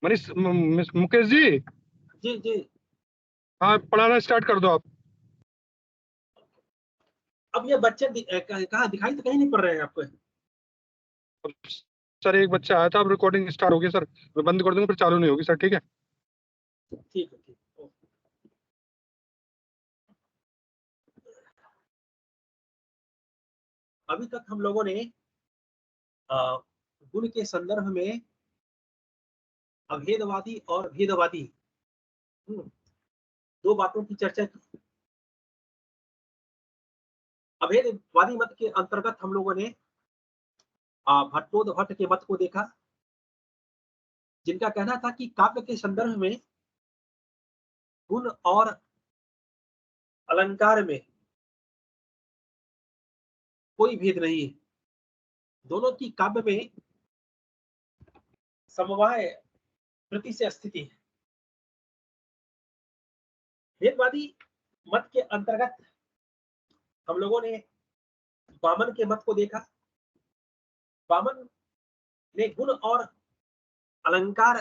मनीष मुकेश जी। जी जी। हाँ, पढ़ाना स्टार्ट कर दो आप। अब ये बच्चे कहाँ दिखाई तो कहीं नहीं पड़ रहे हैं आपको? सर एक बच्चा आया था, अब रिकॉर्डिंग स्टार्ट होगी सर, मैं बंद कर दूंगा फिर चालू नहीं होगी सर, ठीक है। ठीक है ठीक। अभी तक हम लोगों ने गुण के संदर्भ में अभेदवादी और भेदवादी दो बातों की चर्चा की। अभेदवादी मत के अंतर्गत हम लोगों ने भट्टोद्भट्ट के मत को देखा, जिनका कहना था कि काव्य के संदर्भ में गुण और अलंकार में कोई भेद नहीं है, दोनों की काव्य में समवाय प्रति से स्थिति है। भेदवादी मत के अंतर्गत हम लोगों ने वामन के मत को देखा। वामन ने गुण और अलंकार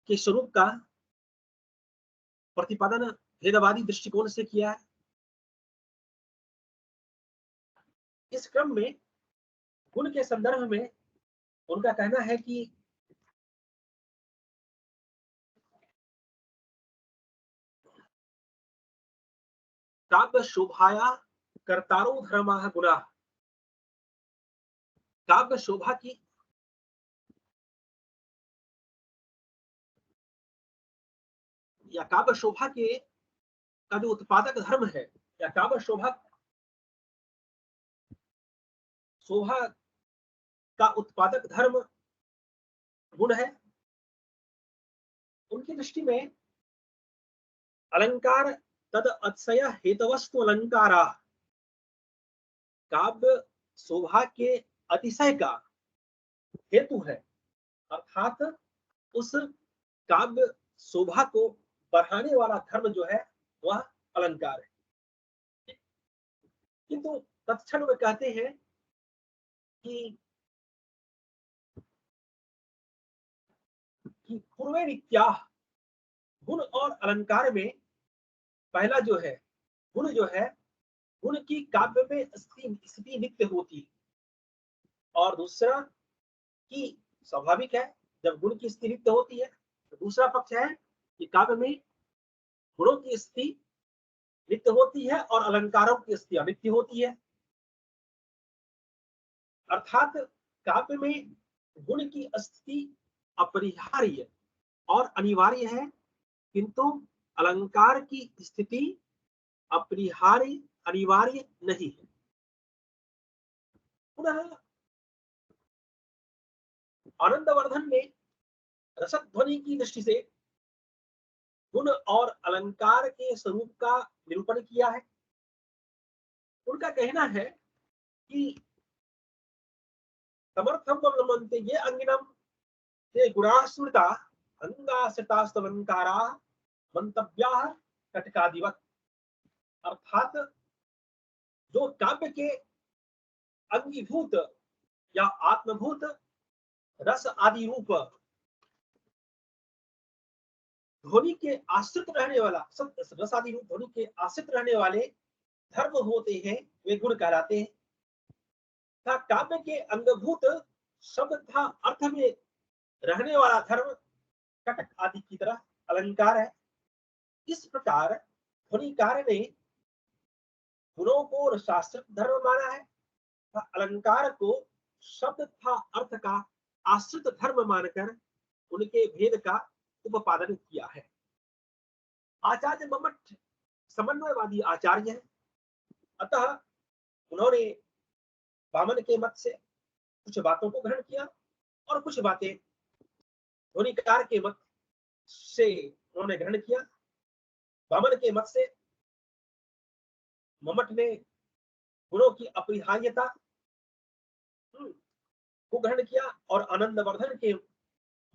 के स्वरूप का प्रतिपादन भेदवादी दृष्टिकोण से किया है। इस क्रम में गुण के संदर्भ में उनका कहना है कि काव्य शोभाया कर्तारो धर्माः गुणाः, काव्य शोभा की या काव्य शोभा के का जो उत्पादक धर्म है, या काव्य शोभा का उत्पादक धर्म गुण है। उनकी दृष्टि में अलंकार तद अतिशय हेतवस्तु अलंकारा, काव्य शोभा के अतिशय का हेतु है, अर्थात उस काव्य शोभा को बढ़ाने वाला धर्म जो है वह अलंकार है। किंतु तत्क्षण वे कहते हैं कि पूर्वे रीत्या गुण और अलंकार में पहला जो है गुण जो है, गुण की काव्य में स्थिति नित्य होती है, और दूसरा कि स्वाभाविक है जब गुण की स्थिति नित्य होती है तो दूसरा पक्ष है कि काव्य में गुणों की स्थिति नित्य होती है और अलंकारों की स्थिति अनित्य होती है। अर्थात काव्य में गुण की स्थिति अपरिहार्य और अनिवार्य है, किंतु अलंकार की स्थिति अपरिहार्य अनिवार्य नहीं है। पुनः आनंदवर्धन ने रसध्वनि की दृष्टि से गुण और अलंकार के स्वरूप का निरूपण किया है। उनका कहना है कि समर्थम वर्णमन्ते ये अंगिनम ते गुणाश्रिता अंगाश्रितास्तलंकारा मंतव्याः कटकादिवत, अर्थात जो काव्य के अंगीभूत या आत्मभूत रस आदि रूप ध्वनि के आश्रित रहने वाला, रस आदि रूप ध्वनि के आश्रित रहने वाले धर्म होते हैं, वे गुण कहलाते हैं। काव्य के अंगभूत शब्द तथा अर्थ में रहने वाला धर्म कटक आदि की तरह अलंकार है। इस प्रकार ध्वनिकार ने गुणों को रसाश्रित धर्म माना है, अलंकार को शब्द तथा अर्थ का आश्रित धर्म मानकर उनके भेद का उपादन किया है। आचार्य मम्मट समन्वयवादी आचार्य है, अतः उन्होंने वामन के मत से कुछ बातों को ग्रहण किया और कुछ बातें ध्वनिकार के मत से उन्होंने ग्रहण किया। वामन के मत से मम्मट ने गुणों की अपरिहार्यता को ग्रहण किया और आनंदवर्धन के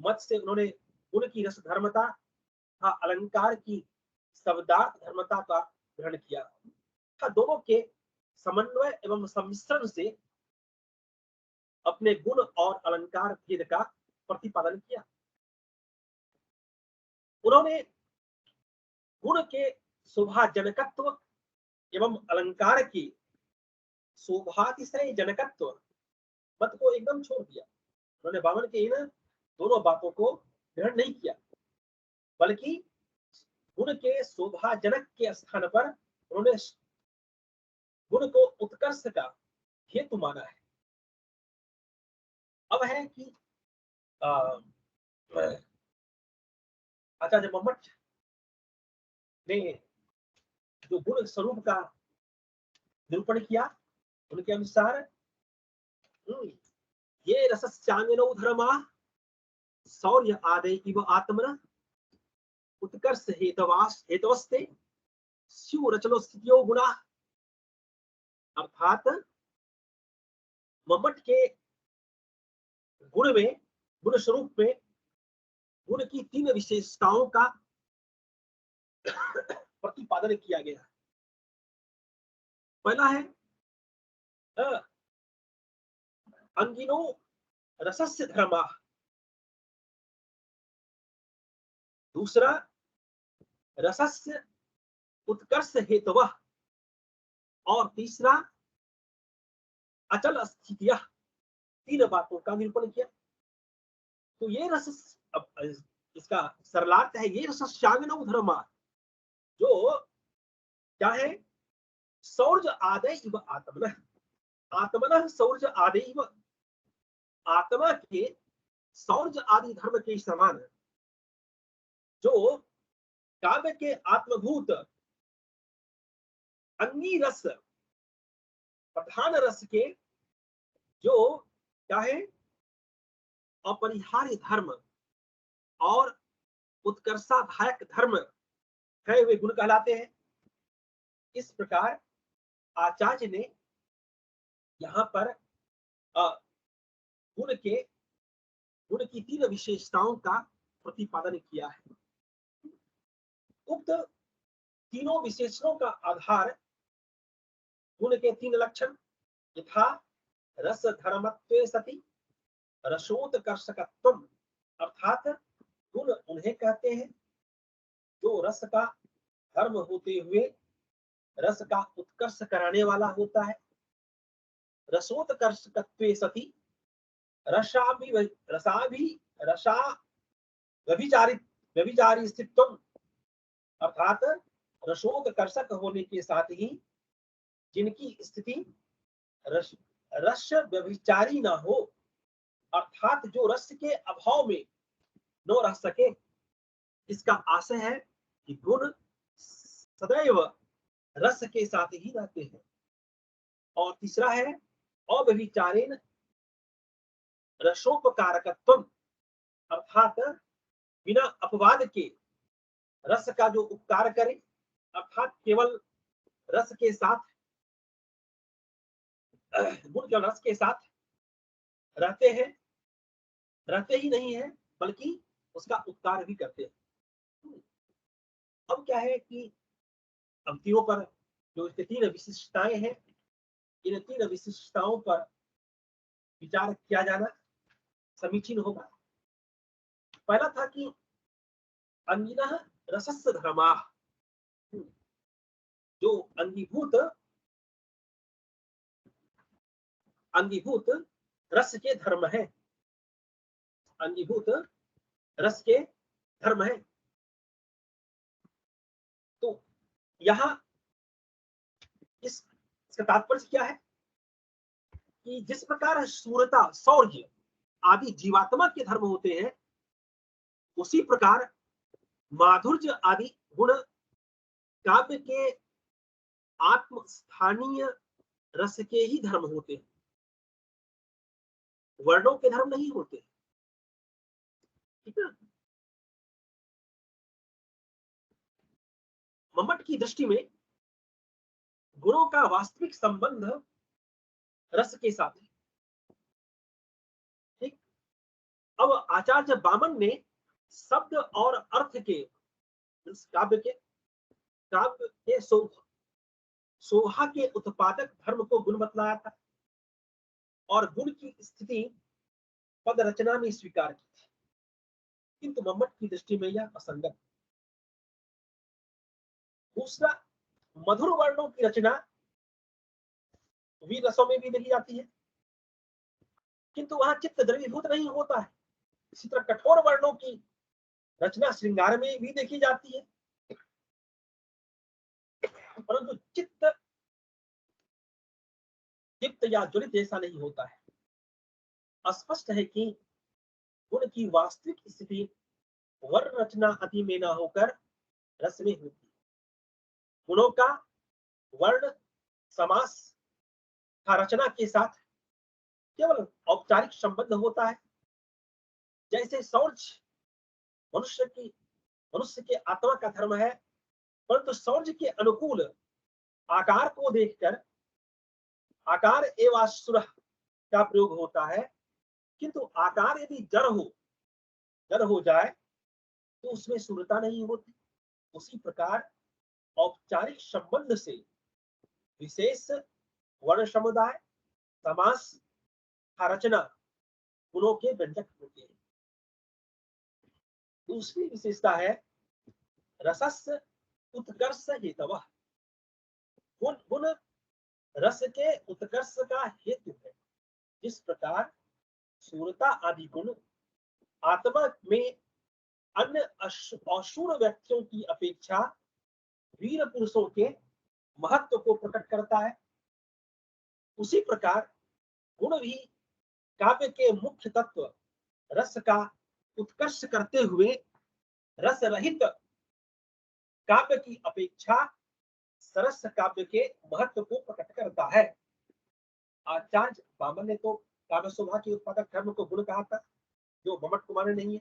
मत से उन्होंने गुण की रस धर्मता तथा अलंकार की शब्दार्थ धर्मता का ग्रहण किया। दोनों के समन्वय एवं सम्मिश्रण से अपने गुण और अलंकार भेद का प्रतिपादन किया। उन्होंने गुण के शोभाजनकत्व एवं अलंकार की शोभातिशय जनकत्व मत को एकदम छोड़ दिया। उन्होंने वामन के इन दोनों बातों को ग्रहण नहीं किया, बल्कि गुण के शोभाजनक के स्थान पर उन्होंने गुण को उत्कर्ष का हेतु माना है। अब है कि आचार्य मम्मट ने जो गुण स्वरूप का निरूपण किया, उनके अनुसार ये रसस्याङ्गनौ धर्मा शौर्य आदय इव आत्मन उत्कर्ष हेतवस्ते स्यु रचनो स्थितियो गुणा। अर्थात मम्मट के गुण में, गुण स्वरूप में गुण की 3 विशेषताओं का प्रतिपादन किया गया। पहला है अंगिनो रसस्य धर्मा, दूसरा रसस्य उत्कर्ष हेतवः, और तीसरा अचल स्थितियः। 3 बातों का निरूपण किया। तो ये रस, इसका सरलार्थ है ये रसस्याङ्गनौ धर्मा, जो क्या है, शौर्य आदय इव आत्मनः, आत्मनः शौर्य आदय इव, आत्मा के शौर्य आदि धर्म के समान जो काव्य के आत्मभूत अंगी रस, प्रधान रस के जो क्या है अपरिहार्य धर्म और उत्कर्षाधायक धर्म है, वे गुण कहलाते हैं। इस प्रकार आचार्य ने यहाँ पर गुण की 3 विशेषताओं का प्रतिपादन किया है। उक्त तीनों विशेषणों का आधार गुण के 3 लक्षण यथा रस धर्मत्वे सति रसोत्कर्षकत्वम, अर्थात गुण उन्हें कहते हैं जो रस का धर्म होते हुए रस का उत्कर्ष कराने वाला होता है। रसोत्कर्षकत्वे सति रसा व्यभिचारी स्थित्वम, अर्थात रसोत्कर्षक होने के साथ ही जिनकी स्थिति रस व्यभिचारी ना हो, अर्थात जो रस के अभाव में न रह सके, इसका आशय है कि गुण सदैव रस के साथ ही रहते हैं। और तीसरा है अव्यभिचारेण रसोपकारकत्वम, अर्थात बिना अपवाद के रस का जो उपकार करे, अर्थात केवल रस के साथ, गुण केवल रस के साथ रहते हैं, रहते ही नहीं है बल्कि उसका उपकार भी करते हैं। अब क्या है कि अब तीनों पर जो इसके 3 विशिष्टताएं हैं, इन 3 विशिष्टताओं पर विचार किया जाना समीचीन होगा। पहला था कि अंगिनः रसस्य धर्मा, जो अंगीभूत रस के धर्म है, अंगीभूत रस के धर्म है। तो यहां इसका तात्पर्य क्या है कि जिस प्रकार शूरता, शौर्य आदि जीवात्मा के धर्म होते हैं, उसी प्रकार माधुर्य आदि गुण काव्य के आत्म स्थानीय रस के ही धर्म होते हैं, वर्णों के धर्म नहीं होते। ठीक है। मम्मट की दृष्टि में गुणों का वास्तविक संबंध रस के साथ है। ठीक। अब आचार्य वामन ने शब्द और अर्थ के काव्य के शोभा के उत्पादक धर्म को गुण बतलाया था, और गुण की स्थिति पद रचना में स्वीकार की थी, किंतु मम्मट की दृष्टि में यह असंगत। दूसरा, मधुर वर्णों की रचना वीर रसों में भी देखी जाती है, किंतु वहां चित्त द्रवीभूत नहीं होता है। इसी तरह कठोर वर्णों की रचना श्रृंगार में भी देखी जाती है, परंतु चित्त दीप्त या ज्वलित जैसा नहीं होता है। स्पष्ट है कि गुण की वास्तविक स्थिति वर्ण रचना अति में न होकर रस में होती है। गुणों का वर्ण समास का रचना के साथ केवल औपचारिक संबंध होता है। जैसे शौर्य मनुष्य के आत्मा का धर्म है, परंतु शौर्य के अनुकूल आकार को देखकर आकार एवं सुर का प्रयोग होता है, किंतु आकार यदि जड़ हो जाए तो उसमें सुरता नहीं होती। उसी प्रकार औपचारिक संबंध से विशेष वर्ण समुदाय समास का रचना गुणों के व्यंजक होते हैं। दूसरी विशेषता है रसस्य उत्कर्ष हेतवः। गुण रस के उत्कर्ष का हेतु है। जिस प्रकार सूरता आदि गुण आत्मा में अन्य अशूर व्यक्तियों की अपेक्षा वीर पुरुषों के महत्व को प्रकट करता है, उसी प्रकार गुण भी काव्य के मुख्य तत्व रस का उत्कर्ष करते हुए रस रहित काव्य की अपेक्षा सरस काव्य के महत्व को प्रकट करता है। आचार्य बामन ने तो काव्य शोभा के उत्पादक धर्म को गुण कहा था, जो मम्मट कुमार ने नहीं है।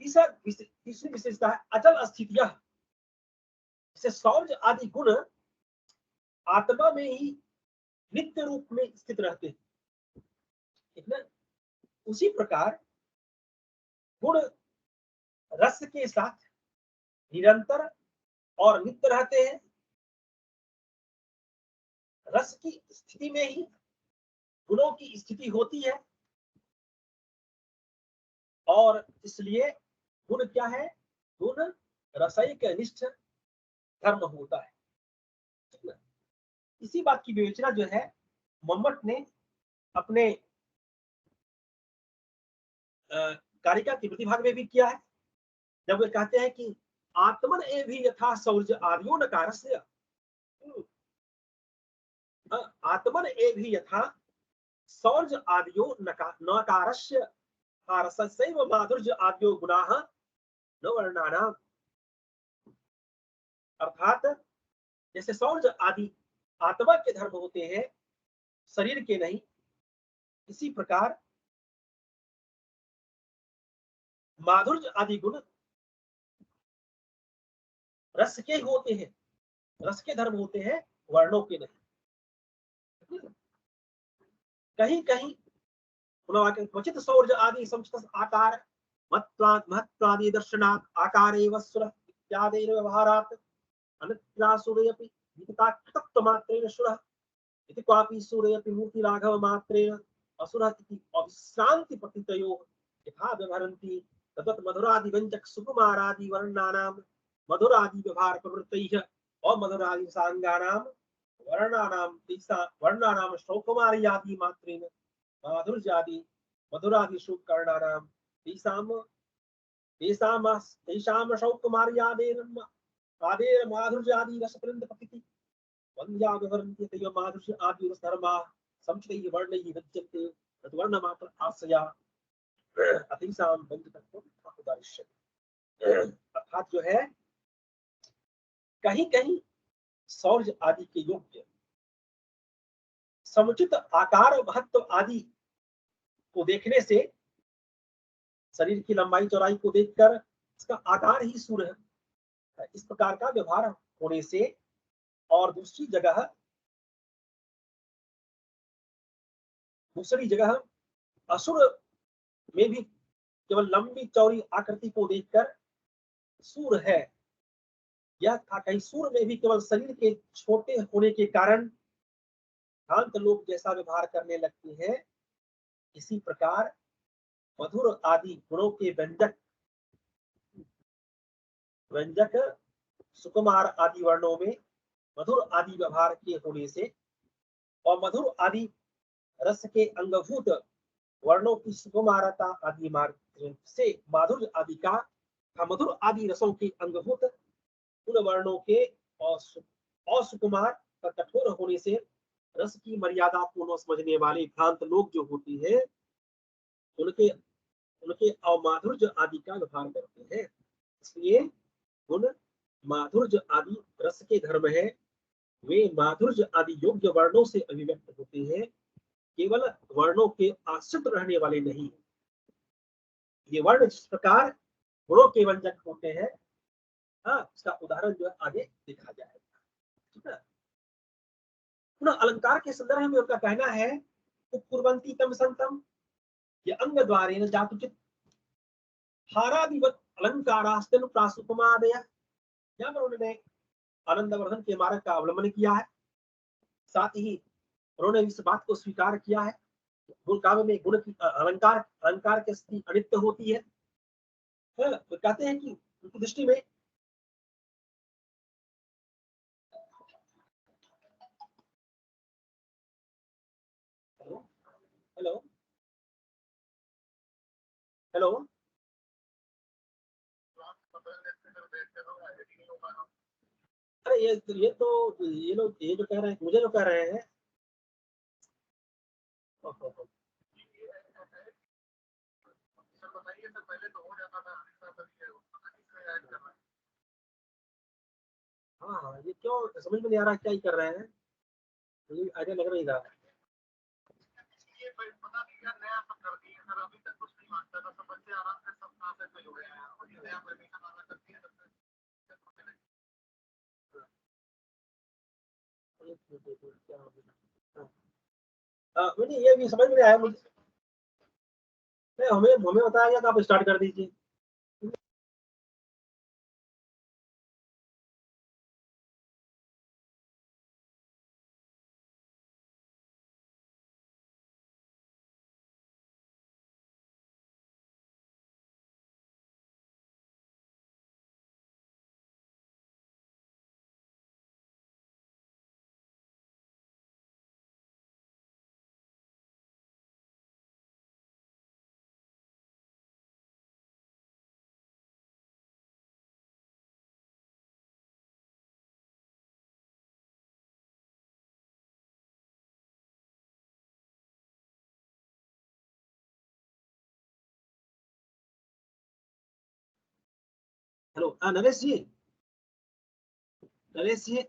तीसरी विशेषता है अचल स्थितियां। जैसे शौर्य आदि गुण आत्मा में ही नित्य रूप में स्थित रहते हैं, ठीक ना? उसी प्रकार गुण रस के साथ निरंतर और नित्य रहते हैं। रस की स्थिति में ही गुणों की स्थिति होती है, और इसलिए गुण क्या है? गुण रसायिक निष्ठ धर्म होता है, ठीक ना? इसी बात की विवेचना जो है मम्मट ने अपने कारिका के प्रतिभाग में भी किया है, जब वे कहते हैं कि आत्मन ए भी यथा शौर्य आर्यो नकारस्य। आत्मन ए भी यथा शौर्य आदियो नकारस्य रसस्यैव माधुर्य आद्यो गुणाः न वर्णानाम्। अर्थात जैसे शौर्य आदि आत्मा के धर्म होते हैं, शरीर के नहीं, इसी प्रकार माधुर्य आदि गुण रस के होते हैं, रस के धर्म होते हैं, वर्णों के नहीं। कहीं कहीं क्वचित शौर्य आदि समुचित आकार महत्वादि दर्शनात् आकारेव सुरः इत्यादि व्यवहारात् अन्यत्रासुरेऽपि विदिताकृतत्वमात्रेण सुरः इति क्वापि सूरेऽपि मूर्तिराघव मात्रेण असुरः इति अविश्रान्ति प्रतीतयोः यथा व्यवहरन्ति तद्वत् मधुरादि व्यञ्जक सुकुमारादि वर्णानां मधुरादि व्यवहार प्रवृत्तैः अमधुरादि सांगानां वर्णानां शौकुमार्यादि मात्रेण माधुर्यादि मधुरादिषु कर्णानां तेषां शौकुमार्यादेन माधुर्यादि रसवृन्द प्रतीति वन्द्या व्यवहरन्ति तयो माधुर्य आदि रसधर्माः समुचितैः वर्णैः विद्यन्ते तद्वर्णमात्र आश्रया अतिशां व्यञ्जकत्वम् उदाहरिष्यते। अर्थात जो है कहीं कहीं शौर्य आदि के योग्य समुचित आकार महत्व आदि को देखने से, शरीर की लंबाई चौड़ाई को देखकर इसका आकार ही सूर्य है, इस प्रकार का व्यवहार होने से, और दूसरी जगह असुर में भी केवल लंबी चौड़ी आकृति को देखकर सूर है, यह था। कहीं सूर में भी केवल शरीर के छोटे होने के कारण भ्रांत लोग जैसा व्यवहार करने लगते हैं, इसी प्रकार मधुर आदि गुणों के व्यंजक व्यंजक सुकुमार आदि वर्णों में मधुर आदि व्यवहार के होने से और मधुर आदि रस के अंगभूत वर्णों की सुकुमारता आदि मार्ग से माधुर्य आदि का मधुर आदि रसों के अंगभूत उन वर्णों के असुकुमार का कठोर होने से रस की मर्यादा को न समझने वाले भ्रांत लोग जो होते हैं उनके उनके अमाधुर्य आदि का व्यवहार करते हैं। इसलिए गुण माधुर्य आदि रस के धर्म है, वे माधुर्य आदि योग्य वर्णों से अभिव्यक्त होते हैं, केवल वर्णों के आश्रित रहने वाले नहीं। ये वर्ण जिस प्रकार गुणों के व्यंजक होते हैं, हाँ, इसका उदाहरण जो है आगे देखा जाएगा। ठीक है। पुनः अलंकार के संदर्भ में उनका कहना है कुर्वन्ति तम संतम ये अंग द्वारेण जातुचित हारादिवत अलंकारास्तनु प्रासुपमादय। यहाँ पर उन्होंने आनंदवर्धन के मार्ग का अवलंबन किया है, साथ ही उन्होंने इस बात को स्वीकार किया है गुण काव्य में गुण की अलंकार की स्थिति अनित्य होती है। तो कहते हैं कि उनकी दृष्टि में हेलो हेलो हेलो अरे ये लोग ये जो कह रहे हैं मुझे जो कह रहे हैं हाँ, ये क्यों समझ में नहीं आ रहा क्या ही कर रहे हैं, मुझे आइडिया लग नहीं रहा। मुझे ये भी समझ में नहीं आया मुझे। नहीं, हमें हमें बताया गया था आप स्टार्ट कर दीजिए। हेलो, नरेश जी, नरेश जी।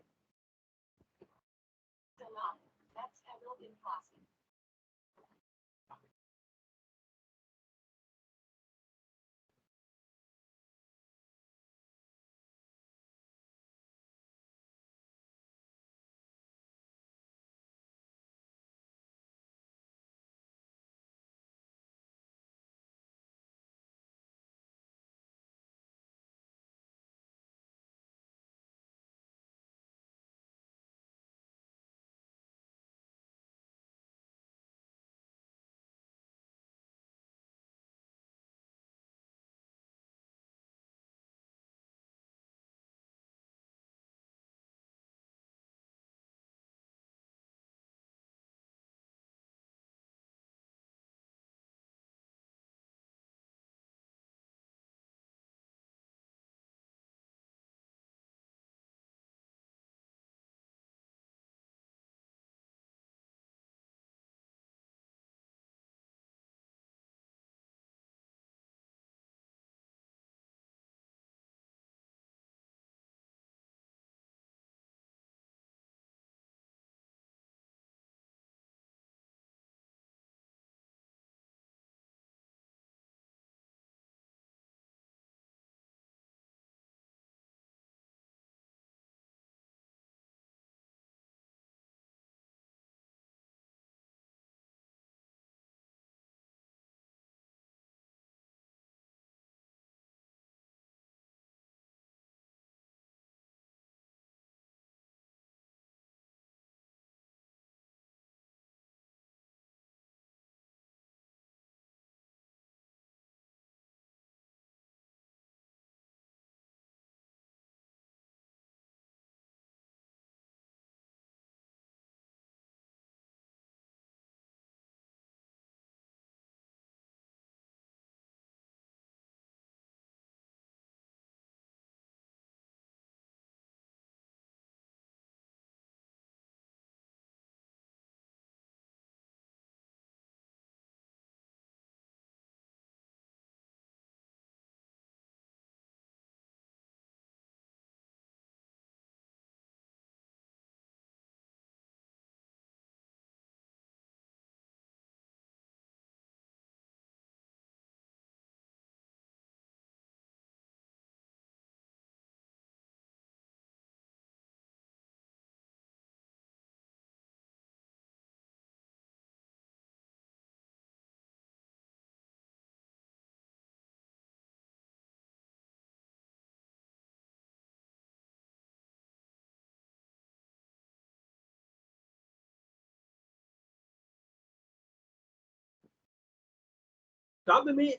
काव्य में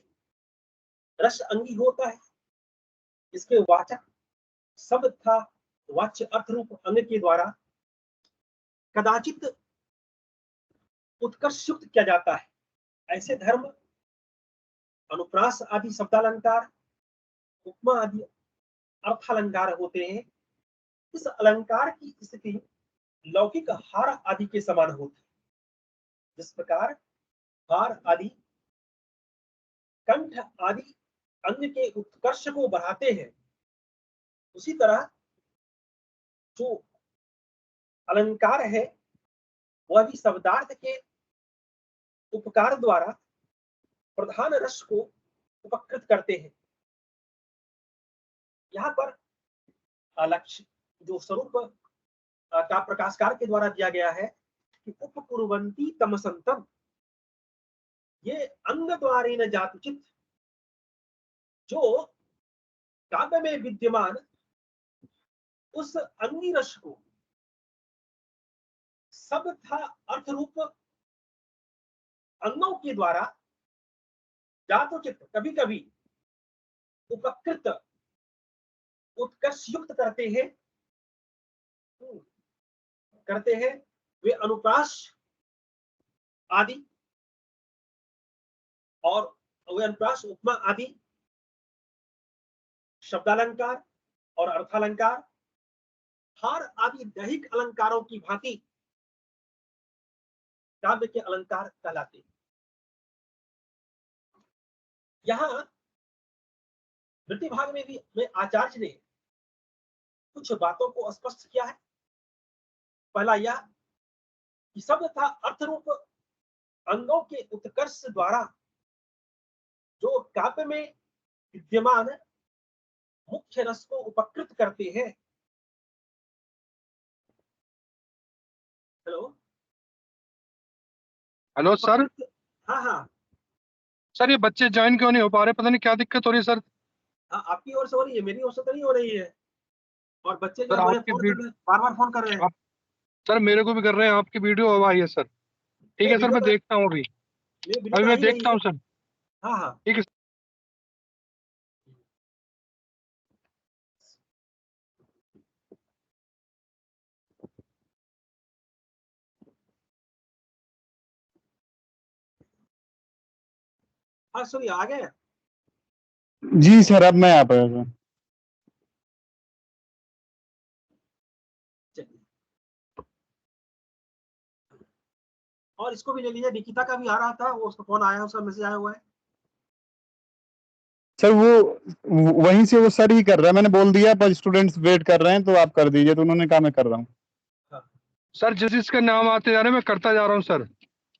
रस अंगी होता है, इसके वाचक शब्द तथा वाच्य अर्थ रूप अंग के द्वारा कदाचित उत्कर्ष युक्त किया जाता है। ऐसे धर्म अनुप्रास आदि शब्दालंकार, उपमा आदि अर्थालंकार होते हैं। इस अलंकार की स्थिति लौकिक हार आदि के समान होती है। जिस प्रकार हार आदि कंठ आदि अंग के उत्कर्ष को बढ़ाते हैं, उसी तरह जो अलंकार है वह भी शब्दार्थ के उपकार द्वारा प्रधान रस को उपकृत करते हैं। यहाँ पर लक्ष्य जो स्वरूप का प्रकाशकार के द्वारा दिया गया है कि उपकुर्वन्ति तमसंतम, ये अंग द्वारेण जातुचित, जो काव्य में विद्यमान उस अंगी रस को शब्द तथा अर्थ रूप अंगों के द्वारा जातुचित कभी कभी उपकृत उत्कर्ष युक्त करते हैं। वे अनुप्रास आदि और वे अनुप्रास उपमा आदि शब्दालंकार और अर्थालंकार, हार आदि दैहिक अलंकारों की भांति काव्य के अलंकार कहलाते हैं। यहाँ प्रतिभाग में भी में आचार्य ने कुछ बातों को स्पष्ट किया है। पहला यह कि शब्द तथा अर्थ रूप अंगों के उत्कर्ष द्वारा जो काव्य में विद्यमान मुख्य रस को उपकृत करते हैं। Hello hello sir. हाँ हाँ सर ये बच्चे ज्वाइन क्यों नहीं हो पा रहे, पता नहीं क्या दिक्कत हो रही है सर। हाँ, आपकी ओर से हो रही है, मेरी ओर से तो नहीं हो रही है। और बच्चे जो सर मुझे आपकी फोन कर रहे हैं, बार बार फोन कर रहे हैं। आप सर मेरे को भी कर रहे हैं, आपकी वीडियो अब आई है सर। ठीक है सर, मैं देखता हूँ अभी। अभी मैं देखता हूँ सर। हाँ हाँ ठीक है। हाँ सॉरी, आ गए। जी सर, अब मैं आ पाया सर। चलिए, और इसको भी ले लीजिए, निकिता का भी आ रहा था, वो उसका फोन आया, उसका मैसेज आया हुआ है। सर वो वहीं से वो सर ही कर रहा है, मैंने बोल दिया पर स्टूडेंट्स वेट कर रहे हैं तो आप कर दीजिए, तो उन्होंने कहा मैं कर रहा हूँ। सर जिस जिसका नाम आते जा रहे हैं मैं करता जा रहा हूँ सर।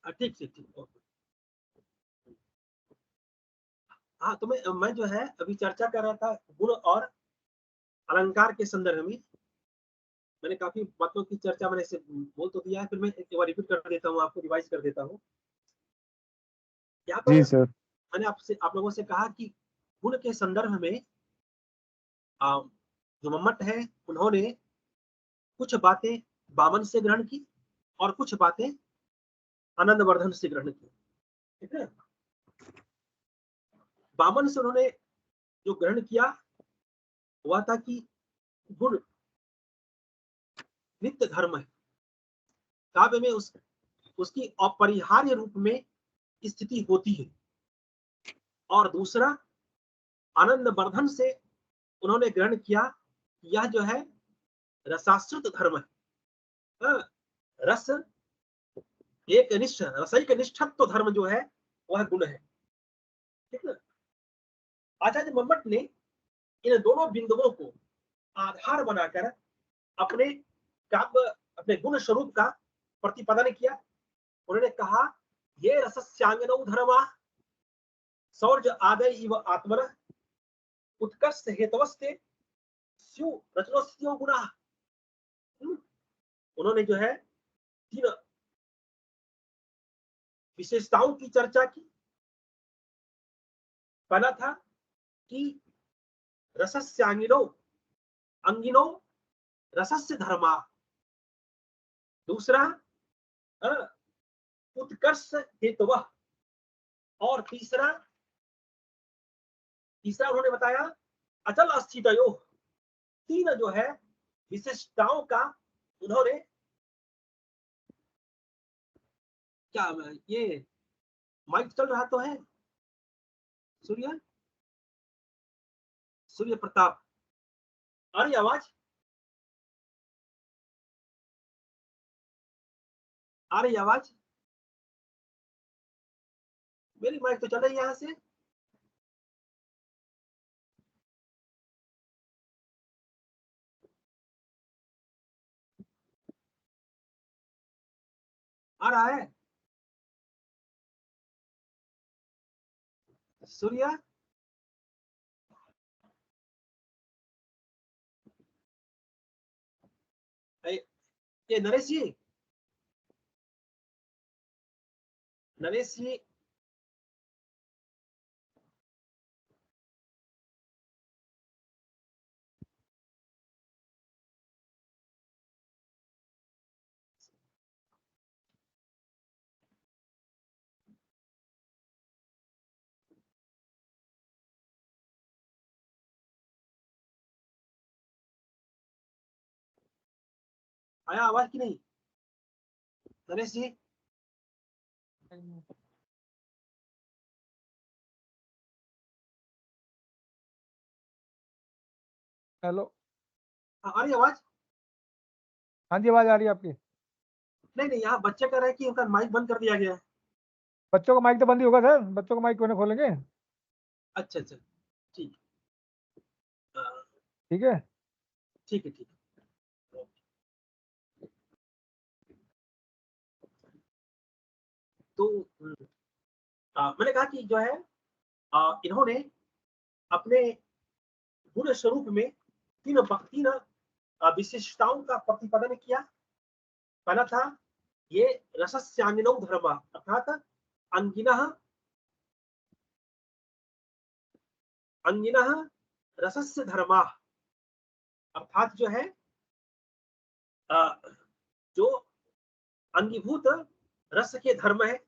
ठीक ठीक। हाँ, तो मैं जो है अभी चर्चा कर रहा था गुण और अलंकार के संदर्भ में। मैंने काफी बातों की चर्चा मैंने इसे बोल तो दिया है, फिर मैं एक बार रिपीट कर देता हूँ, आपको रिवाइज कर देता हूँ। यहाँ पर जी सर। मैंने आप लोगों से कहा कि गुण के संदर्भ में जो मम्मट है उन्होंने कुछ बातें वामन से ग्रहण की और कुछ बातें आनंदवर्धन से ग्रहण की। ठीक है, वामन से उन्होंने जो ग्रहण किया वह था कि गुण नित्य धर्म है, काव्य में उसकी अपरिहार्य रूप में स्थिति होती है। और दूसरा आनंदवर्धन से उन्होंने ग्रहण किया, यह जो है रसाश्रित धर्म है। रस एक निष्ठ रसैक निष्ठत्व धर्म जो है वह गुण है। ठीक है, आचार्य मम्मट ने इन दोनों बिंदुओं को आधार बनाकर अपने काव्य अपने गुण स्वरूप का प्रतिपादन किया। उन्होंने कहा, ये रसस्यांगनौ धर्मा सौर्य आदय इव आत्मन उत्कर्ष हेतवस्ते स्यु रचनस्यो गुणा। उन्होंने जो है 3 विशेषताओं की चर्चा की। पहला था कि रसस्यांगिनो अंगिनो रसस्य धर्मा। दूसरा उत्कर्ष हेतव। और तीसरा तीसरा उन्होंने बताया अचल अस्थितयो, तीन जो है विशिष्टताओं का उन्होंने, क्या ये माइक चल रहा तो है? सूर्य प्रताप, आ रही आवाज? आ रही आवाज? मेरी माइक तो चल रही है यहां से। आ रहा है सूर्य? ये नरेश जी, नरेश जी, आया आवाज की नहीं? नरेश जी, हेलो, आ रही आवाज? हाँ जी, आवाज आ रही है आपकी। नहीं नहीं, यहाँ बच्चे कह रहे हैं कि उनका माइक बंद कर दिया गया है। बच्चों का माइक तो बंद ही होगा सर, बच्चों का माइक क्यों नहीं खोलेंगे? अच्छा अच्छा, ठीक, ठीक है। ठीक है, ठीक है। तो मैंने कहा कि जो है इन्होंने अपने गुण स्वरूप में तीन विशिष्टताओं का प्रतिपादन किया। पहला था ये रसस्यान्विनौ धर्म, अर्थात अंगिनः अंगिनः रसस्य धर्मा, अर्थात जो है जो अंगीभूत रस के धर्म है।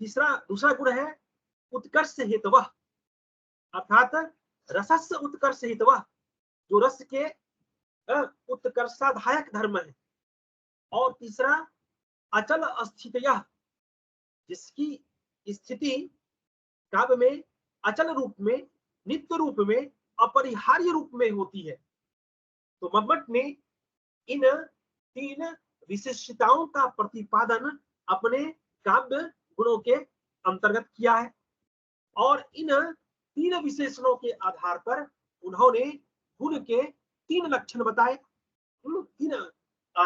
दूसरा गुण है उत्कर्ष हेतवः, अर्थात रसस्य उत्कर्ष हेतवः, जो रस के उत्कर्षाधायक धर्म है। और तीसरा अचल अस्थितयः, जिसकी स्थिति काव्य में अचल रूप में, नित्य रूप में, अपरिहार्य रूप में होती है। तो मम्मट ने इन तीन विशिष्टताओं का प्रतिपादन अपने काव्य गुणों के अंतर्गत किया है, और इन तीन विशेषणों के आधार पर उन्होंने गुण के तीन लक्षण बताए। तीन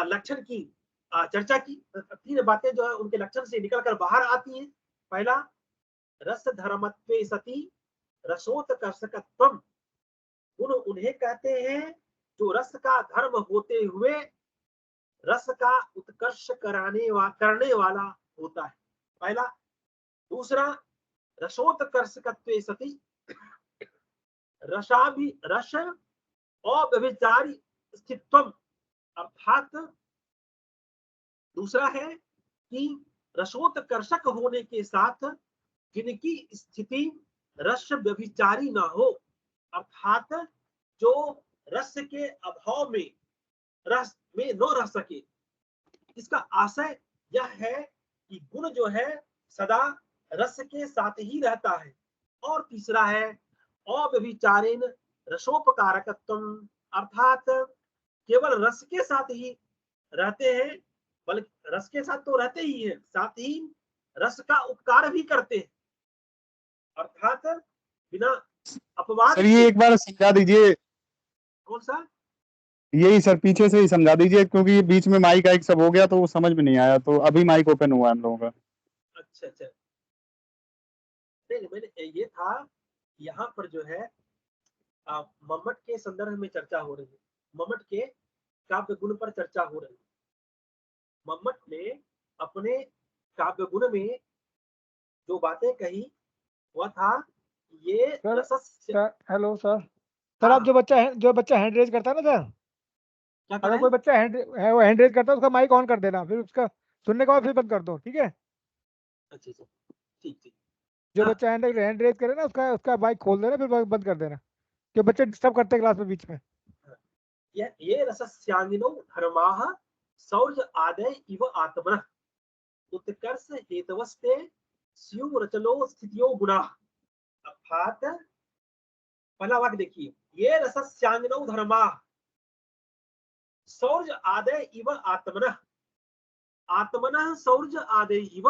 लक्षण की चर्चा की। तीन बातें जो है उनके लक्षण से निकलकर बाहर आती हैं। पहला, रस धर्मत्वे सति रसोत्कर्षकत्वम, गुण उन्हें कहते हैं जो रस का धर्म होते हुए रस का उत्कर्ष करने वाला होता है, पहला। दूसरा, रसोत्कर्षकत्वे सति रस अव्यभिचारी स्थित्वम, अर्थात दूसरा है कि रसोत्कर्षक होने के साथ जिनकी स्थिति रस व्यभिचारी ना हो, अर्थात जो रस के अभाव में रस में न रह सके। इसका आशय यह है कि गुण जो है सदा रस के साथ ही रहता है। और तीसरा है अव्यभिचारेण रसोपकारकत्वम, अर्थात केवल रस के साथ ही रहते हैं, बल्कि रस के साथ तो रहते ही हैं, साथ ही रस का उपकार भी करते हैं, अर्थात बिना अपवाद सर ये एक बार समझा दीजिए। कौन सा? यही सर, पीछे से ही समझा दीजिए, क्योंकि बीच में माइक आइक सब हो गया तो वो समझ में नहीं आया, तो अभी माइक ओपन हुआ हम लोगों का। अच्छा अच्छा, नहीं मैंने ये था, यहाँ पर जो है मम्मट के संदर्भ में चर्चा हो रही है, मम्मट के काव्य गुण पर चर्चा हो रही है। मम्मट ने अपने काव्य गुण में जो बातें कही वह था ये सर, रसस्य। हेलो सर, आप जो बच्चा हैंड रेज करता है ना सर, क्या अगर कोई बच्चा वो हैंड रेज करता है उसका माइक ऑन कर देना, फिर उसका सुनने के बाद फिर बंद कर दो, ठीक है? अच्छा अच्छा, ठीक ठीक। जो हाँ। बच्चा हैंड रेज करे ना उसका उसका माइक खोल देना फिर बंद कर देना, कि बच्चे डिस्टर्ब करते हैं क्लास में बीच में। ये रसस्यांगिनो धर्माः सौर्य आदय इव आत्मनः उत्कर्ष हेतवस्ते स्यु रचलो स्थितियो गुणाः। अर्थात पहला वाक्य देखिए, ये रसस्यांगिनो धर्माः सौर्य आदय इव आत्मनः, आत्मनः सौर्य आदय इव,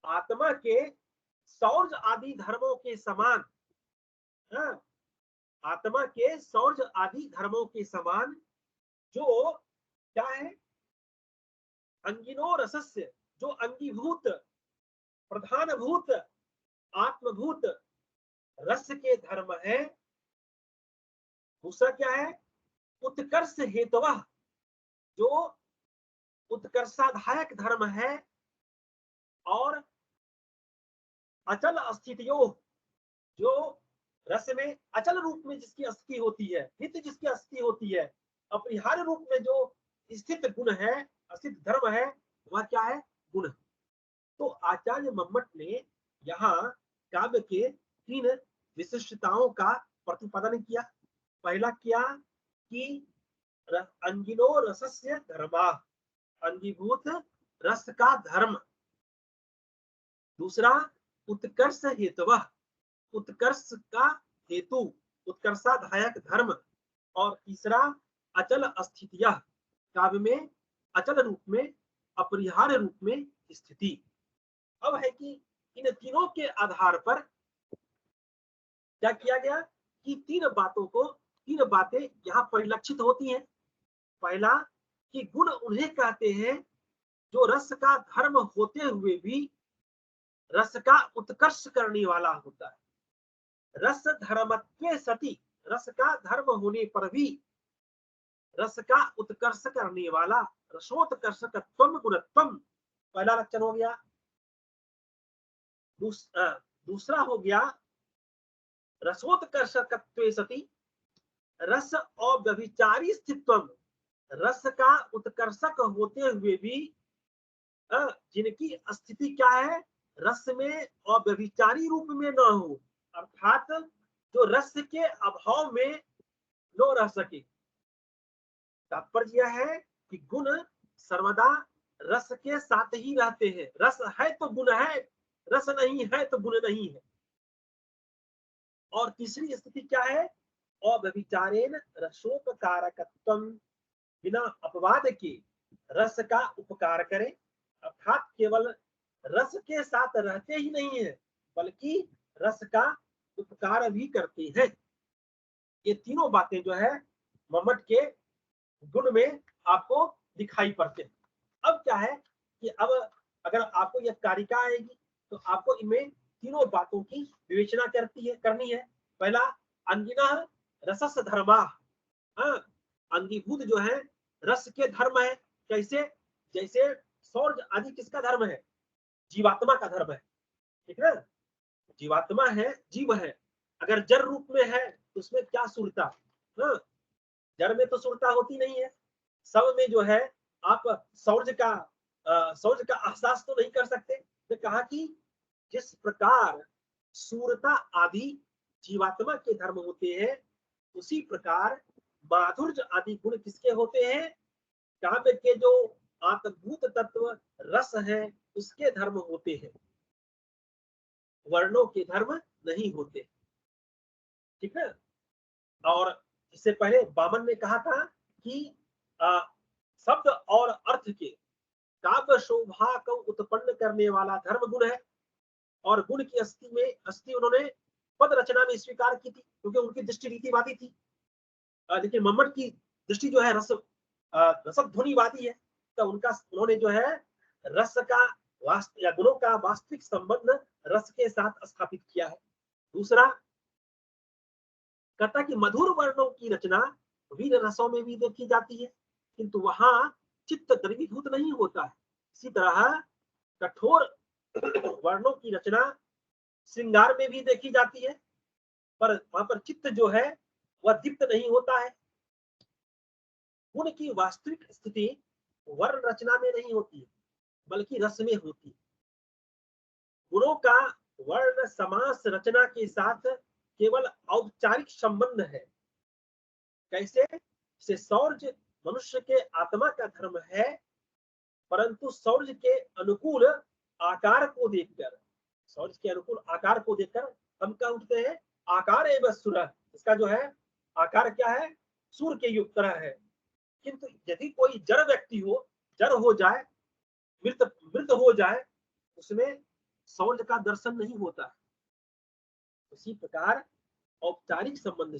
आत्मा के सौर्य आदि धर्मों के समान, हाँ, आत्मा के सौर्य आदि धर्मों के समान जो क्या है, अंगिनो रसस्य, जो अंगीभूत प्रधानभूत आत्मभूत रस के धर्म है। दूसरा क्या है, उत्कर्ष हेतुवा, जो उत्कर्षाधायक धर्म है, और अचल अस्थितियों, जो रस में अचल रूप में जिसकी अस्थिति होती है, नित्य जिसकी अस्थिति होती है, अपरिहार्य रूप में जो स्थित गुण है, अस्थित धर्म है, वह क्या है, गुण। तो आचार्य मम्मट ने यहाँ काव्य के 3 विशिष्टताओं का प्रतिपादन किया। पहला क्या कि अंगिनो रसस्य धर्मा, अंगीभूत रस का धर्म। दूसरा उत्कर्ष हेतु, उत्कर्ष का हेतु, उत्कर्षाधायक धर्म। और तीसरा अचल अस्थितियां, काव्य में अचल रूप में, अपरिहार्य रूप में स्थिति। अब है कि इन तीनों के आधार पर क्या किया गया कि 3 बातें यहाँ परिलक्षित होती हैं। पहला कि गुण उन्हें कहते हैं जो रस का धर्म होते हुए भी रस का उत्कर्ष करने वाला होता है। रस धर्मत्वे सति, रस का धर्म होने पर भी रस का उत्कर्ष करने वाला, रसोत्कर्षकत्वम गुणत्वम, पहला लक्षण हो गया। दूसरा हो गया रसोत्कर्षकत्वे सति रस अव्यभिचारी स्थित्वम, रस का उत्कर्षक होते हुए भी जिनकी स्थिति क्या है, रस में अव्यभिचारी रूप में न हो, अर्थात जो रस के अभाव में न रह सके। तात्पर्य यह है कि गुण सर्वदा रस के साथ ही रहते हैं। रस है तो गुण है, रस नहीं है तो गुण नहीं है। और तीसरी स्थिति क्या है, अव्यभिचारेण रसोपकारकत्वम, बिना अपवाद के रस का उपकार करें, अर्थात केवल रस के साथ रहते ही नहीं है बल्कि रस का उपकार भी करते हैं। ये तीनों बातें जो है मम्मट के गुण में आपको दिखाई पड़ते हैं। अब क्या है कि अब अगर आपको यह कारिका आएगी तो आपको इनमें तीनों बातों की विवेचना करनी है। पहला अंगिना रसस धर्मा, अंगीभूत जो है रस के धर्म है। कैसे, जैसे सौर्य आदि किसका धर्म है, जीवात्मा का धर्म है, ठीक है। जीवात्मा है, जीव है, अगर जड़ रूप में है तो उसमें क्या सुरता, जड़ में तो सुरता होती नहीं है। सब में जो है आप सौर्य का एहसास तो नहीं कर सकते। तो कहा कि जिस प्रकार सूरता आदि जीवात्मा के धर्म होते हैं, उसी प्रकार माधुर्य आदि गुण किसके होते हैं, काव्य के जो आत्मभूत तत्व रस है उसके धर्म होते हैं, वर्णों के धर्म नहीं होते, ठीक है। और इससे पहले बामन ने कहा था कि शब्द और अर्थ के काव्य शोभा को उत्पन्न करने वाला धर्म गुण है। और गुण की अस्थि उन्होंने पद रचना में स्वीकार की थी, क्योंकि उनकी दृष्टि रीतिवादी थी। लेकिन मम्मट की दृष्टि जो है रसध्वनिवादी है। तो उन्होंने जो है रस का या गुणों का वास्तविक संबंध रस के साथ स्थापित किया है। दूसरा कहता कि मधुर वर्णों की रचना वीर रसों में भी देखी जाती है, किंतु वहां चित्त द्रवीभूत नहीं होता है। इसी तरह कठोर वर्णों की रचना श्रृंगार में भी देखी जाती है, पर वहां पर चित्त जो है वह दीप्त नहीं होता है। गुण की वास्तविक स्थिति वर्ण रचना में नहीं होती है बल्कि रस में होती है। गुणों का वर्ण समास रचना के साथ केवल औपचारिक संबंध है। कैसे? से शौर्य मनुष्य के आत्मा का धर्म है, परंतु शौर्य के अनुकूल आकार को देखकर, शौर्य के अनुकूल आकार को देखकर हम क्या उठते हैं? आकार एवं सुर, इसका जो है आकार क्या है? सूर के युग तरह है। किंतु यदि कोई जड़ व्यक्ति हो, जड़ हो जाए, मृत मृत हो जाए, उसमें शौर्य का दर्शन नहीं होता। उसी प्रकार औपचारिक संबंध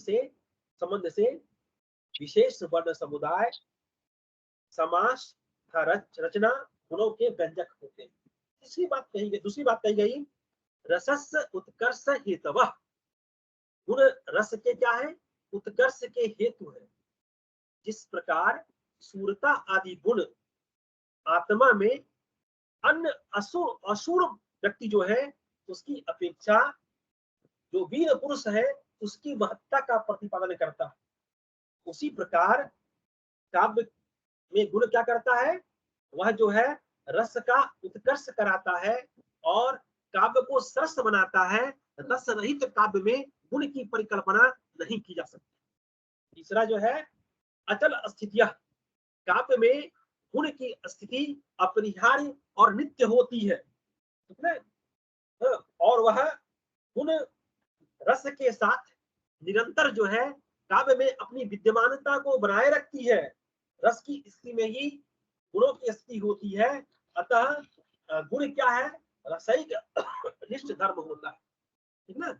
से विशेष वर्ण समुदाय, समास रचना गुणों के व्यंजक होते हैं। दूसरी बात कही गई, रसस्य उत्कर्ष हेतव, गुण रस के क्या है? उत्कर्ष के हेतु है। जिस प्रकार सूरता आदि गुण आत्मा में अन्य असुर व्यक्ति जो है उसकी अपेक्षा जो वीर पुरुष है उसकी महत्ता का प्रतिपादन करता है, उसी प्रकार काव्य में गुण क्या करता है? वह जो है रस का उत्कर्ष कराता है और काव्य को सरस बनाता है। रस रहित काव्य में गुण की परिकल्पना नहीं की जा सकती। तीसरा जो है अचल स्थितियां, काव्य में गुण की स्थिति अपरिहार्य और नित्य होती है, ठीक है? और वह गुण रस के साथ निरंतर जो है काव्य में अपनी विद्यमानता को बनाए रखती है। रस की स्थिति में ही गुणों की स्थिति होती है। अतः गुण क्या है? रसैक निष्ठ धर्म होता है, ठीक ना?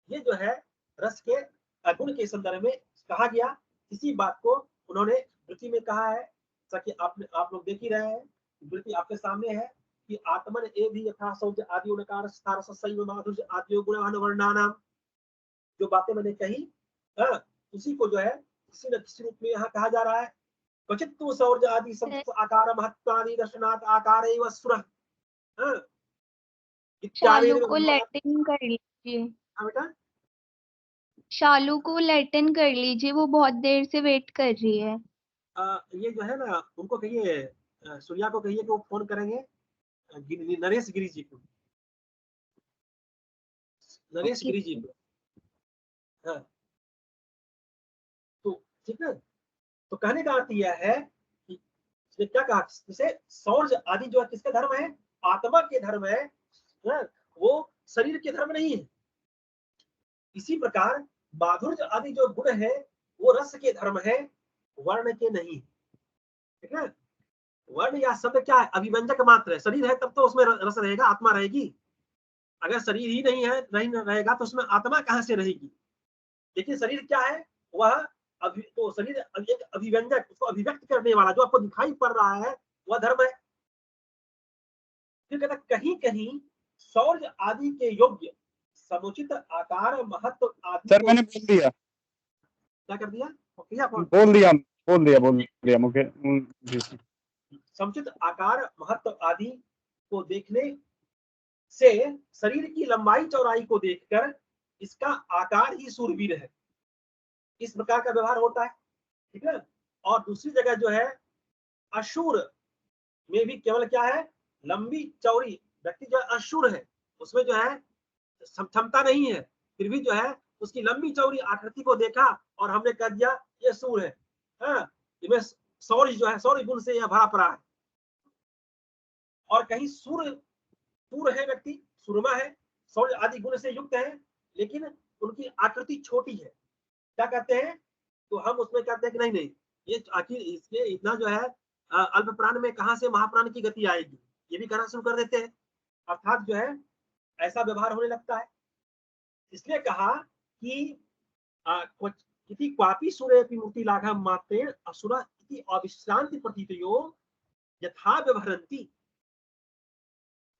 ये जो है रस के गुण के संदर्भ में कहा गया। इसी बात को उन्होंने वृत्ति में कहा है, ताकि आप लोग देख ही रहे हैं, वृत्ति आपके सामने है कि आत्मन ए भी यथा शौच आदि उनकार स्थार ससैव माधुर्य आदि गुण वर्णानाम, जो बातें मैंने कही उसी को जो है किसी न किसी रूप में यहाँ कहा जा रहा है। क्वचित तु शौर्य आदि संस्कृत आकार महत्वादि दर्शनात् आकार एव सुरः शालू को लैटिन कर लीजिए। बेटा शालू को लैटिन कर लीजिए, वो बहुत देर से वेट कर रही है। ये जो है ना, उनको कहिए, सूर्या को कहिए कि वो फोन करेंगे नरेश गिरी जी को, नरेश गिरी जी को। हाँ, तो ठीक है। तो कहने का अर्थ यह है कि क्या कहा, जैसे शौर्य आदि जो है किसका धर्म है? आत्मा के धर्म है, वो शरीर के धर्म नहीं है। इसी प्रकार माधुर्य आदि जो गुण है वो रस के धर्म है, वर्ण के नहीं, ठीक है? वर्ण या शब्द क्या है? अभिव्यंजक मात्र है। शरीर है तब तो उसमें रस रहेगा, आत्मा रहेगी। अगर शरीर ही नहीं है, नहीं रहेगा तो उसमें आत्मा कहां से रहेगी? लेकिन शरीर क्या है? वह तो शरीर एक अभिव्यंजक, उसको अभिव्यक्त करने वाला जो आपको दिखाई पड़ रहा है वह धर्म है। फिर कहता कहीं कहीं शौर्य आदि के योग्य समुचित आकार महत्व आदि। सर मैंने बोल दिया। क्या कर दिया? बोल दिया मुझे। समुचित आकार महत्व आदि को देखने से शरीर की लंबाई चौड़ाई को देखकर इसका आकार ही सूरवीर है, इस प्रकार का व्यवहार होता है, ठीक है? और दूसरी जगह जो है अशूर में भी केवल क्या है? लंबी चौड़ी व्यक्ति जो है अशूर है, उसमें जो है क्षमता नहीं है, फिर भी जो है उसकी लंबी चौड़ी आकृति को देखा और हमने कह दिया ये सूर है। इसमें शौर्य जो है शौर्य गुण से यह भरा पड़ा है। और कहीं सूर है व्यक्ति, सुरमा है, शौर्य आदि गुण से युक्त है, लेकिन उनकी आकृति छोटी है। क्या कहते हैं? तो हम उसमें कहते हैं कि नहीं ये आखिर इसके इतना जो है अल्प प्राण में कहां से महाप्राण की गति आएगी, ये भी कहना शुरू कर देते हैं। अर्थात जो है ऐसा व्यवहार होने लगता है। इसलिए कहा कि क्वापि सूरेपि मूर्ति लाघव मात्रेण असुरा इति अविश्रांति प्रतीतयो यथा व्यवहरन्ति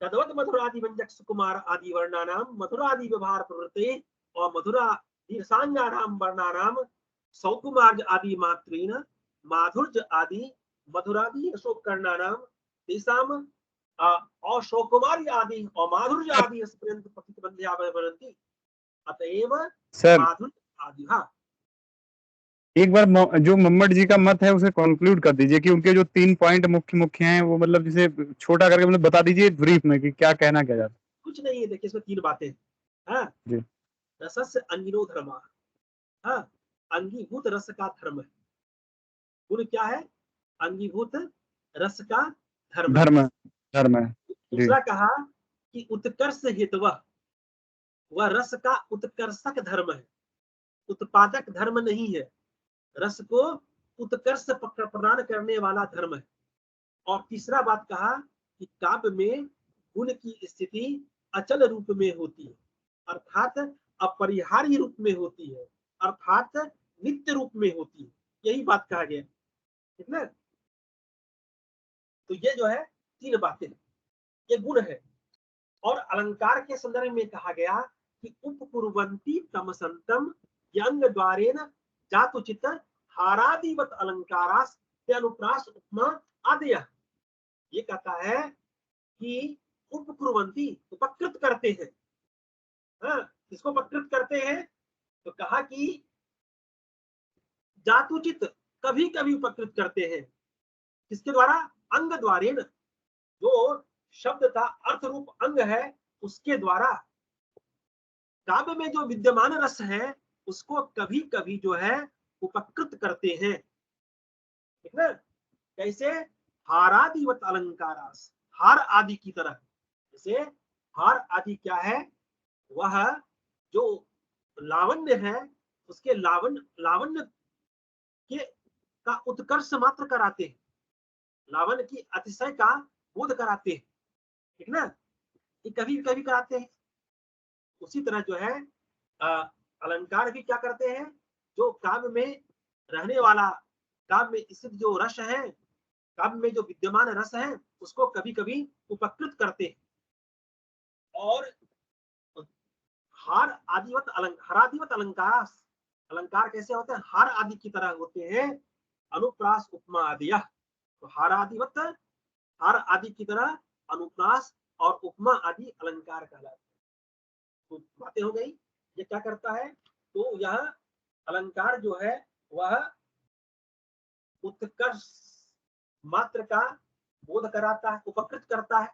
तद्वत् मधुरादि व्यंजक सुकुमार आदि वर्णानाम मधुरादि व्यवहार प्रवृत्ते और मधुरादि रसांगानाम वर्णानाम सौकुमार्ज आदि मात्रेण माधुर्य आदि मधुरादि रसोपकरणानाम तेषाम अशोकुमारी आदि और माधुर्य आदि पर्यंत प्रतिबंध्या व्यवहरन्ति अतएव माधुर्य आदि। हाँ, एक बार जो मम्मट जी का मत है उसे कंक्लूड कर दीजिए कि उनके जो 3 पॉइंट मुख्य हैं वो मतलब जैसे छोटा करके मतलब बता दीजिए ब्रीफ में कि क्या कहना क्या जाता है। कुछ नहीं है। देखिए इसमें 3 बातें हैं। हाँ, जी। रसस्य अंगिनो धर्मा। हाँ, अंगीभूत रस का धर्म है। गुण क्या है? अंगीभूत रस का धर्म है। धर्म धर्म है। जी। दूसरा कहा कि उत्कर्ष हेतुवः, वह रस का उत्कर्षक धर्म है, उत्पादक धर्म नहीं है। रस को उत्कर्ष प्रदान करने वाला धर्म है। और तीसरा बात कहा कि काव्य में गुण की स्थिति अचल रूप में होती है, अर्थात अपरिहार्य रूप में होती है, अर्थात नित्य रूप में होती है। यही बात कहा गया, ठीक ना। तो ये जो है 3 बातें, ये गुण है। और अलंकार के संदर्भ में कहा गया कि उपकुर्वन्ति तमसंतम यंग द्वारेण जातुचित हारादिवत अलंकारास अनुप्रास उपमा आदय। ये कहता है कि उपकुर्वन्ति, उपकृत करते हैं। हाँ, किसको उपकृत करते हैं? तो कहा कि जातुचित, कभी कभी उपकृत करते हैं। किसके द्वारा? अंग द्वारेण, जो शब्द का अर्थ रूप अंग है उसके द्वारा। काव्य में जो विद्यमान रस है उसको कभी कभी जो है उपकृत करते हैं, ठीक ना। कैसे? हारादिवत अलंकारास, हार आदि की तरह। जैसे हार आदि क्या है? वह जो लावण्य है उसके लावण्य के का उत्कर्ष मात्र कराते हैं, लावण्य की अतिशय का बोध कराते हैं, ठीक ना। ये कभी कभी कराते हैं। उसी तरह जो है अलंकार भी क्या करते हैं? जो काव्य में रहने वाला, काव्य में स्थित जो रस है, काव्य में जो विद्यमान रस है उसको कभी कभी उपकृत करते हैं। और हारादिवत अलंकार, अलंकार कैसे होते हैं? हार आदि की तरह होते हैं। अनुप्रास उपमा आदि, तो हारादिवत, हार आदि की तरह अनुप्रास और उपमा आदि अलंकार कहलाते हैं। तो बातें हो गई। ये क्या करता है? तो यह अलंकार जो है वह उत्कर्ष मात्र का बोध कराता है, उपकृत करता है।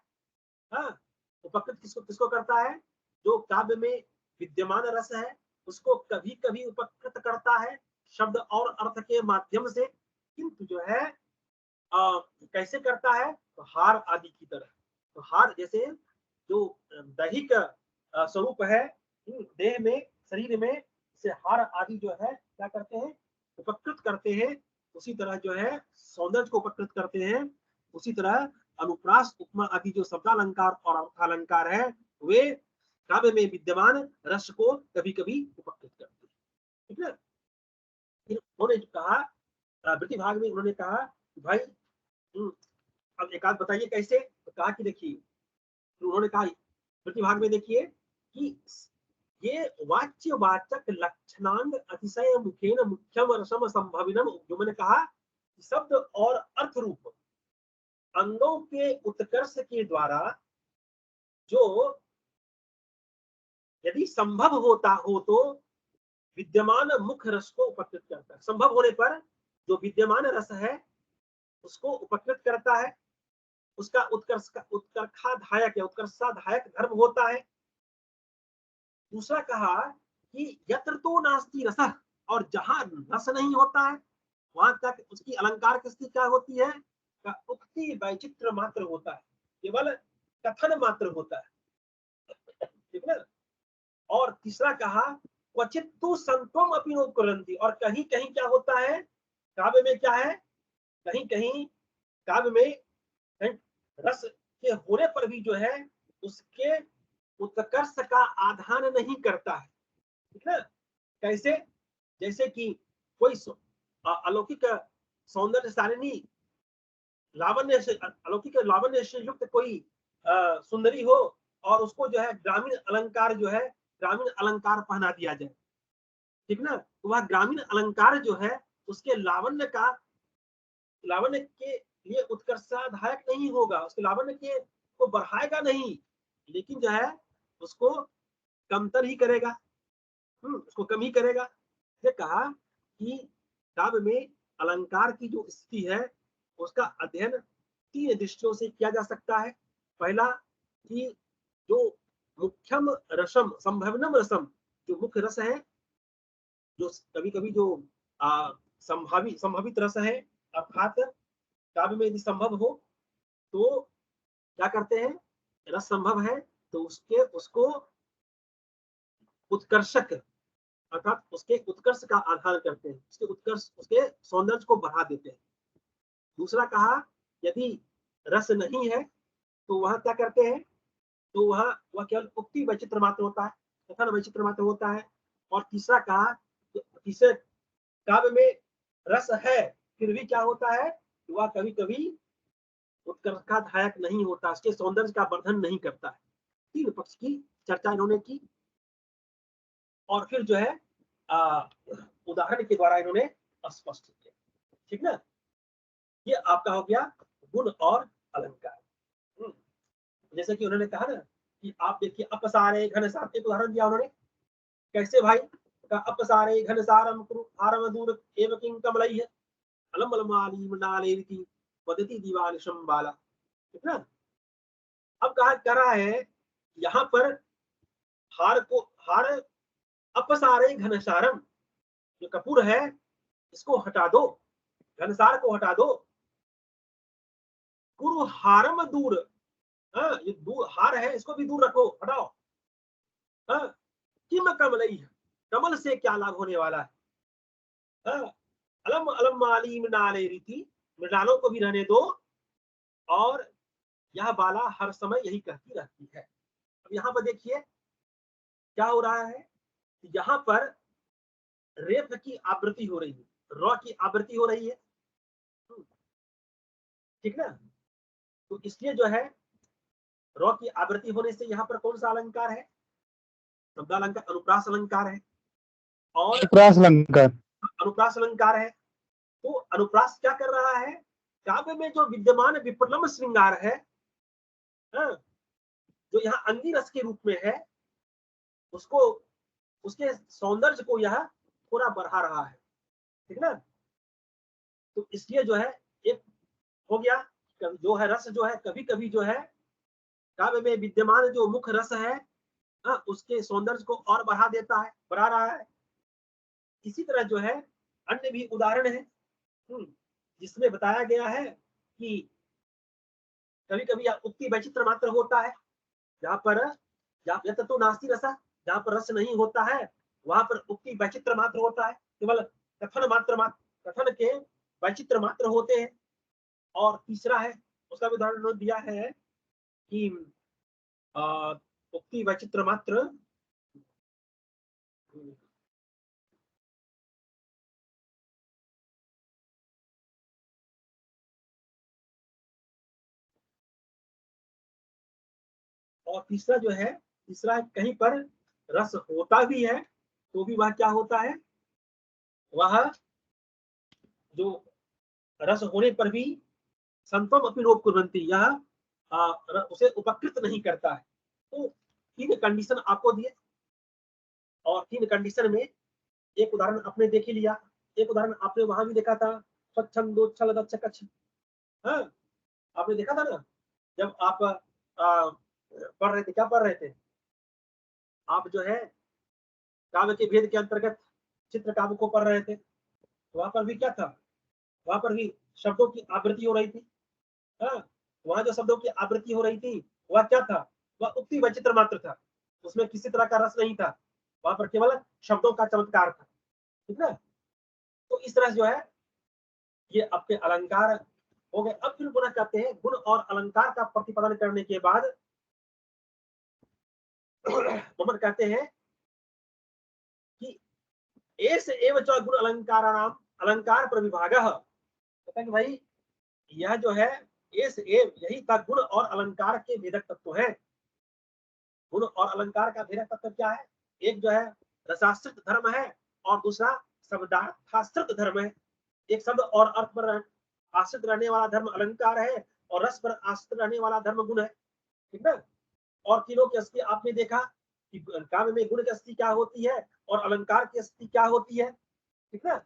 हाँ, उपकृत किसको किसको करता है? जो काव्य में विद्यमान रस है उसको कभी कभी उपकृत करता है शब्द और अर्थ के माध्यम से, किंतु जो है कैसे करता है? तो हार आदि की तरह। तो हार जैसे जो दैहिक स्वरूप है देह में, शरीर में, से हार आदि जो है क्या करते हैं? उपकृत करते हैं। उसी तरह जो है सौंदर्य को उपकृत करते हैं। उसी तरह अनुप्रास उपमा आदि जो शब्दालंकार और अर्थालंकार है वे काव्य में विद्यमान रस को कभी कभी उपकृत करते हैं, ठीक है। फिर उन्होंने कहा वृत्ति भाग में उन्होंने कहा भाई अब एक आध बताइए कैसे। तो कहा कि देखिए, तो उन्होंने कहा वृत्ति भाग में देखिए कि ये वाच्य वाचक लक्षणांग अतिशय मुखेन मुख्यम रसम संभविनम, जो मैंने कहा शब्द और अर्थ रूप अंगों के उत्कर्ष के द्वारा जो यदि संभव होता हो तो विद्यमान मुख्य रस को उपकृत करता है। संभव होने पर जो विद्यमान रस है उसको उपकृत करता है, उसका उत्कर्षाधायक या उत्कर्षाधायक धर्म होता है। दूसरा कहा कि यत्र तो नास्ति रसः, और जहां रस नहीं होता है वहां तक उसकी अलंकार की स्थिति क्या होती है? उक्ति वैचित्र मात्र होता है, केवल कथन मात्र होता है, ठीक है। और तीसरा कहा क्वचित तो संतोम अपनी उपकरंती, और कहीं कहीं क्या होता है काव्य में? क्या है? कहीं कहीं काव्य में रस के होने पर भी जो है उसके उत्कर्ष का आधान नहीं करता है, ठीक है। कैसे? जैसे कि कोई अलौकिक सौंदर्यशालिनी, लावण्य से, अलौकिक लावण्य से युक्त कोई सुंदरी हो और उसको जो है ग्रामीण अलंकार जो है, ग्रामीण अलंकार पहना दिया जाए, ठीक ना। तो वह ग्रामीण अलंकार जो है उसके लावण्य के लिए उत्कर्षाधायक नहीं होगा, उसके लावण्य के को बढ़ाएगा नहीं, लेकिन जो है उसको कमतर ही करेगा, उसको कम ही करेगा। ये कहा कि काव्य में अलंकार की जो स्थिति है उसका अध्ययन 3 दृष्टियों से किया जा सकता है। पहला कि जो मुख्यम रसम संभवनम रसम, जो मुख्य रस है, जो कभी कभी जो संभावित रस है, अर्थात काव्य में यदि संभव हो तो क्या करते हैं, रस संभव है तो उसको उत्कर्षक अर्थात उसके उत्कर्ष का आधार करते हैं, उसके उत्कर्ष, उसके सौंदर्य को बढ़ा देते हैं। दूसरा कहा यदि रस नहीं है तो वह क्या करते हैं, तो वह केवल उक्ति वैचित्र मात्र होता है, कथन वैचित्र मात्र होता है। और तीसरा कहा, तीसरे काव्य में रस है फिर भी क्या होता है, वह कभी कभी उत्कर्षाधायक नहीं होता, उसके सौंदर्य का वर्धन नहीं करता है। तीन पक्ष की चर्चा इन्होंने की और फिर जो है उदाहरण के द्वारा इन्होंने स्पष्ट किया। ठीक ना, ये आपका हो गया गुण और अलंकार। जैसे कि उन्होंने कहा ना कि आप देखिए अपसारे घनसार, एक उदाहरण दिया उन्होंने, कैसे भाई का अपसारे घनसारम आरम दूर एव किं कमलैः अलमलमाली मंडालेरिति वदति दिवालिशम बाला। ठीक ना, अब कहा कर रहा है यहाँ पर हार अपसारे घनसारम, जो कपूर है इसको हटा दो, घनसार को हटा दो, कुरु हारम दूर, ये दूर हार है इसको भी दूर रखो, हटाओ। किम कमलई, कमल से क्या लाभ होने वाला है। अलम अलम माली मृणाले रीति, मृणालों को भी रहने दो, और यह बाला हर समय यही कहती रहती है। अब यहाँ पर देखिए क्या हो रहा है, यहाँ पर रेफ की आवृत्ति हो रही है, रॉ की आवृत्ति हो रही है। ठीक ना, तो इसलिए जो है रॉ की आवृत्ति होने से यहाँ पर कौन सा अलंकार है, शब्दालंकार, अनुप्रास अलंकार है। और अनुप्रास अलंकार, अनुप्रास अलंकार है, तो अनुप्रास क्या कर रहा है, काव्य में जो विद्यमान विप्रलम्ब श्रृंगार है, जो यहाँ अंगी रस के रूप में है, उसको, उसके सौंदर्य को यह थोड़ा बढ़ा रहा है। ठीक ना, तो इसलिए जो है एक हो गया, जो है रस जो है कभी कभी जो है काव्य में विद्यमान जो मुख्य रस है उसके सौंदर्य को और बढ़ा देता है, बढ़ा रहा है। इसी तरह जो है अन्य भी उदाहरण है जिसमें बताया गया है कि कभी कभी उक्ति वैचित्र मात्र होता है, जहाँ पर यत्र तो नास्ति रसा, जहाँ पर रस नहीं होता है वहां पर उक्ति वैचित्र मात्र होता है, केवल कथन मात्र, कथन के वैचित्र मात्र होते हैं। और तीसरा है, उसका भी उदाहरण दिया है कि उक्ति वैचित्र मात्र, और तीसरा जो है, तीसरा कहीं पर रस होता भी है तो भी वह क्या होता है, वह जो रस होने पर भी संतम अपनी रोग कुर्वन्ति, यह उसे उपकृत नहीं करता है। तो तीन कंडीशन आपको दिए, और तीन कंडीशन में एक उदाहरण आपने देख ही लिया, एक उदाहरण आपने वहां भी देखा था, स्वच्छंदोच्छल दक्षकच्छ। हाँ, आपने देखा था ना, जब आप पढ़ रहे थे, क्या पढ़ रहे थे आप, जो है काव्य के भेद के अंतर्गत चित्र काव्य को पढ़ रहे थे, वहां पर भी क्या था, वहां पर भी शब्दों की आवृत्ति हो रही थी। वहां जो शब्दों की आवृत्ति हो रही थी वह क्या था, वह उक्ति वैचित्र मात्र था, उसमें किसी तरह का रस नहीं था, वहां पर केवल शब्दों का चमत्कार था। ठीक है, तो इस तरह जो है ये आपके अलंकार हो गए। अब फिर पुनः कहते हैं गुण और अलंकार का प्रतिपादन करने के बाद मोहम्मद कहते हैं कि एस एव च गुण अलंकाराणाम अलंकार प्रविभागः, कहते हैं भाई यह जो है एस एव, यही था गुण और अलंकार के भेदक तत्व है। गुण और अलंकार का भेदक तत्व क्या है, एक जो है रसाश्रित धर्म है और दूसरा शब्दार्थाश्रित धर्म है। एक शब्द और अर्थ पर आश्रित रहने वाला धर्म अलंकार है और रस पर आश्रित रहने वाला धर्म गुण है। ठीक है, और तीनों की स्थिति आपने देखा कि काव्य में गुण की स्थिति क्या होती है और अलंकार की स्थिति क्या होती है। ठीक है,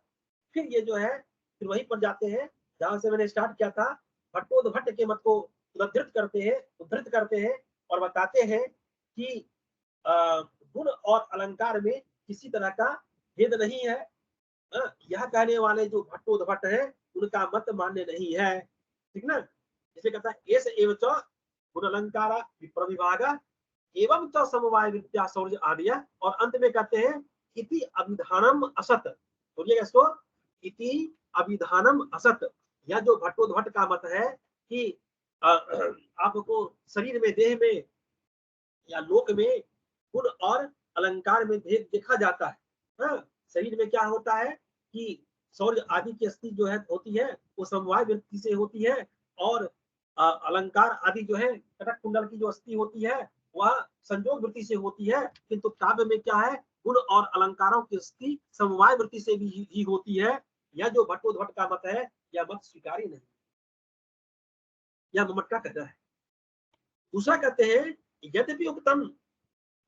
फिर ये जो है फिर वहीं पर जाते हैं जहां से मैंने स्टार्ट किया था, भट्टोद्भट्ट के मत को उद्धृत करते हैं और बताते हैं कि गुण और अलंकार में किसी तरह का भेद नहीं है। यह कहने वाले जो भट्टोद्भट है उनका मत मान्य नहीं है, ठीक ना। जैसे कहता है एस एव च गुण अलंकारा विप्रविभागा एवं च समवाय विद्या शौर्य आदिया, और अंत में कहते हैं इति अभिधानम असत। बोलिएगा इसको, इति अभिधानम असत। यह जो भट्टोद्भट का मत है कि आपको शरीर में, देह में या लोक में गुण और अलंकार में भेद देखा जाता है। शरीर में क्या होता है कि शौर्य आदि की स्थिति जो है होती है वो समवाय वृत्ति से होती है, और अलंकार आदि जो है कटक कुंडल की जो स्थिति होती है वह संयोग वृत्ति से होती है। किंतु काव्य में क्या है, गुण और अलंकारों की स्थिति समवाय वृत्ति से भी होती है। यह जो भट्टोद्भट का मत है यह मत स्वीकार्य नहीं, यह मत का कहना है। दूसरा कहते हैं यद्यपि उक्तम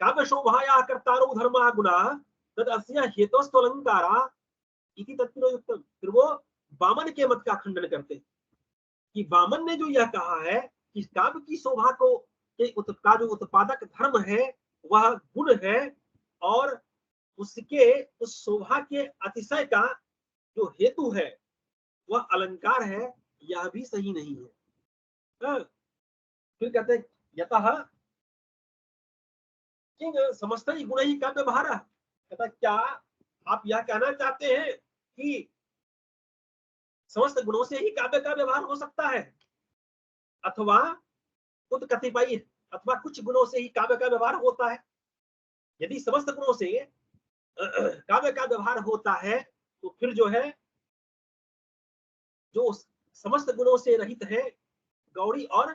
काव्य शोभाया कर्तारो धर्मा गुणा तद अस्य हेतुस्त्व अलंकारा इति तत्पुरो युक्तम। फिर वो वामन के मत का खंडन करते हैं कि वामन ने जो यह कहा है कि काव्य की शोभा को का जो उत्पादक धर्म है वह गुण है, और उसके उस शोभा के अतिशय का जो हेतु है वह अलंकार है, यह भी सही नहीं है। फिर कहते हैं यतः किंग समस्त ही गुण ही काव्य भार। कहता क्या आप यह कहना चाहते हैं कि समस्त गुणों से ही काव्य का व्यवहार हो सकता है, अथवा खुद कतिपय अथवा कुछ गुणों से ही काव्य का व्यवहार होता है? यदि समस्त गुणों से काव्य का व्यवहार होता है तो फिर जो है जो समस्त गुणों से रहित है गौड़ी और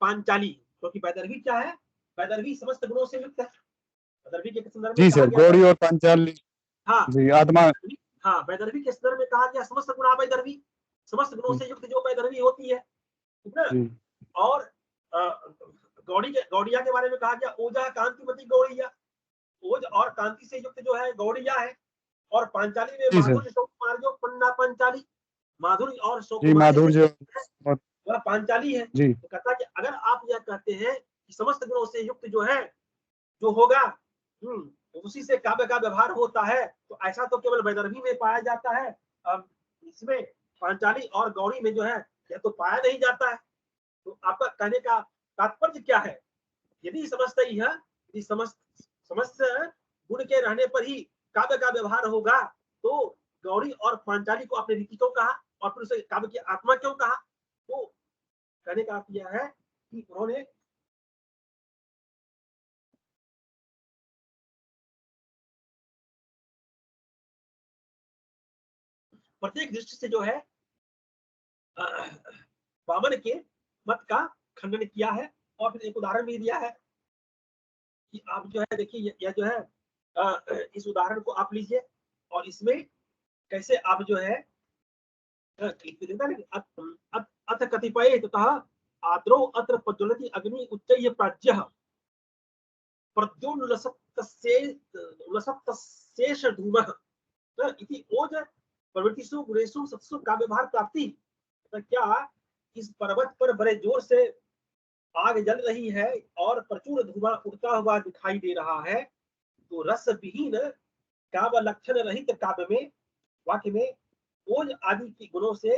पांचाली, क्योंकि वैदर्भी क्या है, वैदर्भी समस्त गुणों से युक्त है। वैदर्भी के संदर्भ में जी सर, गौड़ी और पांचाली। हाँ जी आत्मा। हाँ, वैदर्भी के संदर्भ में कहा गया समस्त गुणा वैदर्भी, समस्त गुणों से युक्त जो वैदर्भी होती है, ठीक ना। और गौड़िया के बारे में कहा गया ओजा कांतिमती गौड़िया, ओज और कांति से युक्त जो है गौड़िया है। और पांचाली में माधुर्य शौकुमार्य पन्ना पांचाली, माधुर्य और शौकुमार्य वह पांचाली है। तो कहता कि अगर आप यह कहते हैं कि समस्त गुणों से युक्त जो है जो होगा उसी से काव्य का व्यवहार होता है, तो ऐसा तो केवल वैदर्भी में पाया जाता है, अब इसमें पांचाली और गौड़ी में जो है यह तो पाया नहीं जाता है। तो आपका कहने का तात्पर्य क्या है? यदि समस्त ही है, यदि समस्त गुण के रहने पर ही काव्य का व्यवहार होगा तो गौड़ी और पांचाली को आपने रीति क्यों कहा और फिर उसे काव्य की आत्मा क्यों कहा? तो कहने का अर्थ यह है कि उन्होंने प्रत्येक दृष्टि से जो है वामन के मत का खंडन किया है, और फिर एक उदाहरण भी दिया है कि आप जो है देखिए यह जो है इस उदाहरण को आप लीजिए और इसमें कैसे आप जो है अथ कतिपय तथा आद्रो अत्र प्रज्वलति अग्नि उच्चैः प्राज्यः प्रद्योन्नलसत्तस्येष धूमः इति ओज प्रवृत्तिषु गुणेषु सत्सु काव्यभार प्राप्ति। तो क्या इस पर्वत पर बड़े जोर से आग जल रही है और प्रचुर धुआं उड़ता हुआ दिखाई दे रहा है, तो रस विहीन काव्य लक्षण रहित काव्य में वाक्य में ओज आदि की गुणों से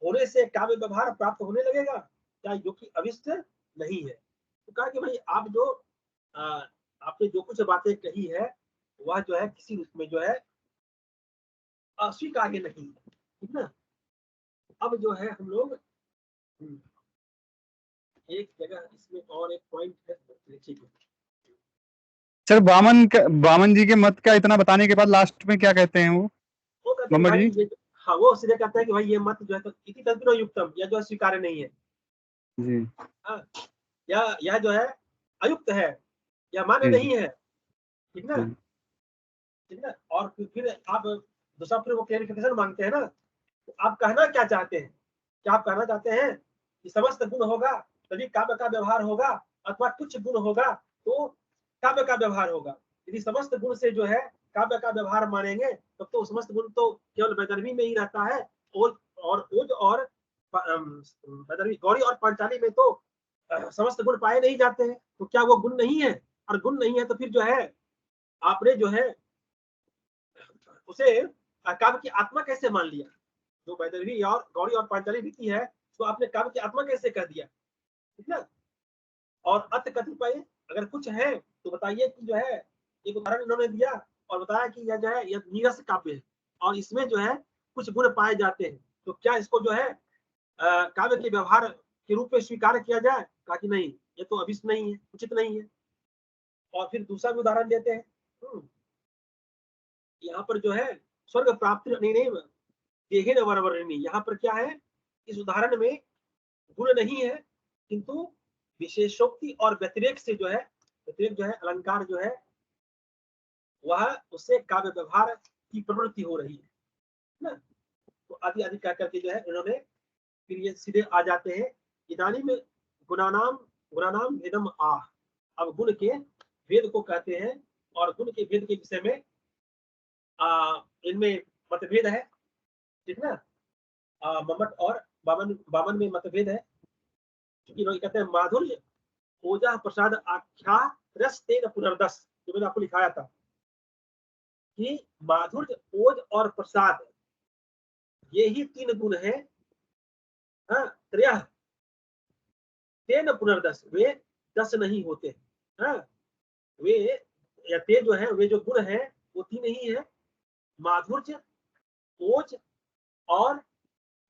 होने से काव्य व्यवहार प्राप्त होने लगेगा क्या, जो कि अविष्ट नहीं है। तो कहा कि भाई आप जो आपने जो कुछ बातें कही है वह जो है किसी रूप में जो है अस्वीकार्य नहीं है, ठीक ना। अब जो है हम लोग एक जगह इसमें और एक पॉइंट है, ठीक है सर। वामन जी के मत का इतना बताने के बाद लास्ट में क्या कहते हैं वो मम्मा जी? हाँ, वो सीधे कहते हैं कि भाई ये मत जो है तो इति तद्भिरो युक्तम, यह जो है स्वीकार्य नहीं है जी। हाँ, यह जो है अयुक्त है, यह मान्य नहीं है, ठीक ना, ठीक ना। और फिर आप दूसरा फिर वो क्लैरिफिकेशन मांगते हैं ना, तो आप कहना क्या चाहते हैं? क्या आप कहना चाहते हैं कि समस्त गुण होगा तभी काव्य का व्यवहार होगा, अथवा कुछ गुण होगा तो काव्य का व्यवहार होगा? यदि समस्त गुण से जो है काव्य का व्यवहार मानेंगे तब तो समस्त गुण तो केवल वैदर्भी में ही रहता है, ओज और वैदर्भी गौड़ी और पांचाली में तो समस्त गुण पाए नहीं जाते हैं, तो क्या वो गुण नहीं है? और गुण नहीं है तो फिर जो है आपने जो है उसे काव्य की आत्मा कैसे मान लिया? जो वैदर्भी और गौड़ी और पांचाली रीति है तो आपने काव्य की आत्मा कैसे कह दिया, ठीक ना? और अत कतिपय अगर कुछ है तो बताइए कि जो है एक उदाहरण इन्होंने दिया और बताया कि यह जो है यह नीरस काव्य है और इसमें जो है कुछ गुण पाए जाते हैं, तो क्या इसको जो है काव्य के व्यवहार के रूप में स्वीकार किया जाए? कहा कि नहीं, ये तो अभिष्ट नहीं है, उचित नहीं है। और फिर दूसरा भी उदाहरण देते हैं, यहाँ पर जो है स्वर्ग प्राप्ति देहे वरवरणी, यहाँ पर क्या है, इस उदाहरण में गुण नहीं है किंतु विशेषोक्ति और व्यतिरेक से जो है, व्यतिरेक जो है अलंकार जो है वह उससे काव्य व्यवहार की प्रवृत्ति हो रही है ना। तो आदि आदि कह करके जो है इन्होंने फिर ये सीधे आ जाते हैं इदानी में गुणानाम भेदम आह। अब गुण के भेद को कहते हैं और गुण के भेद के विषय में इनमें मतभेद है, ठीक ना। मम्मट और बामन में मतभेद है, क्योंकि लोग कहते हैं माधुर्य ओजा प्रसाद आख्या रस तेन पुनर्दस, जो मैंने आपको लिखाया था कि माधुर्य, ओज और प्रसाद ये ही तीन गुण है, त्रयः तेन पुनर्दस, वे 10 नहीं होते, वे या ते जो है वे जो गुण है वो तीन ही है, माधुर्य, ओज और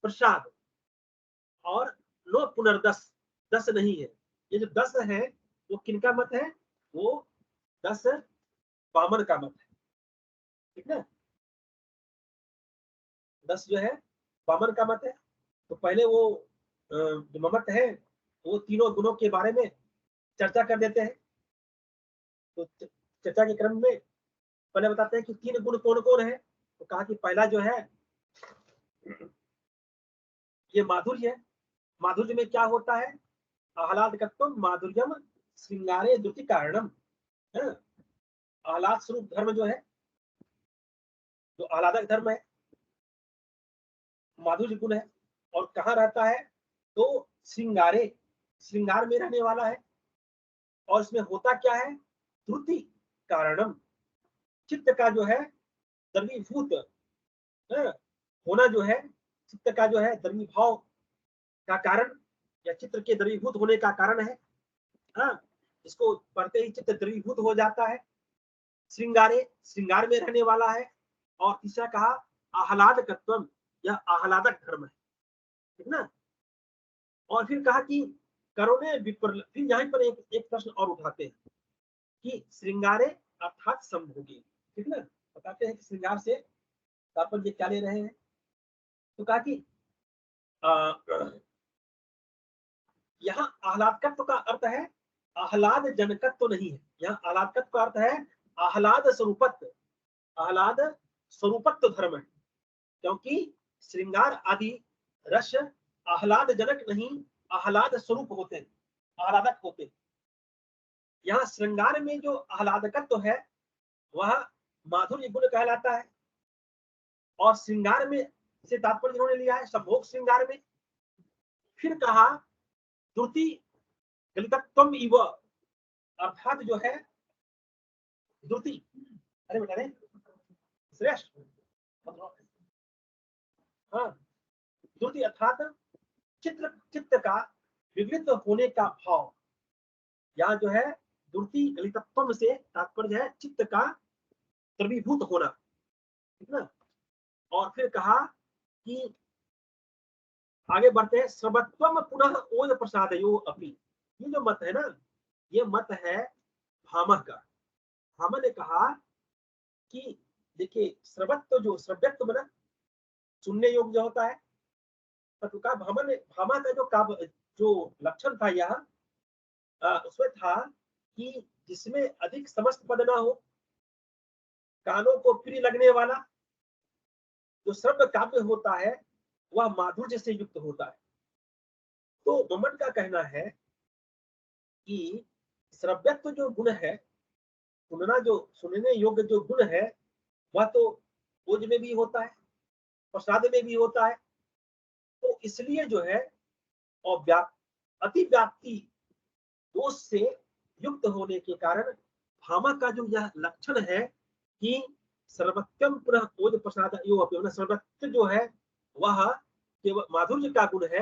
प्रसाद, और नो पुनर्दस, 10 नहीं है। ये जो 10 है वो किनका मत है? वो 10 वामन का मत है, ठीक ना। 10 जो है वामन का मत है। तो पहले वो जो ममत है वो तीनों गुणों के बारे में चर्चा कर देते हैं। तो चर्चा के क्रम में पहले बताते हैं कि तीन गुण कौन कौन है। तो कहा कि पहला जो है ये माधुर्य है। माधुर्य में क्या होता है? आह्लादकत्वम माधुर्यम श्रृंगारे द्युति कारणम, है। आह्लाद स्वरूप धर्म जो है, जो आह्लादक धर्म है, माधुर्य गुण है। और कहाँ रहता है? तो श्रृंगारे, श्रृंगार में रहने वाला है। और इसमें होता क्या है? द्रुति कारणम, चित्त का जो है द्रवीभूत होना जो है, चित्त का जो है द्रवीभाव का कारण या चित्र के द्रवीभूत होने का कारण है। इसको पढ़ते ही चित्त द्रवीभूत हो जाता है। श्रृंगारे, श्रृंगार में रहने वाला है। और तीसरा कहा आह्लादकत्वम, यह आह्लादक धर्म है, ठीक ना। और फिर कहा कि करोने विपर, फिर यहाँ पर एक प्रश्न और उठाते हैं कि श्रृंगारे अर्थात संभोगी, ठीक ना। बताते हैं कि श्रृंगार से तात्पर्य क्या ले रहे हैं। तो कहा कि यहाँ आह्लादकत्व का अर्थ है आह्लाद जनकत्व नहीं है। यहाँ आह्लादकत्व का अर्थ है आह्लाद स्वरूपत्व, आह्लाद स्वरूपत्व धर्म है। क्योंकि श्रृंगार आदि रस आह्लाद जनक नहीं, आह्लाद स्वरूप होते हैं, आह्लादक होते हैं। यहाँ श्रृंगार में जो आह्लादकत्व है वह माधुर्य गुण कहलाता है। और श्रृंगार में से तात्पर्य इन्होंने लिया है संभोग श्रृंगार में। फिर कहा द्रुति गलितत्वम इव, अर्थात जो है द्रुति, अरे बेटा रे श्रेष्ठ, द्रुति अर्थात चित्त का विविध होने का भाव। यहाँ जो है द्रुति गलितत्वम से तात्पर्य है चित्त का द्रवीभूत होना, ठीक ना। और फिर कहा कि आगे बढ़ते हैं, सर्वत्वम पुनः ओज प्रसादयो अपि। ये जो मत है ना, ये मत है भामह का। भामह ने कहा कि देखिए सर्वत्व, जो सर्वत्व बना सुनने योग्य जो होता है, तो कहा भामह का जो लक्षण था यहाँ उसमें था कि जिसमें अधिक समस्त पद ना हो, कानों को प्रिय लगने वाला जो श्रव्य काव्य होता है वह माधुर्य से युक्त होता है। तो मम्मट का कहना है कि श्रव्यत्व जो गुण है, सुनना, जो सुनने योग्य जो गुण है वह तो ओज में भी होता है, प्रसाद में भी होता है। तो इसलिए जो है और अतिव्याप्ति दोष से युक्त होने के कारण भामा का जो यह लक्षण है कि सर्वोत्तम पुनः ओज प्रसाद सर्वोच्च जो है वह केवल माधुर्य का गुण है,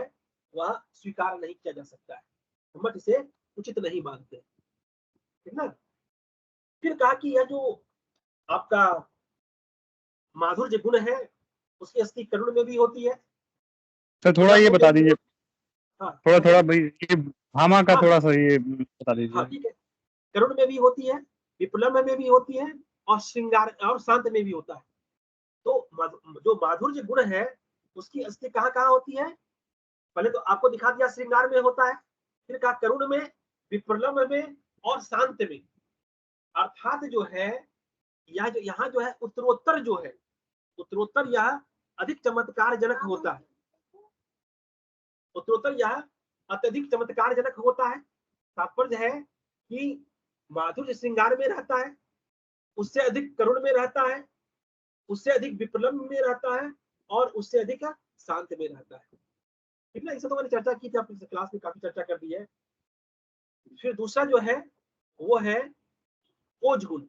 वह स्वीकार नहीं किया जा सकता है, हम इसे उचित नहीं मानते, ठीक ना। फिर कहा कि यह जो आपका माधुर्य गुण है उसकी अस्थि करुण में भी होती है। तो थोड़ा ये बता दीजिए, हाँ थोड़ा थोड़ा भाई ये भामा का हाँ, थोड़ा सा ये बता दीजिए। हाँ ठीक है, करुण में भी होती है, विप्लव में भी होती है, और श्रृंगार और शांत में भी होता है। तो जो माधुर्य गुण है उसकी अस्थि कहाँ कहाँ होती है, पहले तो आपको दिखा दिया श्रृंगार में होता है, फिर कहा करुण में, विप्रलम्भ में और शांत में। अर्थात जो है यह जो यहाँ जो है उत्तरोत्तर जो है, उत्तरोत्तर यह अधिक चमत्कार जनक होता है, उत्तरोत्तर यह अत्यधिक चमत्कार जनक होता है। तात्पर्य है कि माधुर्य श्रृंगार में रहता है, उससे अधिक करुण में रहता है, उससे अधिक विप्रलम्भ में रहता है, और उससे अधिक शांत में रहता है, ठीक ना। इसे तो मैंने चर्चा की थी, अपनी क्लास में काफी चर्चा कर दी है। फिर दूसरा जो है वो है ओज गुण।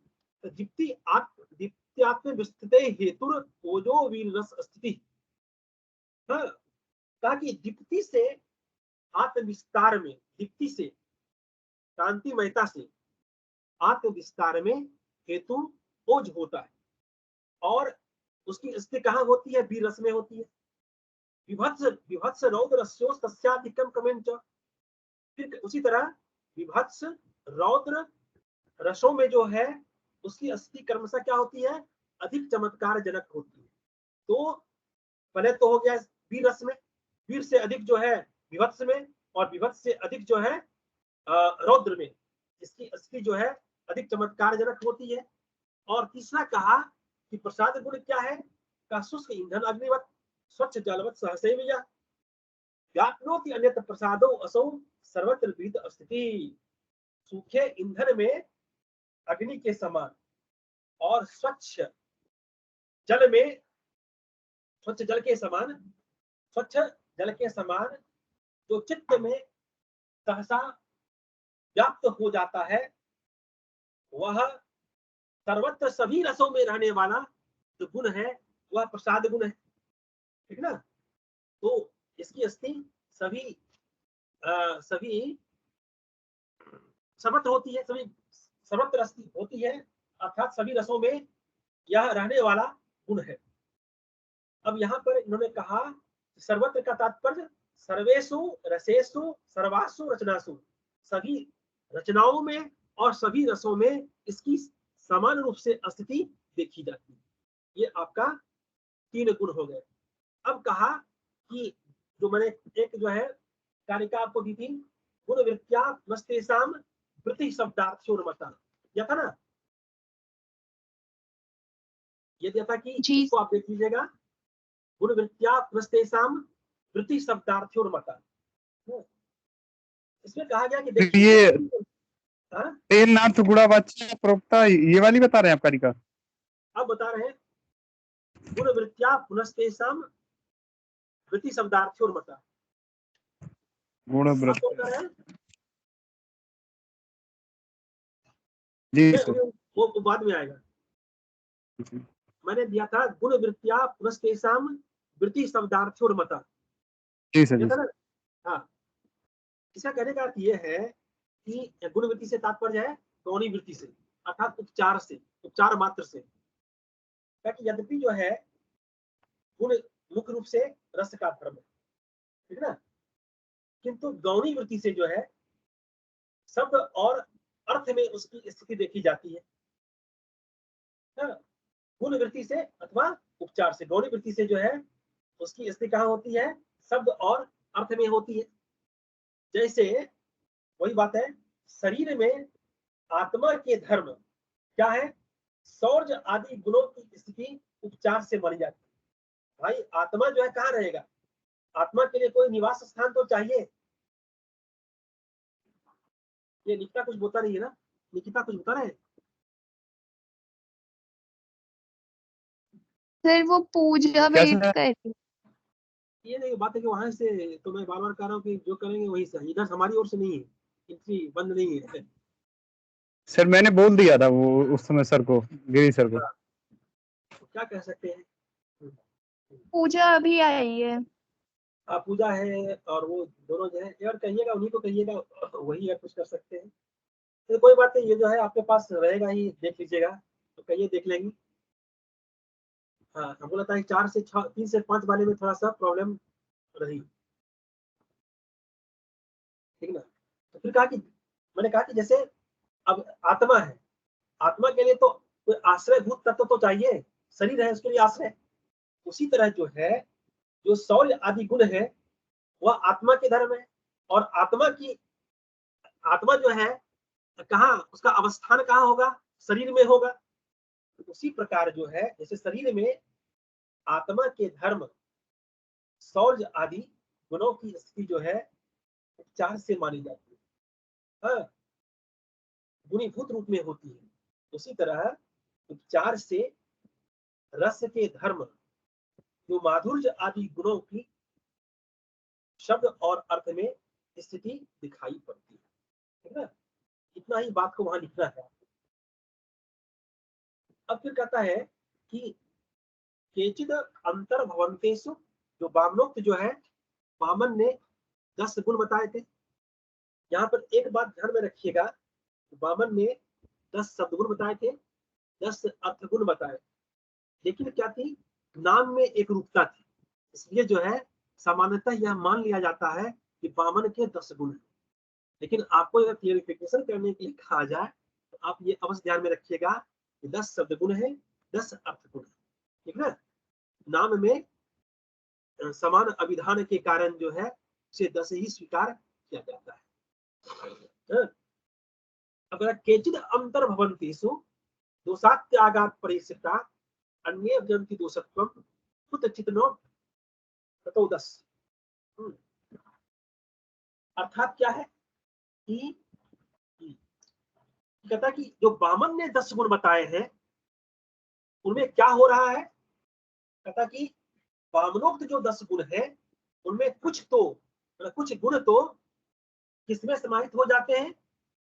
तो दीप्त्यात्म विस्तृते हेतुर ओजो वीर रस स्थिति। हाँ, कहा कि दीप्ति से आत्म विस्तार में, दीप्ति से कांतिमयता से आत्म विस्तार में हेतु ओज होता है, और उसकी स्थिति कहाँ होती है, वीर रस में होती है। विभत्स विभत्स रौद्र रस्योस तस्याधिकम कमेंच। फिर उसी तरह विभत्स रौद्र रसों में जो है उसकी अस्थि क्रमशः क्या होती है, अधिक चमत्कार जनक होती है। तो पहले तो हो गया वीर रस में, वीर से अधिक जो है विभत्स में, और विभत्स से अधिक जो है रौद्र में, इसकी अस्थि जो है अधिक चमत्कार जनक होती है। और तीसरा कहा कि प्रसाद गुण क्या है, का शुष्क ईंधन अग्निवत स्वच्छ जलवत सहसैव व्याप्नोति अन्यत्र प्रसादो असौ सर्वत्र विहित स्थिति। सूखे ईंधन में अग्नि के समान और स्वच्छ जल में, स्वच्छ जल के समान, स्वच्छ जल के समान जो चित्त में सहसा व्याप्त हो जाता है, वह सर्वत्र सभी रसों में रहने वाला जो गुण है वह प्रसाद गुण है, ठीक ना। तो इसकी अस्थि सभी सर्वत्र होती है, सभी सर्वत्र अस्थि होती है, अर्थात सभी रसों में यह रहने वाला गुण है। अब यहाँ पर इन्होंने कहा सर्वत्र का तात्पर्य सर्वेषु रसेषु सर्वासु रचनासु, सभी रचनाओं में और सभी रसों में इसकी समान रूप से स्थिति देखी जाती है। ये आपका 3 गुण हो गए। अब कहा कि जो मैंने एक जो है कारिका आपको दी थी, गुण वृत्त्या नस्तेषां वृत्ति शब्दार्थ्योर्मता, यह था ना, ये दिया था कि इसको आप देख लीजिएगा, गुण वृत्त्या नस्तेषां वृत्ति शब्दार्थ्योर्मता। इसमें कहा गया कि देखिए ये हाँ, तेन नाथ गुणावाच्य प्रोक्ता ये वाली बता रहे हैं आप कारिका? अब बता रहे हैं गुण वृत्त्या पुनस्तेषां वृत्ति शब्दार्थ्योर्मता। गुण आप वृत्ति, कौन कर रहे हैं? जी सर, वो बाद में आएगा। मैंने दिया था गुण वृत्त्या पुनस्तेषां वृत्ति शब्दार्थ्योर्मता, जी सर, ये जी था ना। हाँ, इसका कहने का अर्थ ये है कि गुण वृत्ति से तात्पर्य है गौणी वृत्ति से, अर्थात उपचार से, उपचार मात्र से। ताकि यद्यपि जो है गुण मुख्य रूप से रस का धर्म है, ठीक ना, किंतु गौणी वृत्ति से जो है शब्द और अर्थ में उसकी स्थिति देखी जाती है ना? गुण वृत्ति से अथवा उपचार से। गौणी वृत्ति से जो है उसकी स्थिति कहाँ होती है, शब्द और अर्थ में होती है। जैसे वही बात है, शरीर में आत्मा के धर्म क्या है, शौर्य आदि गुणों की स्थिति उपचार से बनी जाती है। भाई आत्मा जो है कहाँ रहेगा, आत्मा के लिए कोई निवास स्थान तो चाहिए। ये निकिता कुछ बोलता नहीं है ना, निकिता कुछ बता रहे हैं? सर वो पूजा वेट कर रही। ये नहीं, बात है कि वहां से तो मैं बार बार कह रहा हूँ कि जो करेंगे वही सही, इधर हमारी ओर से नहीं है, एंट्री बंद नहीं है। सर मैंने बोल दिया था वो उस समय सर को, गिरी सर को। तो क्या कह सकते हैं? पूजा अभी आई है। पूजा है और वो दोनों जो है, यार कहिएगा उन्हीं को कहिएगा, वही आप कुछ कर सकते हैं। तो कोई बात नहीं, ये जो है आपके पास रहेगा ही, देख लीजिएगा, तो कहिए देख लेंगे। हाँ, हमको लगता है 4 से 6, 3 से 5 वाले में थोड़ा सा प्रॉब्लम रही, ठीक ना। तो फिर कहा कि, मैंने कहा कि जैसे अब आत्मा है, आत्मा के लिए तो कोई आश्रयभूत तत्व तो चाहिए, शरीर है उसके लिए आश्रय। उसी तरह जो है, जो शौर्य आदि गुण है वह आत्मा के धर्म है, और आत्मा जो है कहाँ, उसका अवस्थान कहाँ होगा, शरीर में होगा। उसी प्रकार जो है, जैसे शरीर में आत्मा के धर्म शौर्य आदि गुणों की स्थिति जो है उपचार से मानी जाती है, हाँ, गुणीभूत रूप में होती है। उसी तरह उपचार से रस के धर्म, जो माधुर्य आदि गुणों की शब्द और अर्थ में स्थिति दिखाई पड़ती है, ठीक है। इतना ही बात को वहां लिखना है। अब फिर कहता है कि केचिद अंतर भवंतेषु, जो वामनोक्त जो है, वामन ने 10 गुण बताए थे। यहाँ पर एक बात ध्यान में रखिएगा, वामन ने 10 शब्द गुण बताए थे, 10 अर्थ गुण बताए, लेकिन क्या थी, नाम में एक रूपता थी। इसलिए जो है सामान्यतः यह मान लिया जाता है कि वामन के 10 गुण हैं। लेकिन आपको अगर क्लियरिफिकेशन करने के लिए कहा जाए तो आप ये अवश्य ध्यान में रखिएगा कि 10 शब्द गुण है, 10 अर्थ गुण है, ठीक ना। नाम में समान अभिधान के कारण जो है उसे 10 ही स्वीकार किया जाता है। अगर केचिद अंतर भवंतीसु दोषात् त्यागात् परिश्रिता अन्ये जन्ति दोषत्वं कुतचित्नो ततो 10। अर्थात क्या है कि कहता कि जो वामन ने 10 गुण बताए हैं उनमें क्या हो रहा है, कहता कि वामनोक्त जो 10 गुण है उनमें कुछ गुण तो किसमें समाहित हो जाते हैं,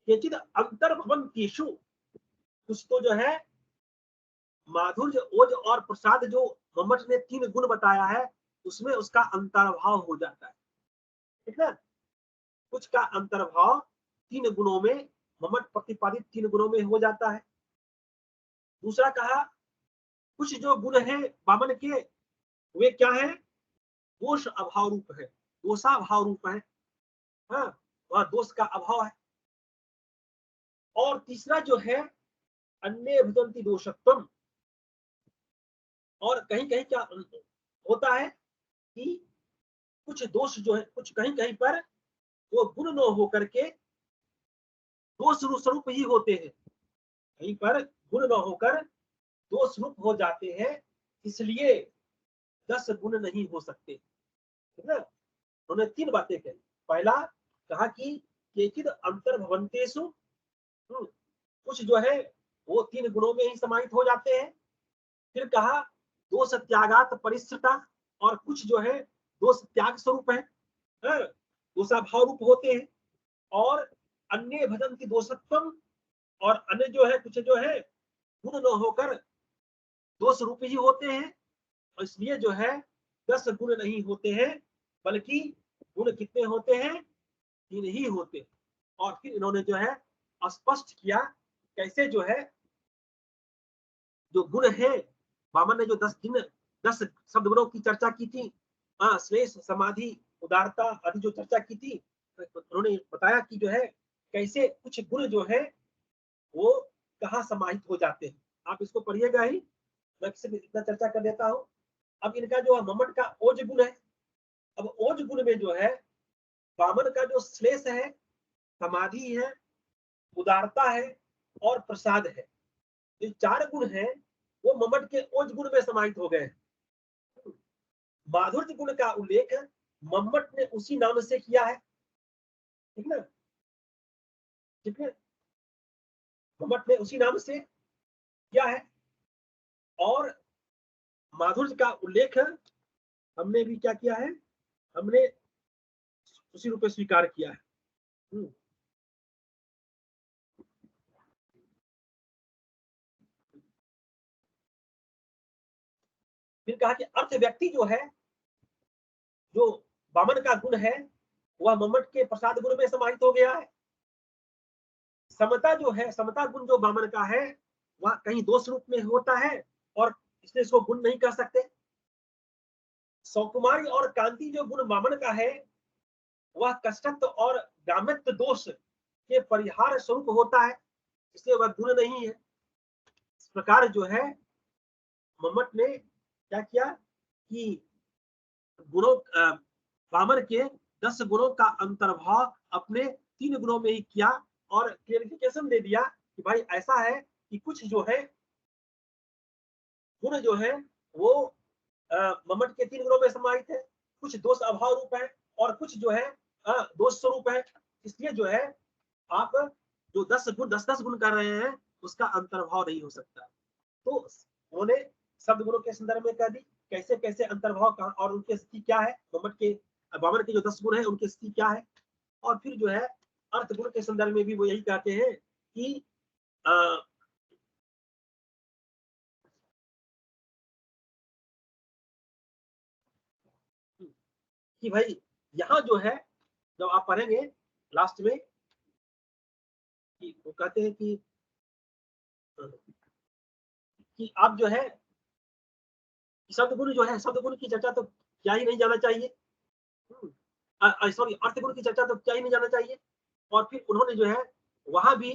केचिद अंतर्भवन्तीषु, कुछ तो जो है माधुर्य, ओज और प्रसाद, जो मम्मट ने 3 गुण बताया है उसमें उसका अंतर्भाव हो जाता है, ठीक है। कुछ का अंतर्भाव 3 गुणों में, मम्मट प्रतिपादित 3 गुणों में हो जाता है। दूसरा कहा, कुछ जो गुण है वामन के वे क्या है, दोष अभाव रूप है, दोषाभाव रूप है, हाँ, वह दोष का अभाव है। और तीसरा जो है अन्य भजंती दोषत्वम, और कहीं कहीं क्या होता है कि कुछ दोष जो है, कुछ कहीं कहीं पर वो गुण न होकर के दोष स्वरूप ही होते हैं, कहीं पर गुण न होकर दोष रूप हो जाते हैं, इसलिए 10 गुण नहीं हो सकते, ठीक है। उन्होंने 3 बातें कही। पहला कहा कि केचिद अंतर्भवंतेषु, कुछ जो है वो 3 गुणों में ही समाहित हो जाते हैं। फिर कहा दोष त्यागात परिश्रिता, और कुछ जो है दोष त्याग स्वरूप है, दोषाभाव रूप होते हैं। और अन्य भजंती दोषत्वम, और अन्य जो है कुछ जो है गुण न होकर दोष रूप ही होते हैं, और इसलिए जो है 10 गुण नहीं होते हैं, बल्कि गुण कितने होते हैं, 3 ही होते हैं। और फिर इन्होंने जो है स्पष्ट किया कैसे जो है जो गुण है, वामन ने जो 10 शब्द गुणों की चर्चा की थी, श्लेष, समाधि, उदारता आदि जो चर्चा की थी, उन्होंने बताया कि जो है कैसे कुछ गुण जो है वो कहाँ समाहित हो जाते हैं। आप इसको पढ़िएगा ही, मैं सिर्फ इतना चर्चा कर देता हूँ। अब इनका जो मम्मट का ओज गुण है, अब ओज गुण में जो है वामन का जो श्लेष है, समाधि है, उदारता है और प्रसाद है, ये 4 गुण है वो मम्मट के ओज गुण में समाहित हो गए। माधुर्य गुण का उल्लेख मम्मट ने उसी नाम से किया है, ठीक ना, ठीक है, मम्मट ने उसी नाम से किया है। और माधुर्य का उल्लेख हमने भी क्या किया है, हमने उसी रूप में स्वीकार किया है। फिर कहा कि अर्थ व्यक्ति जो है, जो वामन का गुण है, वह मम्मट के प्रसाद गुण में समाहित हो गया है। समता जो है, समता गुण जो वामन का है, वह कहीं दोष रूप में होता है और इसलिए इसको गुण नहीं कह सकते। सौकुमारी और कांति जो गुण वामन का है, वह कष्टत्व और गामित्व दोष के परिहार स्वरूप होता है, इसलिए वह गुण नहीं है। इस प्रकार जो है मम्मट ने क्या किया कि गुणों वामन के 10 गुणों का अंतर्भाव अपने 3 गुणों में ही किया और क्लेरिफिकेशन दे दिया कि भाई ऐसा है कि कुछ जो है गुण जो है वो मम्मट के 3 गुणों में समाहित है, कुछ दोष अभाव रूप है और कुछ जो है दोष स्वरूप है। इसलिए जो है आप जो 10 गुण 10 गुण कर रहे हैं उसका अंतर्भाव नहीं हो सकता। तो उन्होंने शब्द गुणों के संदर्भ में कह दी कैसे कैसे अंतर्भाव कहा और उनकी स्थिति क्या है, मम्मट के वामन के जो 10 गुण है उनकी स्थिति क्या है। और फिर जो है अर्थ गुण के संदर्भ में भी वो यही कहते हैं कि भाई यहाँ जो है जब आप पढ़ेंगे लास्ट में कि वो कहते हैं कि आप जो है शब्द गुण जो है, शब्द गुण की चर्चा तो क्या ही नहीं जाना चाहिए, सॉरी अर्थ गुण की चर्चा तो क्या ही नहीं जाना चाहिए। और फिर उन्होंने जो है वहां भी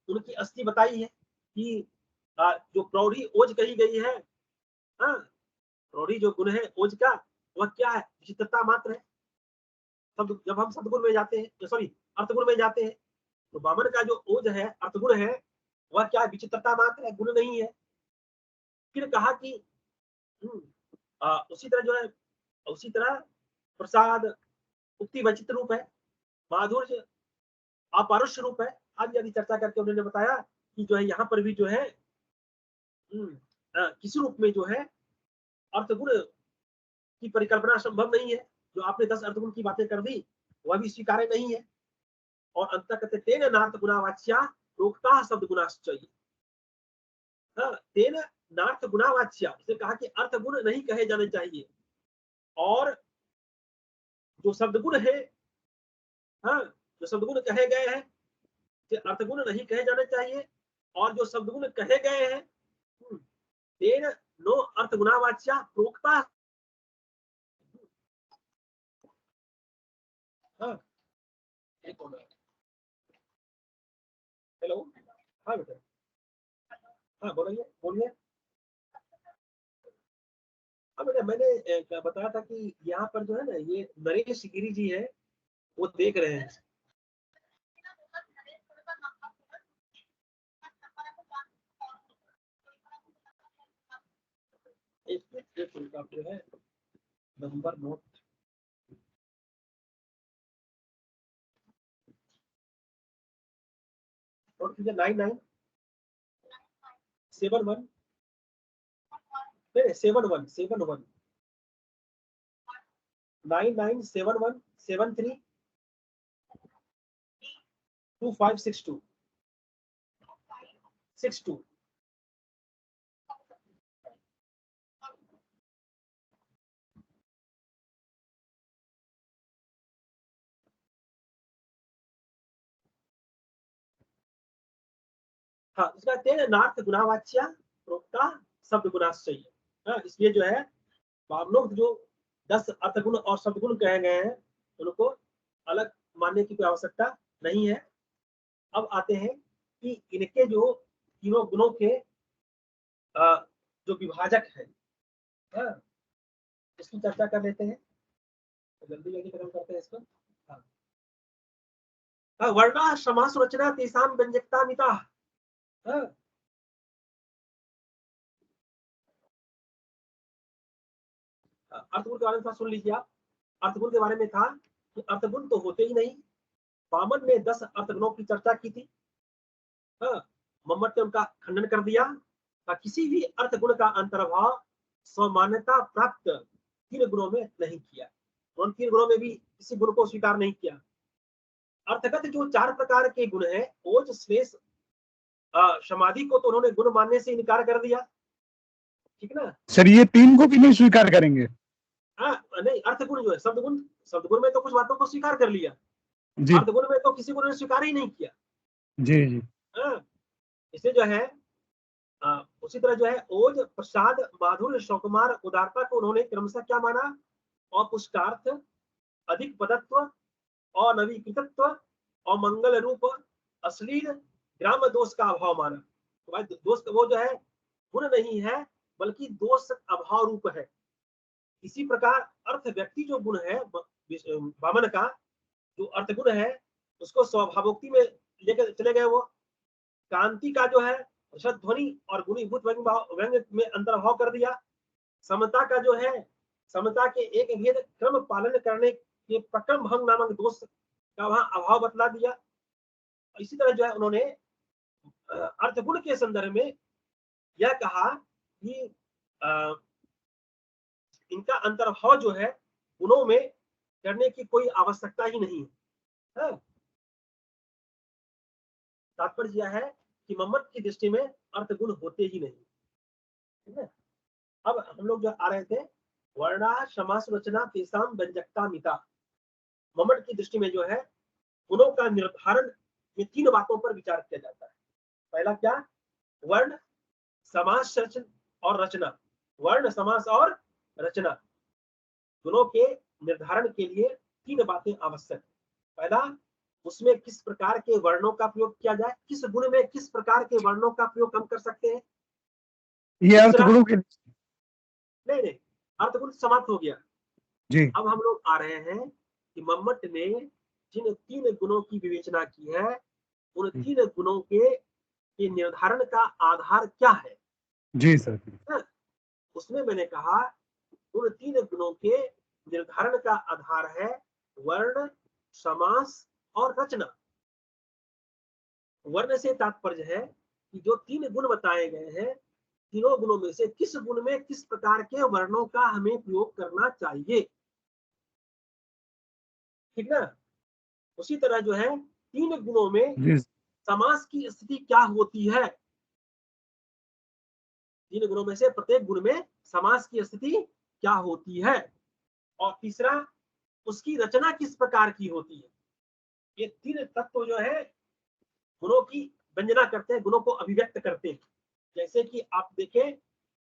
उनकी अस्थि बताई है कि जो प्रौढ़ी ओज कही गई है, प्रौढ़ी जो गुण है ओज का, वह क्या है, विचित्रता मात्र है। जब हम सदगुण में जाते हैं, सॉरी अर्थगुण में जाते हैं, तो वामन का जो ओज है, अर्थगुण है, वह क्या है, विचित्रता मात्र है, गुण नहीं है। फिर कहा कि उसी तरह जो है, उसी तरह प्रसाद उक्ति वैचित्र रूप है, माधुर्य अपरुष्य रूप है आदि आदि चर्चा करके उन्होंने बताया कि जो है यहाँ पर भी जो है किसी रूप में जो है अर्थगुण की परिकल्पना संभव नहीं है। जो आपने 10 अर्थगुण की बातें कर दी वह भी स्वीकार्य नहीं है। और अंत कहते तेन नार्थ गुणावाच्या प्रोक्ता शब्द गुणाश्चय, तेन नार्थ गुणावाच्या, इसे कहा कि अर्थ गुण नहीं कहे जाने चाहिए और जो शब्द गुण है, जो शब्द गुण कहे गए हैं अर्थ गुण नहीं कहे जाने चाहिए और जो शब्द गुण कहे गए हैं तेन नो अर्थ गुणावाच्या प्रोक्ता। हेलो, हाँ बेटा, हाँ बोलिए बोलिए। हाँ बेटा, मैंने बताया था कि यहाँ पर जो है ना ये नरेश गिरी जी है, वो देख रहे हैं। एक उनका जो है नंबर नोट, और 9971 71 9971 73 2562 62। हाँ, इसका तेन नार्थ गुणावाच्या प्रोक्ता शब्द गुणाश्चय। इसलिए जो है वामनोक्त जो 10 अर्थगुण और शब्दगुण कहे गए हैं उनको अलग मानने की कोई आवश्यकता नहीं है। अब आते हैं कि इनके जो तीनों गुणों के जो विभाजक है, इसकी चर्चा कर लेते हैं, जल्दी जल्दी खत्म करते हैं इसको। वर्णा समास रचना तेसाम व्यंजकता मिता। अर्थगुण के बारे में सुन लीजिए आप। अर्थगुण के बारे में था कि अर्थगुण तो होते ही नहीं। वामन ने 10 अर्थगुणों की चर्चा की थी, मम्मट ने उनका खंडन कर दिया। किसी भी अर्थगुण का अंतर्भाव स्वमान्यता प्राप्त 3 गुणों में नहीं किया, उन 3 गुणों में भी किसी गुण को स्वीकार नहीं किया। अर्थगत जो 4 प्रकार के गुण है, ओज श्लेष समाधि को तो उन्होंने गुण मानने से इनकार कर दिया। ठीक ना। सर ये 3 को भी नहीं स्वीकार करेंगे? हाँ नहीं, अर्थ गुण जो है, शब्द गुण में तो कुछ बातों को स्वीकार कर लिया, जी अर्थ गुण में तो किसी को स्वीकार ही नहीं किया। जी जी। हाँ, इसे जो है उसी तरह जो है ओज, प्रसाद, माधुर्य, सौकुमार, उदारता को उन्होंने क्रमशः क्या माना? अपुष्टार्थ, अधिक पदत्व, अनवीकृतत्व और मंगल रूप, अश्लील, ग्राम दोष का अभाव माना। तो भाई दोष वो जो है गुण नहीं है, बल्कि दोष अभाव रूप है। इसी प्रकार अर्थ व्यक्ति जो गुण है वामन का, जो अर्थ गुण है उसको स्वभावोक्ति में लेकर चले गए। वो कांति का जो है रसद ध्वनि और गुणीभूत व्यंग में अंतर्भाव कर दिया। समता का जो है, समता के एक भेद क्रम पालन करने के प्रक्रम भंग नामक दोष का वहां अभाव बतला दिया। इसी तरह जो है उन्होंने अर्थ गुण के संदर्भ में यह कहा कि इनका अंतर्भाव जो है गुणों में करने की कोई आवश्यकता ही नहीं है। तात्पर्य यह है कि मम्मट की दृष्टि में अर्थ गुण होते ही नहीं, ठीक है। अब हम लोग जो आ रहे थे वर्णा समास रचना तेसाम व्यंजकता मिता। मम्मट की दृष्टि में जो है गुणों का निर्धारण ये 3 बातों पर विचार किया जाता है। पहला क्या? वर्ण, समास और रचना। वर्ण, समास और रचना, गुणों के निर्धारण के लिए 3 बातें आवश्यक है। पहला, उसमें किस प्रकार के वर्णों का प्रयोग किया जाए, किस गुण में किस प्रकार के वर्णों का प्रयोग हम कर सकते हैं। ये अर्थ गुणों के नहीं, अर्थ गुण समाप्त हो गया जी। अब हम लोग आ रहे हैं कि मम्मट ने जिन 3 गुणों की विवेचना की है, उन 3 गुणों के निर्धारण का आधार क्या है। जी सर। उसमें मैंने कहा उन 3 गुणों के निर्धारण का आधार है वर्ण, समास और रचना। वर्ण से तात्पर्य है कि जो 3 गुण बताए गए हैं, तीनों गुणों में से किस गुण में किस प्रकार के वर्णों का हमें प्रयोग करना चाहिए, ठीक ना। उसी तरह जो है 3 गुणों में समास की स्थिति क्या होती है। 3 गुणों में से प्रत्येक गुण में समास की स्थिति क्या होती है। और तीसरा, उसकी रचना किस प्रकार की होती है। ये 3 तत्व जो है गुणों की व्यंजना करते हैं, गुणों को अभिव्यक्त करते हैं। जैसे कि आप देखें,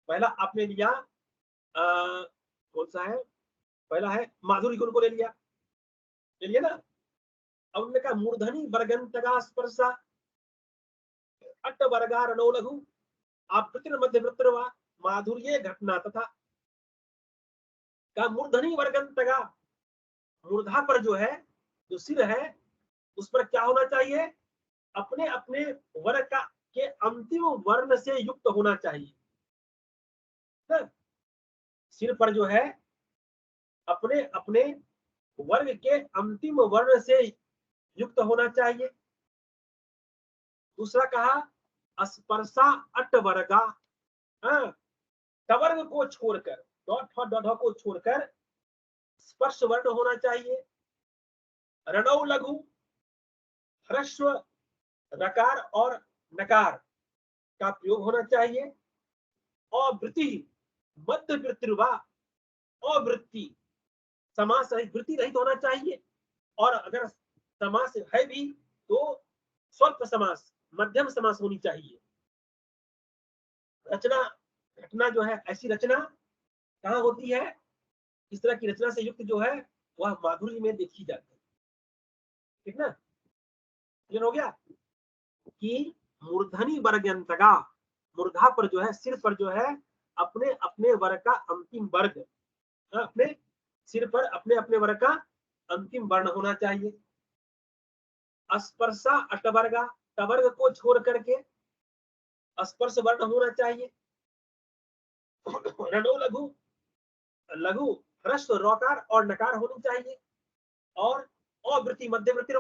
पहला आपने लिया कौन सा है, पहला है माधुर्य गुण को ले लिया ना। अब उन्होंने कहा मूर्धनी वर्गंतगा स्पर्शा अट्ट वर्गा रणो लघु आप्तिर मध्य वृत्तवा माधुर्य घटना तथा। का मूर्धनी वर्गंतगा, मूर्धा पर जो है, जो सिर है उस पर क्या होना चाहिए, अपने अपने वर्ग का के अंतिम वर्ण से युक्त होना चाहिए। सिर पर जो है अपने अपने वर्ग के अंतिम वर्ण से युक्त होना चाहिए। दूसरा कहा स्पर्शा अट वर्गा, टवर्ग को छोड़कर, डॉट को छोड़कर स्पर्श वर्ण होना चाहिए। रणौ लघु, ह्रस्व रकार और नकार का प्रयोग होना चाहिए। और वृत्ति मध्य वृत्तिर्वा, अवृत्ति समास रहित, वृत्ति रहित होना चाहिए। और अगर समास है भी तो स्वल्प समास, मध्यम समास होनी चाहिए। रचना घटना जो है, ऐसी रचना कहाँ होती है, इस तरह की रचना से युक्त जो है वह माधुर्य में देखी जाती है, ठीक ना। क्लियर हो गया कि मूर्धनी वर्गंतगा, मूर्धा पर जो है, सिर पर जो है अपने अपने वर्ग का अंतिम वर्ग, अपने सिर पर अपने अपने वर्ग का अंतिम वर्ण होना चाहिए। स्पर्शा अटवर्गा, टवर्ग को छोड़ करके स्पर्श वर्ण होना चाहिए। रणो लघु, लघु ह्रस्व रकार और नकार होनी चाहिए। और अवृत्ति मध्यवृत्ति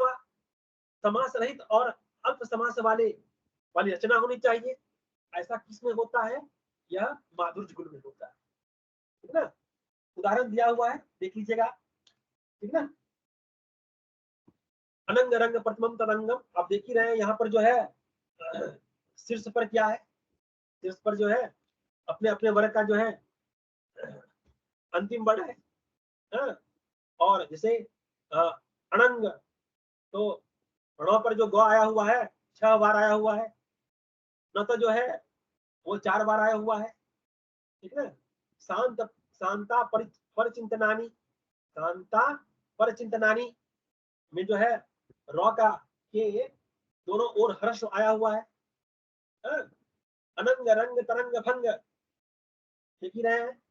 समास रहित और अल्प समास वाली रचना होनी चाहिए। ऐसा किसमें होता है, यह माधुर्य गुण में होता है, ठीक ना। उदाहरण दिया हुआ है, देख लीजिएगा, ठीक ना। अनंग रंग प्रथमम तदंगम, आप देख ही रहे हैं यहाँ पर जो है शीर्ष पर क्या है, शीर्ष पर जो है अपने अपने वर्ग का जो है अंतिम वर्ण है। हाँ? और जैसे अणंग, तो ण पर जो ग आया हुआ है 6 बार आया हुआ है, न तो जो है वो 4 बार आया हुआ है, ठीक है। शांत शांता परिचिंतनानी, शांता परिचिंतनानी में जो है रॉ का के दोनों ओर हर्ष आया हुआ है। अनंग रंग तरंग भंग, देख ही रहे हैं,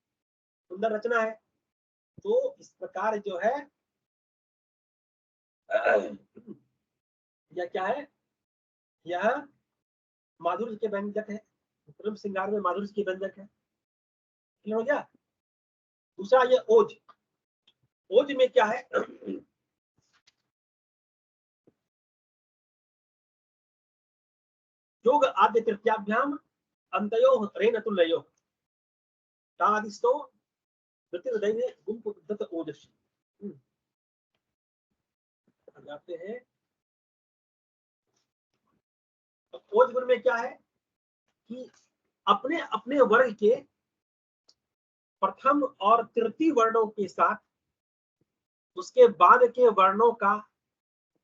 सुंदर रचना है। तो इस प्रकार जो है यह क्या है, यह माधुर्य के व्यंजक है, प्रेम श्रृंगार में माधुर्य के व्यंजक है। क्लियर हो गया। दूसरा ये ओज, ओज में क्या है, योग आद्य तृतीयाभ्याम अंतयो रेन तुल्यो तादिस्तो वृत्तिर्दैने गुंपुद्धत ओजस्वी। जाते हैं ओज गुण में क्या है कि अपने अपने वर्ग के प्रथम और तृतीय वर्णों के साथ उसके बाद के वर्णों का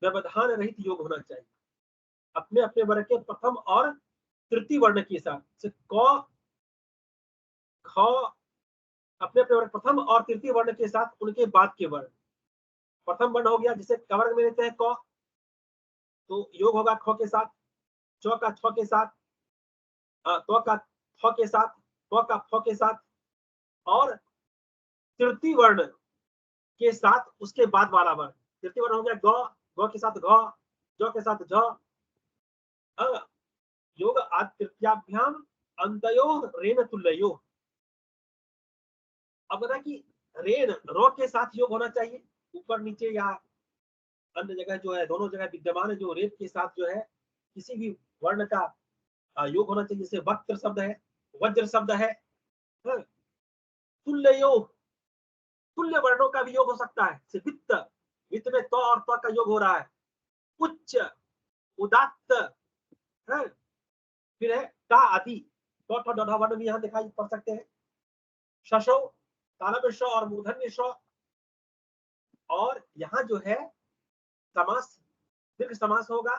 व्यवधान रहित योग होना चाहिए। अपने अपने वर्ग के प्रथम और तृतीय वर्ण के साथ क ख, अपने अपने वर्ग प्रथम और तृतीय वर्ण के साथ उनके बाद के वर्ण। प्रथम वर्ण हो गया जिसे कवर्ग में लेते हैं क, तो योग होगा ख के साथ, च का छ के साथ, तो का थ के साथ, प का फ के साथ, और तृतीय वर्ण के साथ उसके बाद वाला वर्ण। तृतीय वर्ण हो गया ग, ग के साथ घ, ज के साथ झ। योग आद तृतीयाभ्याम अंतयो रेन तुल्यो। अब बता कि रेन रो के साथ योग होना चाहिए, ऊपर नीचे या अन्य जगह जो है दोनों जगह विद्यमान है, जो रेप के साथ जो है किसी भी वर्ण का योग होना चाहिए। जैसे वक्र शब्द है, वज्र शब्द है। तुल्य योग, तुल्य वर्णों का भी योग हो सकता है। वित्त, वित्त में तो और तो का योग हो रहा है। उच्च, उदात्त है, फिर है ता आदि, तो डढ़ा वर्ण भी यहाँ दिखाई पड़ सकते हैं। शशो, तालव्य श और मूर्धन्य श। और यहाँ जो है समास दीर्घ समास होगा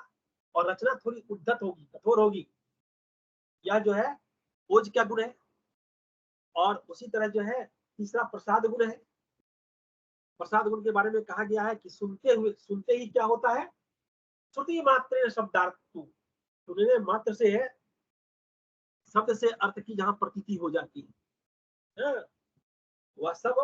और रचना थोड़ी उद्धत होगी, कठोर होगी। यह जो है ओज क्या गुण है। और उसी तरह जो है तीसरा प्रसाद गुण है। प्रसाद गुण के बारे में कहा गया है कि सुनते ही क्या होता है, श्रुति मात्र शब्दार्थु, सुनने मात्र से है शब्द से अर्थ की जहां प्रतीति हो जाती है, वह सब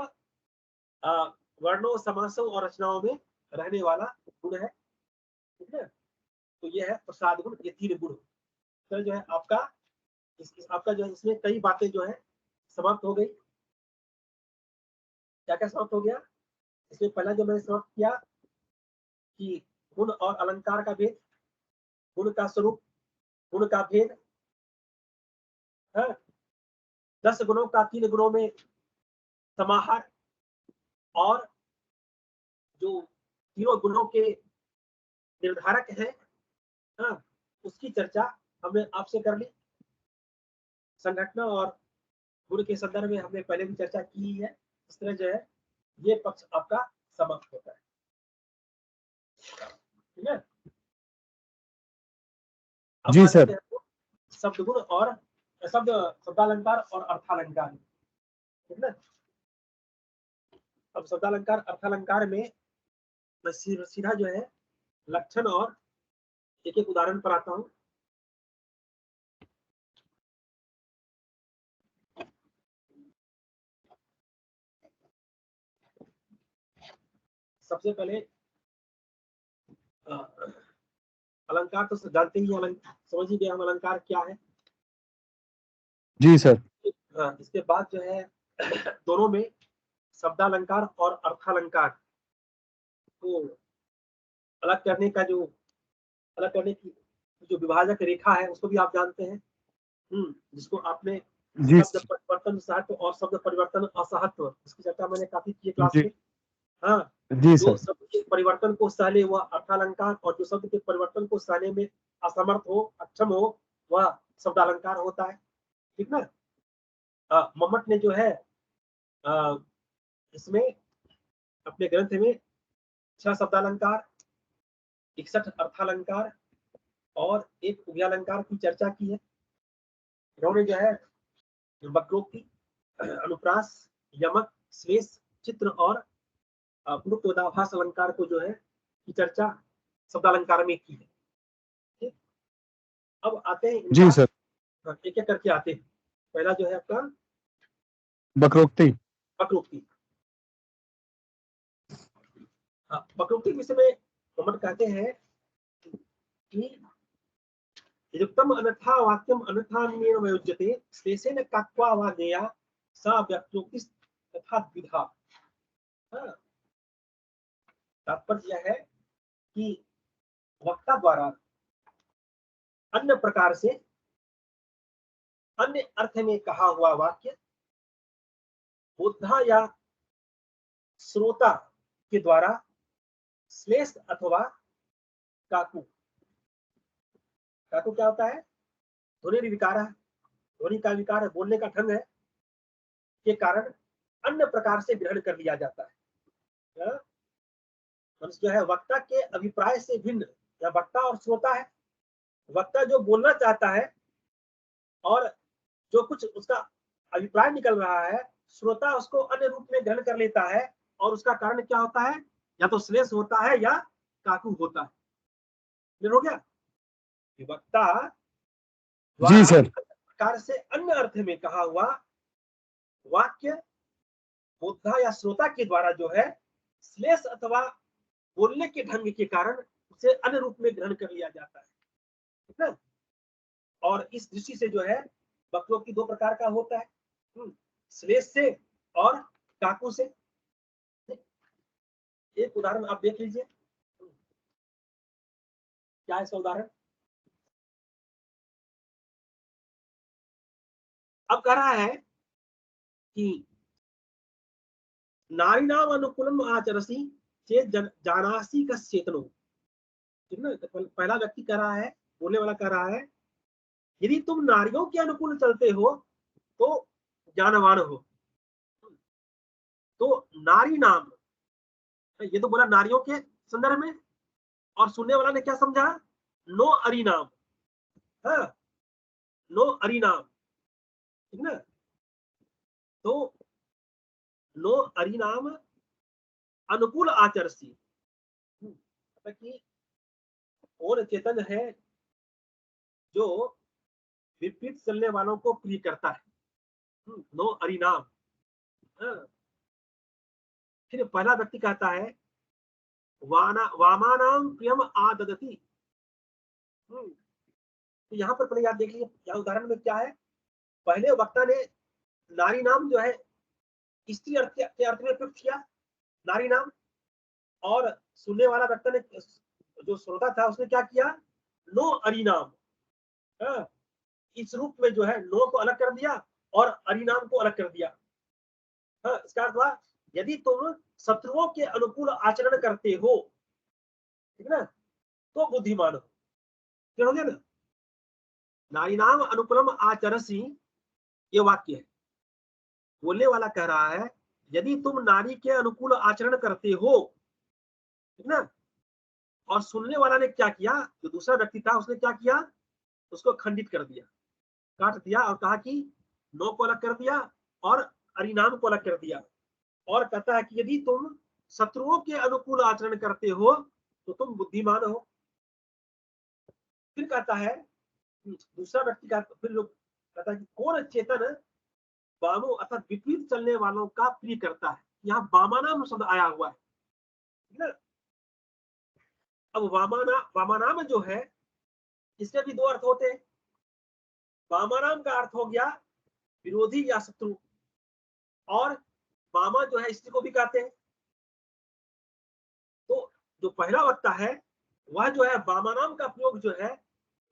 वर्णों, समासों और रचनाओं में रहने वाला गुण है, ठीक है। तो यह है प्रसाद गुण, ये 3 गुण। तो जो है आपका आपका जो है इसमें कई बातें जो है समाप्त हो गई। क्या क्या समाप्त हो गया इसमें? पहला जो मैंने समाप्त किया कि गुण और अलंकार का भेद, गुण का स्वरूप, गुण का भेद है, 10 गुणों का 3 गुणों में समाहार, और जो तीनों गुणों के निर्धारक है, उसकी चर्चा हमने आपसे कर ली। संघटना और गुण के संदर्भ में हमने पहले भी चर्चा की है। इस तरह जो है ये पक्ष आपका समाप्त होता है, ठीक है। जी सर। शब्द गुण और शब्दालंकार और अर्थालंकार, ठीक है। अब शब्दालंकार अर्थालंकार में मैं सीधा जो है लक्षण और एक एक उदाहरण पर आता हूं। सबसे पहले अलंकार तो जानते ही, समझ ही गए हम अलंकार क्या है। जी सर। इसके बाद जो है दोनों में शब्दालंकार और अर्थालंकार को अलग करने का जो अलग करने की जो विभाजक रेखा है उसको भी आप जानते हैं, जिसको आपने जी शब्द परिवर्तन सहत्व और शब्द परिवर्तन असहत्व, इसकी चर्चा मैंने काफी की क्लास जी में। हाँ, जी जो सर। शब्द के परिवर्तन को सह ले वह अर्थालंकार, और जो शब्द के परिवर्तन को सहने में असमर्थ हो, अक्षम हो, वह शब्दालंकार होता है, ठीक ना। मम्मट ने जो है इसमें अपने ग्रंथ में 6 शब्दालंकार, 61 अर्थालंकार और 1 उभयालंकार की चर्चा की है। इन्होंने जो है वक्रोक्ति, अनुप्रास, यमक, श्लेष, चित्र और पुरुषोदाभास अलंकार को जो है की चर्चा शब्दालंकार में की है। ठीक, अब आते हैं जी सर। एक एक करके आते हैं। पहला जो है आपका वक्रोक्ति। वक्रोक्ति। वक्रोक्ति के विषय में मम्मट कहते हैं कि युक्तम अन्यथा वाक्यम अन्यथा नियम प्रयुज्यते श्लेषेन काक्वा वा ज्ञेया सा वक्रोक्ति तथा द्विधा। तात्पर्य यह है कि वक्ता द्वारा अन्य प्रकार से अन्य अर्थ में कहा हुआ वाक्य बोधा या श्रोता के द्वारा श्लेष अथवा काकू। काकू क्या होता है? ध्वनि विकार है, ध्वनि का विकार है, बोलने का ढंग है के कारण अन्य प्रकार से ग्रहण कर लिया जाता है। जो है वक्ता के अभिप्राय से भिन्न, या वक्ता और श्रोता है। वक्ता जो बोलना चाहता है और जो कुछ उसका अभिप्राय निकल रहा है, श्रोता उसको अन्य रूप में ग्रहण कर लेता है और उसका कारण क्या होता है? या तो श्लेष होता है या काकू होता है। क्लियर हो गया? वक्ता जी सर। प्रकार से अन्य अर्थ में कहा हुआ वाक्य बोधा या श्रोता के द्वारा जो है श्लेष अथवा बोलने के ढंग के कारण उसे अन्य रूप में ग्रहण कर लिया जाता है। ठीक है? और इस दृष्टि से जो है वक्रोक्ति 2 प्रकार का होता है, श्लेष से और काकू से। एक उदाहरण आप देख लीजिए, क्या है इसका उदाहरण? अब कह रहा है कि नारी नाम अनुकूलम आचरसी चेत जानासी कश्चेतनो। ठीक ना? पहला व्यक्ति कह रहा है, बोलने वाला कह रहा है, यदि तुम नारियों के अनुकूल चलते हो तो ज्ञानवान हो। तो नारी नाम, ये तो बोला नारियों के संदर्भ में, और सुनने वाला ने क्या समझा? नो अरिनाम। हाँ, नो अरिनाम। ठीक ना? तो नो अरिनाम अनुकूल आचरसी, कि कौन चेतन है जो विपरीत चलने वालों को प्रिय करता है। नो अरिनाम। फिर पहला व्यक्ति कहता है वामानाम प्रियम आददति। तो यहाँ पर पहले याद देख लीजिए, यहाँ उदाहरण में क्या है? पहले वक्ता ने नारी नाम जो है स्त्री अर्थ के अर्थ में प्रयुक्त किया, नारी नाम, और सुनने वाला वक्ता ने, जो श्रोता था, उसने क्या किया? नो अरिनाम। इस रूप में जो है नो को अलग कर दिया और अरिनाम को अलग कर दिया। इसका अर्थ हुआ यदि तुम शत्रुओं के अनुकूल आचरण करते हो, ठीक ना, तो बुद्धिमान हो। क्या हो गया ना? नारी नाम अनुकूलम आचरसी, ये वाक्य है। बोलने वाला कह रहा है यदि तुम नारी के अनुकूल आचरण करते हो, ठीक ना, और सुनने वाला ने क्या किया? जो दूसरा व्यक्ति था उसने क्या किया? उसको खंडित कर दिया, काट दिया, और कहा कि नो को अलग कर दिया और अरिनाम को अलग कर दिया, और कहता है कि यदि तुम शत्रुओं के अनुकूल आचरण करते हो तो तुम बुद्धिमान हो। फिर कहता है दूसरा व्यक्ति का, फिर लोग कहता है कि कौन चेतन वामो अर्थात विपरीत चलने वालों का प्रिय करता है। यहाँ वामानाम शब्द आया हुआ है, ठीक है? अब वामानाम जो है इसके भी 2 अर्थ होते हैं। वामानाम का अर्थ हो गया विरोधी या शत्रु, और वामा जो है स्त्री को भी कहते हैं। तो जो पहला वक्ता है वह जो है वामानाम का प्रयोग जो है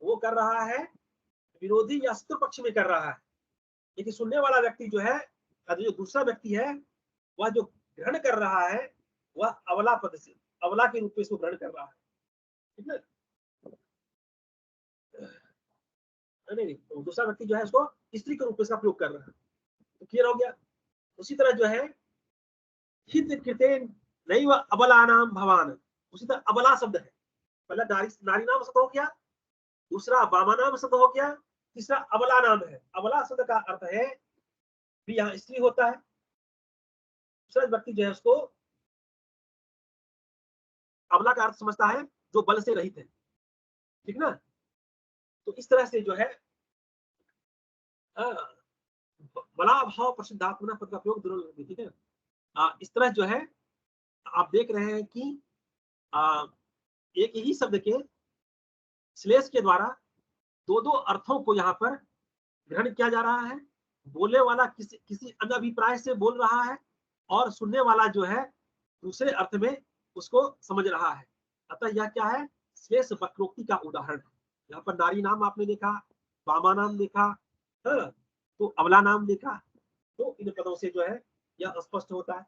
वो कर रहा है विरोधी या शत्रु पक्ष में कर रहा है, लेकिन सुनने वाला व्यक्ति जो है, जो दूसरा व्यक्ति है, वह जो ग्रहण कर रहा है वह अवला पद से, अवला के रूप में इसको ग्रहण कर रहा है। ठीक है? नहीं, तो दूसरा व्यक्ति जो है उसको स्त्री के रूप में इसका प्रयोग कर रहा है। तो क्लियर हो गया। उसी तरह जो है हित कृतेन नहीं व अबला नाम भवान, उसी तरह अबला शब्द है, पहला नारी नाम शब्द हो गया, दूसरा वामा नाम शब्द हो गया, तीसरा अबला नाम है। अबला शब्द का अर्थ है भी यहाँ स्त्री होता है, दूसरा व्यक्ति जो है उसको अबला का अर्थ समझता है जो बल से रहित है, ठीक ना। तो इस तरह से जो है बला भाव प्रसिद्धात्मना पद का प्रयोग दोनों में, ठीक है। इस तरह जो है आप देख रहे हैं कि एक ही शब्द के श्लेष के द्वारा दो दो अर्थों को यहाँ पर ग्रहण किया जा रहा है। बोलने वाला किसी अन्य अभिप्राय से बोल रहा है और सुनने वाला जो है दूसरे अर्थ में उसको समझ रहा है। अतः यह क्या है, श्लेष वक्रोक्ति का उदाहरण है। यहाँ पर नारी नाम आपने देखा, वामा नाम देखा, तो अबला नाम देखा, तो इन पदों से जो है यह स्पष्ट होता है।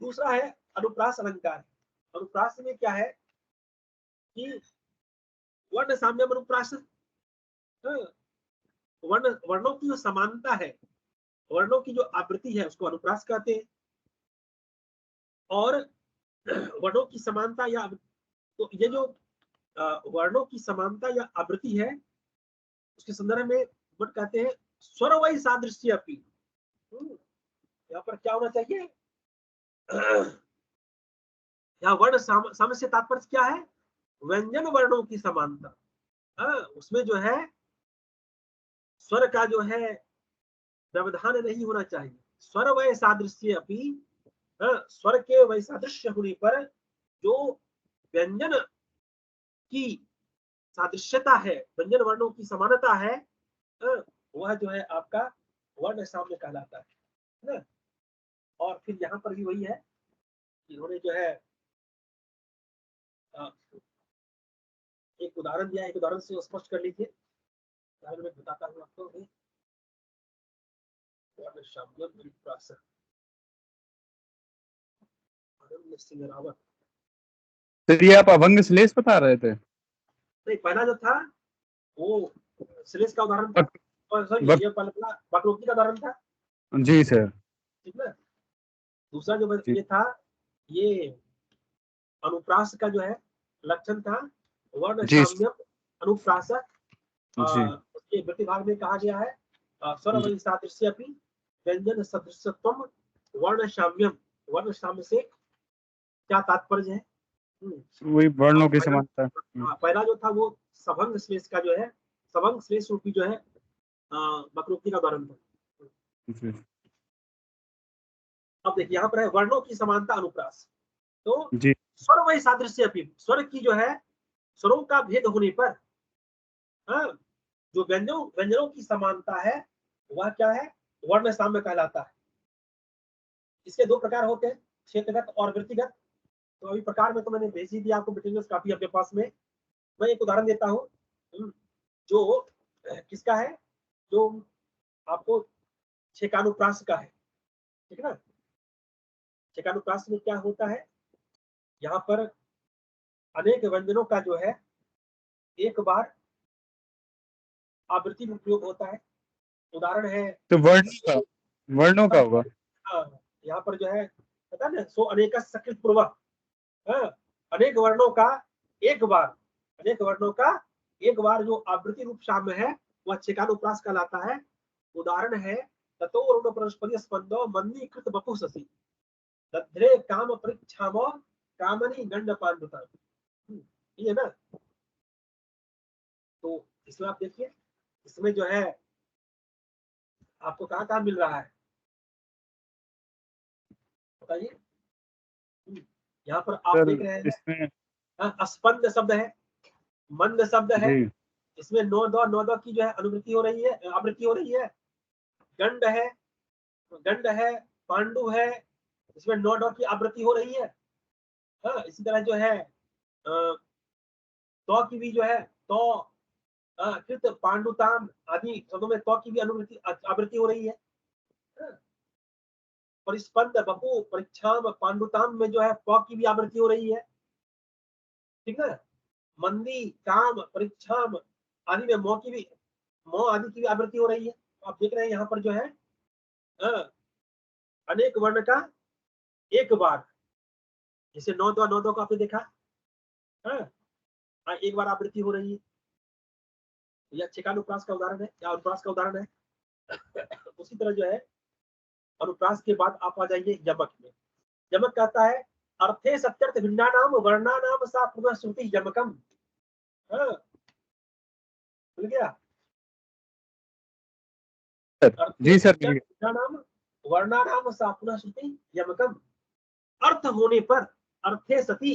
दूसरा है अनुप्रास अलंकार। अनुप्रास में क्या है कि वर्ण साम्य अनुप्रास, वर्णों की जो समानता है, वर्णों की जो आवृत्ति है उसको अनुप्रास कहते हैं। और वर्णों की समानता या तो ये जो वर्णों की समानता या आवृत्ति है उसके संदर्भ में वट कहते हैं स्वर वही सादृश्य अपनी। यहाँ पर क्या होना चाहिए, यहाँ वर्ण साम्य से तात्पर्य क्या है, व्यंजन वर्णों की समानता। उसमें जो है स्वर का जो है व्यवधान नहीं होना चाहिए। स्वर वय सादृश्य अपनी, स्वर के वय सादृश्य होने पर जो व्यंजन की सादृश्यता है, व्यंजन वर्णों की समानता है, वह जो है आपका वर्ण साम्य कहलाता है ना। और फिर यहाँ पर भी वही है, इन्होंने जो है एक उदाहरण दिया, एक उदाहरण से स्पष्ट कर लीजिए। उदाहरण में बताता हूँ आपको। वर्ण साम्य सिंह रावत, तो ये आप अभंग श्लेष बता रहे थे? नहीं, पहला जो था वो श्लेष का उदाहरण था, सॉरी ये पहला वक्रोक्ति का उदाहरण था। जी सर। ठीक ना। दूसरा जो ये था ये अनुप्रास का जो है लक्षण था, वर्ण साम्य अनुप्रास। उसके प्रतिभाग में कहा गया है स्वर वही सादृश्य अपनी व्यंजन सदृशत्वम वर्ण साम्यम। वर्ण साम्य से क्या तात्पर्य है, वही वर्णों की समानता। पहला जो था वो सभंग श्लेष का जो है, सभंग श्लेष रूपी जो है वक्रोक्ति का उदाहरण था। अब देखिए यहाँ पर है वर्णों की समानता अनुप्रास। तो स्वर वही सादृश्य अपनी, स्वर की जो है स्वरों का भेद होने पर जो व्यंजनों की समानता है वह क्या है, वर्ण साम्य कहलाता है। इसके दो प्रकार होते हैं, क्षेत्रगत और वृत्तिगत। तो अभी प्रकार में तो मैंने भेज ही दिया आपको, मटेरियल्स काफी आपके पास में। मैं एक उदाहरण देता हूँ जो किसका है, जो आपको छेकानुप्रास का है, ठीक है ना। छेकानुप्रास में क्या होता है, यहाँ पर अनेक व्यंजनों का जो है एक बार आवृत्ति में प्रयोग होता है। उदाहरण है तो वर्णों का होगा। यहाँ पर जो है पता ना, सो अनेक सकृत पूर्व, अनेक वर्णों का एक बार जो आवृत्ति रूप साम्य है वह छेकानुप्रास कहलाता है। उदाहरण है ततो वरुण परस्परि स्पंदो मन्नी कृत बपु ससी दध्रे काम परीक्षामो कामनी गंड पांडुता। ये ना, तो इसमें आप देखिए, इसमें जो है आपको कहाँ मिल रहा है बताइए। यहाँ पर आप देख रहे हैं इसमें स्पंद शब्द है, मंद शब्द है, इसमें नौ दो की जो है अनुवृत्ति हो रही है, आवृत्ति हो रही है। गंड है, पांडु है, इसमें नौ की आवृत्ति हो रही है। इसी तरह जो है तो की भी जो है तो कृत पांडुताम आदि शब्दों में तो की भी अनुवृत्ति आवृत्ति हो रही है। परिस्पंद बपु परीक्षाम पांडुताम में जो है प की भी आवृत्ति हो रही है, ठीक है। मंदी काम परीक्षाम आदि में मो आदि की भी आवृत्ति हो रही है। आप देख रहे हैं यहाँ पर जो है अनेक वर्ण का एक बार, जैसे 9 2 9 2 को आपने देखा, एक बार आवृत्ति हो रही है। यह छेकानुप्रास का उदाहरण है या अनुप्रास का उदाहरण है। उसी तरह जो है अनुप्रास के बाद आप आ जाइए यमक में। यमक कहता है अर्थे सत्यर्थ भिन्नानाम वर्णानाम सा पुनः श्रुति यमकम। मिल गया? जी सर, मिल गया। भिन्नानाम वर्णानाम सा पुनः श्रुति यमकम। अर्थ होने पर अर्थे सती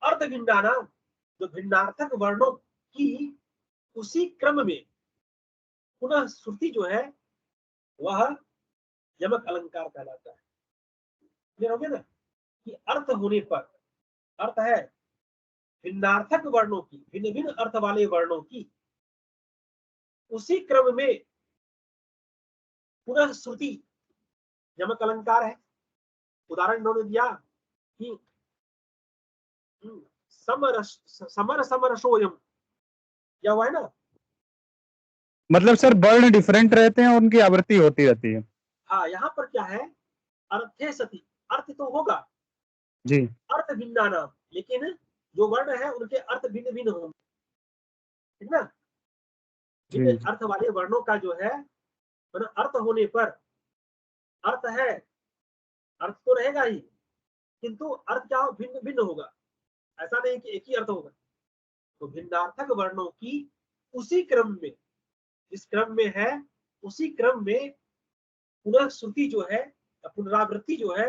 अर्थ भिन्नानाम, जो भिन्नार्थक वर्णों की उसी क्रम में पुनः श्रुति जो है वह यमक अलंकार कहलाता है। क्लियर हो गया ना? कि अर्थ होने पर, अर्थ है भिन्नार्थक वर्णों की, भिन्न भिन्न अर्थ वाले वर्णों की उसी क्रम में पुनः श्रुति यमक अलंकार है। उदाहरण इन्होंने दिया कि समर समरसोयम, क्या हुआ है ना? मतलब सर वर्ण डिफरेंट रहते हैं और उनकी आवृत्ति होती रहती है। हाँ, यहाँ पर क्या है, अर्थे सती, अर्थ तो होगा जी, अर्थ भिन्ना नाम, लेकिन जो वर्ण है उनके अर्थ भिन्न भिन्न होंगे, ठीक ना? भिन्न अर्थ वाले वर्णों का जो है अर्थ होने पर, अर्थ है, अर्थ तो रहेगा ही, किंतु अर्थ क्या हो, भिन्न भिन्न होगा। ऐसा नहीं कि एक ही अर्थ होगा। तो भिन्नार्थक वर्णों की उसी क्रम में, जिस क्रम में है उसी क्रम में पुनः श्रुति जो है, पुनरावृत्ति जो है,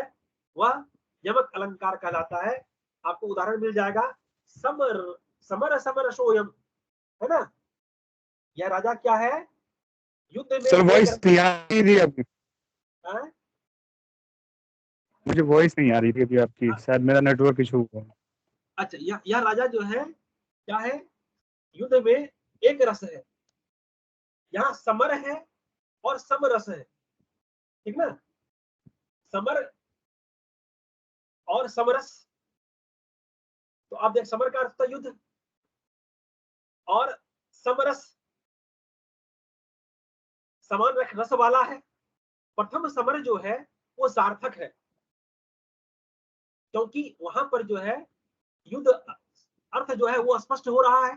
वह यमक अलंकार कहलाता है। आपको उदाहरण मिल जाएगा, समर समर समर सोयम, है ना? यह राजा क्या है, युद्ध में सर वॉइस नहीं आ रही थी अभी, मुझे वॉइस नहीं आ रही थी अभी आपकी, शायद मेरा नेटवर्क इशू हुआ। अच्छा, यह राजा जो है क्या है, युद्ध में एक रस है। यहाँ समर है और समरस है, ठीक ना? समर और समरस, तो आप देख, समर का अर्थ था युद्ध, और समरस समान रस वाला है। प्रथम समर जो है वो सार्थक है, क्योंकि वहां पर जो है युद्ध अर्थ जो है वो स्पष्ट हो रहा है,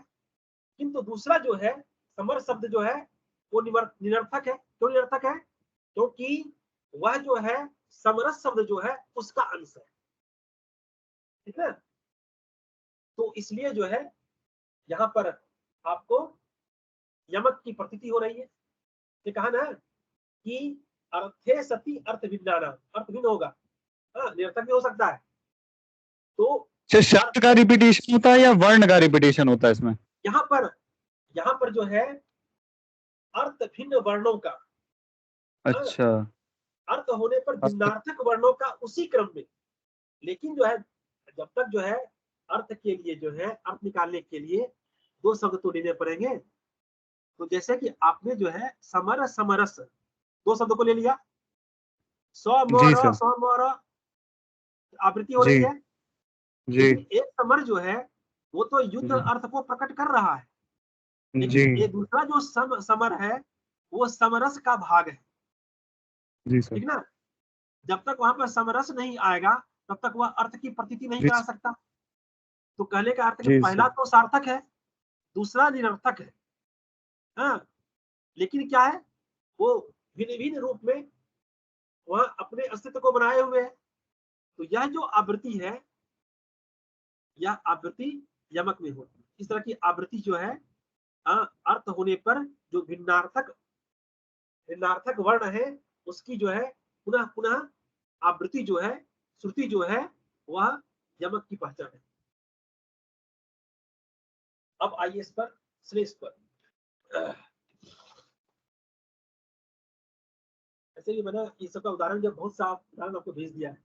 किंतु दूसरा जो है समर शब्द जो है वो निरर्थक है। क्यों निरर्थक है? क्योंकि वह जो है समरस शब्द जो है उसका अंश है, ठीक है? तो इसलिए जो है यहाँ पर आपको यमक की प्रतीति हो रही है। ये कहा ना कि अर्थे सती अर्थ भिन्नाना, अर्थ भिन्न होगा, निरर्थक भी हो सकता है। तो शब्द का रिपीटेशन होता है या वर्ण का रिपीटेशन होता है इसमें? यहाँ पर जो है अर्थ भिन्न वर्णों का, अच्छा, अर्थ होने पर भिन्नार्थक वर्णों का उसी क्रम में, लेकिन जो है जब तक जो है अर्थ के लिए जो है अर्थ निकालने के लिए दो शब्द तो लेने पड़ेंगे। तो जैसे कि आपने जो है समर समरस दो शब्दों को ले लिया, समर आवृत्ति हो रही है, लेकिन एक समर जो है वो तो युद्ध अर्थ को प्रकट कर रहा है, लेकिन ये दूसरा जो समर है वो समरस का भाग है, ठीक ना? जब तक वहां पर समरस नहीं आएगा तब तक वह अर्थ की प्रतीति नहीं करा सकता। तो कहने का अर्थ कि पहला तो सार्थक है, दूसरा निरर्थक है, लेकिन क्या है, वो भिन्न भिन्न रूप में वह अपने अस्तित्व को बनाए हुए है। तो यह जो आवृत्ति है, यह आवृत्ति यमक में होती है। इस तरह की आवृत्ति जो है अर्थ होने पर जो भिन्नार्थक वर्ण है उसकी जो है पुनः पुनः आवृत्ति जो है, श्रुति जो है, वह यमक की पहचान है। अब आइए इस पर श्लेष पर। ऐसे ही मैंने इस सबका उदाहरण जब बहुत सा उदाहरण आपको भेज दिया है।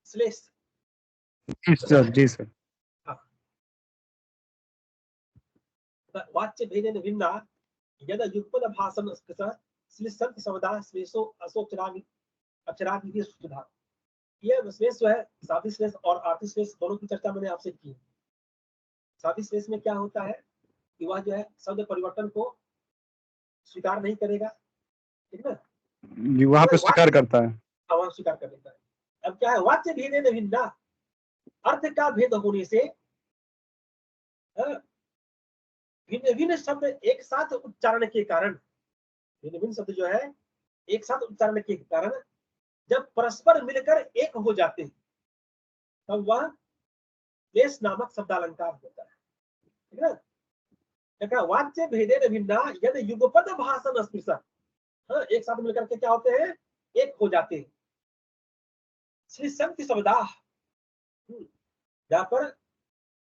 श्लेष, जी सर। वाच्य भेदेन भिन्ना यदा युगपद भाषण श्लेषंत समदा श्लेषो असोक्षरादि अक्षरादि सुधा। यह श्लेष जो है साधी श्लेष और आर्थिक श्लेष दोनों की चर्चा मैंने आपसे की है। साधी श्लेष में क्या होता है कि वह जो है शब्द परिवर्तन को स्वीकार नहीं करेगा, ठीक ना। जी वहां पे स्वीकार करता है। वहां स्वीकार कर लेता है। अब क्या है, वाच्य भेदेन भिन्ना, अर्थ का भेद होने से भिन्न भिन्न शब्द एक साथ उच्चारण के कारण, भिन्न भिन्न शब्द जो है एक साथ उच्चारण के कारण जब परस्पर मिलकर एक हो जाते हैं तब वह क्लेश नामक शब्दालंकार होता है। ठीक है ना। वाच्य भेदेन भिन्ना यद युगपद भाषण स्पृशः, एक साथ मिलकर के क्या होते हैं, एक हो जाते हैं। श्री संति शब्दा, जहां पर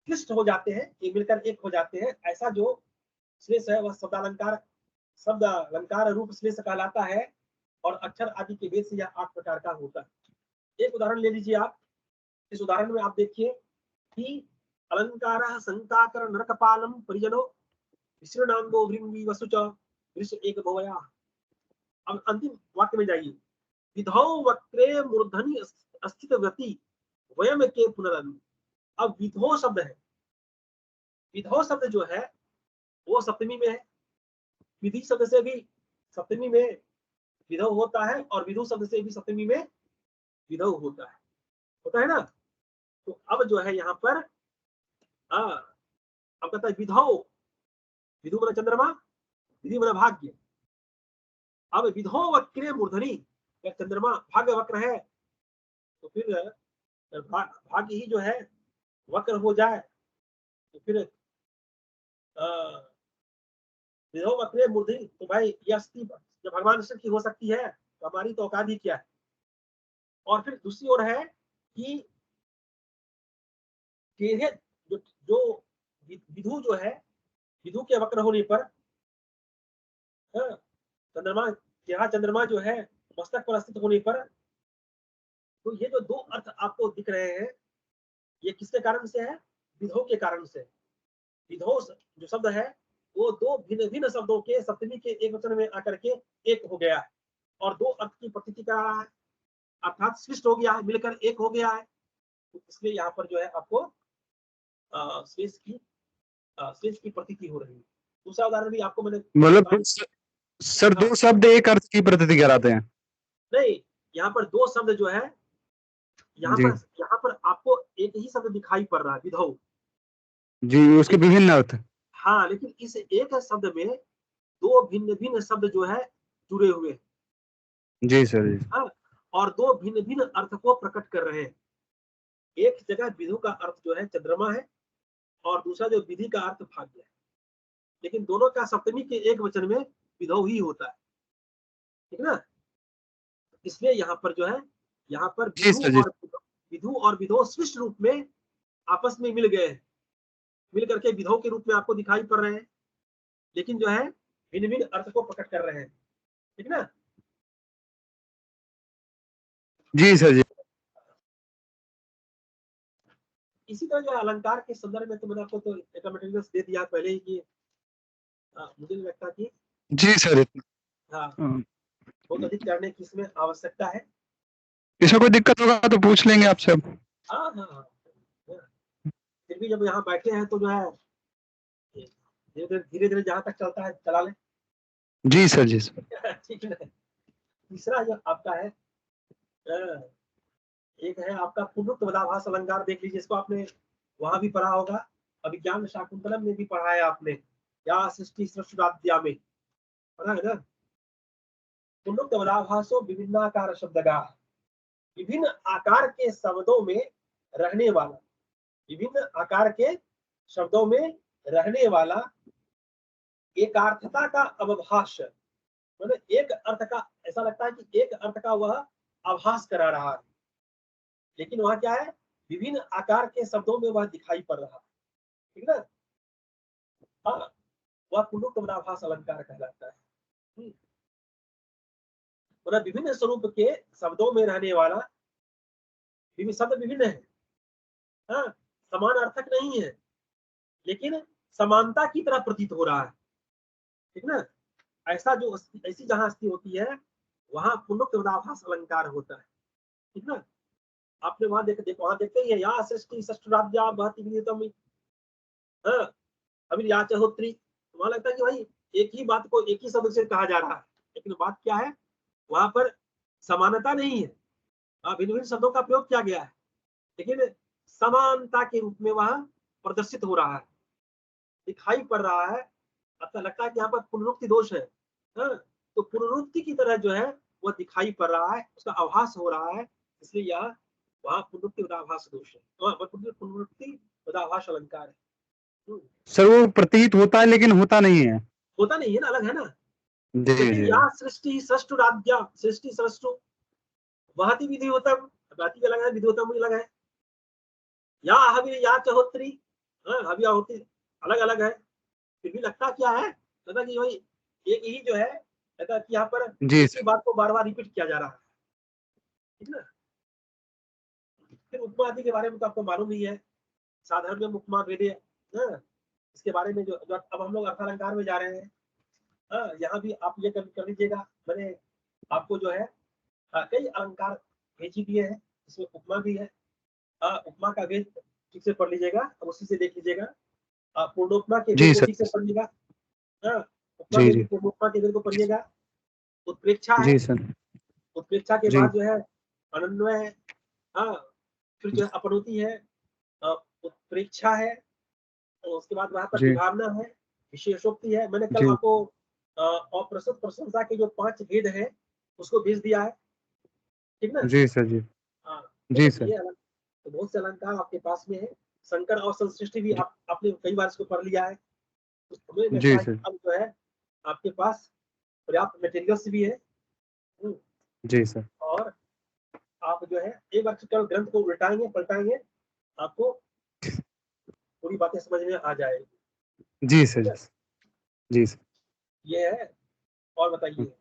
क्लिष्ट हो जाते हैं, ये मिलकर एक हो जाते हैं, ऐसा जो श्लेष है वह शब्द अलंकार रूप श्लेष कहलाता है और अक्षर आदि के भेद से यह 8 प्रकार का होता है। एक उदाहरण ले लीजिए आप। इस उदाहरण में आप देखिए कि अलंकार संकाकर नरकपालम परिजनो विश्रणांगो वृंगी वसुच वृष एक भवया। अब अंतिम वाक्य में जाइए। विधौ वक्रे मूर्धनि अस्थित गति वयम के पुनरन। अब विधो शब्द है, विधो शब्द जो है वो सप्तमी में है, विधि शब्द से भी सप्तमी में विधो होता है और विधु शब्द से भी सप्तमी में विधो होता है ना। तो अब जो है यहाँ पर अब कहता है विधो, विधु मन चंद्रमा, विधि मन भाग्य। अब विधो वक्रे मूर्धनि, चंद्रमा भाग्य वक्र है तो फिर भाग्य ही जो है वक्र हो जाए तो फिर विधो वक्रे मूर्धनि, तो भाई यह स्थिति जब भगवान कृष्ण की हो सकती है तो हमारी तो औकात ही क्या है। और फिर दूसरी ओर है कि जो विधु जो है, विधु के वक्र होने पर चंद्रमा, यहाँ चंद्रमा जो है मस्तक पर स्थित होने पर, तो ये जो 2 अर्थ आपको दिख रहे हैं ये किसके कारण से है, विधो के कारण से। विधो जो शब्द है वो 2 भिन्न भिन्न शब्दों के सप्तमी के एक वचन में आकर के एक हो गया है और 2 अर्थ की प्रतीति कर रहा है, अर्थात सृष्ट हो गया है, मिलकर एक हो गया है। तो इसलिए यहाँ पर जो है आपको श्लेष की प्रतीति हो रही है। दूसरा उदाहरण भी आपको मैंने मतलब सर 2 शब्द एक अर्थ की प्रतीति कराते हैं। नहीं, यहाँ पर 2 शब्द जो है, यहाँ पर आपको एक ही शब्द दिखाई पड़ रहा है विधौ जी, उसके विभिन्न अर्थ। हाँ, लेकिन इस एक शब्द में 2 भिन्न भिन्न शब्द जो है जुड़े हुए हैं। जी सर जी। हाँ, और 2 भिन्न भिन्न अर्थ को प्रकट कर रहे हैं। एक जगह विधु का अर्थ जो है चंद्रमा है और दूसरा जो विधि का अर्थ भाग्य है, लेकिन दोनों का सप्तमी के एक वचन में विधौ ही होता है। ठीक ना। इसलिए यहाँ पर जो है, यहाँ पर विधु और विधो सृष्ट रूप में आपस में मिल गए हैं, मिल करके विधो के रूप में आपको दिखाई पड़ रहे हैं, लेकिन जो है भिन्न भिन्न अर्थ को प्रकट कर रहे हैं। ठीक ना। जी सर जी। इसी तरह जो अलंकार के संदर्भ में तो मैंने आपको तो एक मटेरियल्स दे दिया पहले ही कि मुझे नहीं लगता कि जी सर बहुत अधिक जानने की इसमें आवश्यकता है। इसमें कोई दिक्कत होगा तो पूछ लेंगे आपसे अब। हाँ, फिर भी जब यहाँ बैठे हैं तो जो है धीरे धीरे जहाँ तक चलता है चला लें। जी सर जी सर। ठीक है। तीसरा जो आपका है, एक है आपका पुनरुक्त पदाभास अलंकार, देख लीजिए, इसको आपने वहां भी पढ़ा होगा, अभिज्ञान शाकुंतलम में भी पढ़ा है आपने, या सृष्टि सृष्टिराद्या में पढ़ा है ना। पुनरुक्त पदाभासो विभिन्नाकार शब्दगा, विभिन्न आकार के शब्दों में रहने वाला, विभिन्न आकार के शब्दों में रहने वाला एकार्थता का अवभाष, मतलब एक अर्थ का, ऐसा लगता है कि एक अर्थ का वह आभास करा रहा है, लेकिन वहां क्या है, विभिन्न आकार के शब्दों में वह दिखाई पड़ रहा है। ठीक ना। हाँ, वह पुनरुक्त पदाभास अलंकार कहलाता है। मतलब विभिन्न स्वरूप के शब्दों में रहने वाला, शब्द विभिन्न है, हाँ, समान अर्थक नहीं है, लेकिन समानता की तरह प्रतीत हो रहा है। ठीक ना। ऐसा जो ऐसी जहां स्थिति होती है वहां पुनरुक्त पदाभास अलंकार होता है। ठीक ना। आपने वहां देखते ही है, या सृष्टि सृष्टिराद्या बहति विदितम, अभिर्याचहोत्री, वहां लगता है कि भाई एक ही बात को एक ही शब्द से कहा जा रहा है, लेकिन बात क्या है, वहां पर समानता नहीं है, भिन्न भिन्न शब्दों का प्रयोग किया गया है, लेकिन समानता के रूप में वहां प्रदर्शित हो रहा है, दिखाई पड़ रहा है। आपको लगता है कि यहाँ पर पुनरुक्ति दोष है, तो पुनरुक्ति की तरह जो है वह दिखाई पड़ रहा है, उसका आभास हो रहा है, इसलिए यह वहां पुनरुक्ति आभास दोष है, पुनरुक्ति आभास अलंकार है। सर वो प्रतीत होता है लेकिन होता नहीं है। होता नहीं है ना, अलग है ना। जी लेकिन जी यहाँ सृष्टि सृष्टु राज्य, सृष्टि सृष्टु वहति विधि होता, वहति अलग है, विधि होता अलग है। या हवि या चहोत्री, हवि आहुति अलग अलग है, फिर भी लगता क्या है, लगता कि वही एक ही जो है, लगता कि यहाँ पर जी इसी बात को बार बार रिपीट किया जा रहा है, ठीक ना। फिर उपमा आदि के बारे में तो आपको मालूम ही है, साधारण में उपमा भेदे, इसके बारे में जो अब हम लोग अर्थालंकार में जा रहे हैं, यहाँ भी आप ये कर लीजिएगा। मैंने आपको जो है कई अलंकार भेज ही दिए हैं, इसमें उपमा भी है, उपमा का भेद ठीक से पढ़ लीजिएगा, अब उसी से देख लीजिएगा। पूर्णोपमा के जी भेद को सर। ठीक से पढ़ लीजिएगा, उपमा जी में जी भी पूर्णोपमा के भेद को पढ़िएगा। उत्प्रेक्षा है, जी सर। उत्प्रेक्षा के जी बाद जो है अनन्वय है, फिर जो है अपनोति है, उत्प्रेक्षा है, और उसके बाद वहां पर जी विभावना है, विशेषोक्ति है। मैंने कल जी आपको अप्रस्तुत प्रशंसा के जो 5 भेद है उसको भेज दिया है, ठीक ना। जी सर। जी हाँ, जी तो सर। ये तो बहुत से अलंकार आपके पास में है। संकर और संसृष्टि भी आपने कई बार इसको पढ़ लिया है, तो हमें लगता जी है कि सर। अब जो है आपके पास पर्याप्त मटेरियल्स भी है, जी सर। और आप जो है एक बार कल ग्रंथ को उल्टाएंगे पलटाएंगे, आपको पूरी बातें समझ में आ जाएगी। जी सर। जी सर। ये है, और बताइए।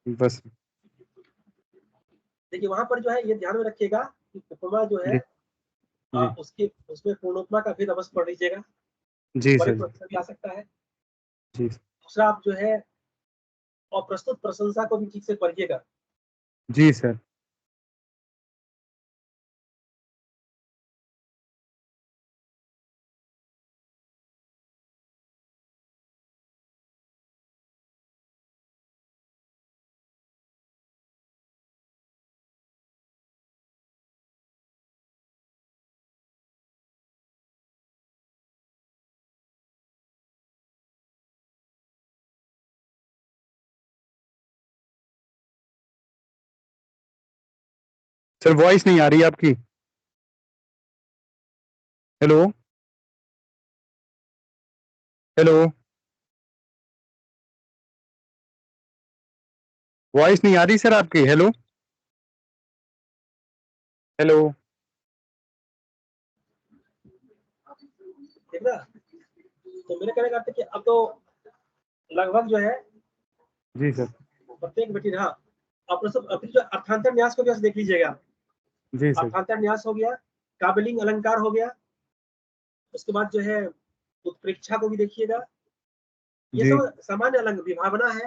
बस। देखिए वहां पर जो है ये ध्यान में रखिएगा कि उपमा जो है जी जी उसमें पूर्णोपमा का भेद अवश्य पढ़ लीजिएगा, जी बड़े सर। प्रश्न भी आ सकता है। जी दूसरा आप जो है अप्रस्तुत प्रशंसा को भी ठीक से पढ़िएगा। जी सर। सर वॉइस नहीं आ रही आपकी। हेलो हेलो, वॉइस नहीं आ रही सर आपकी। Hello hello. ठीक ना। तो मेरे कहने का अर्थ है कि अब तो लगभग जो है जी सर। प्रत्येक बेटी, हाँ अप्रस्तुत अपनी जो अर्थांतर न्यास को भी देख लीजिएगा। जी सर। अर्थांतर न्यास हो गया, काव्यलिंग अलंकार हो गया, उसके बाद जो है उत्प्रेक्षा को भी देखिएगा। ये जी सब सामान्य अलंग, विभावना है,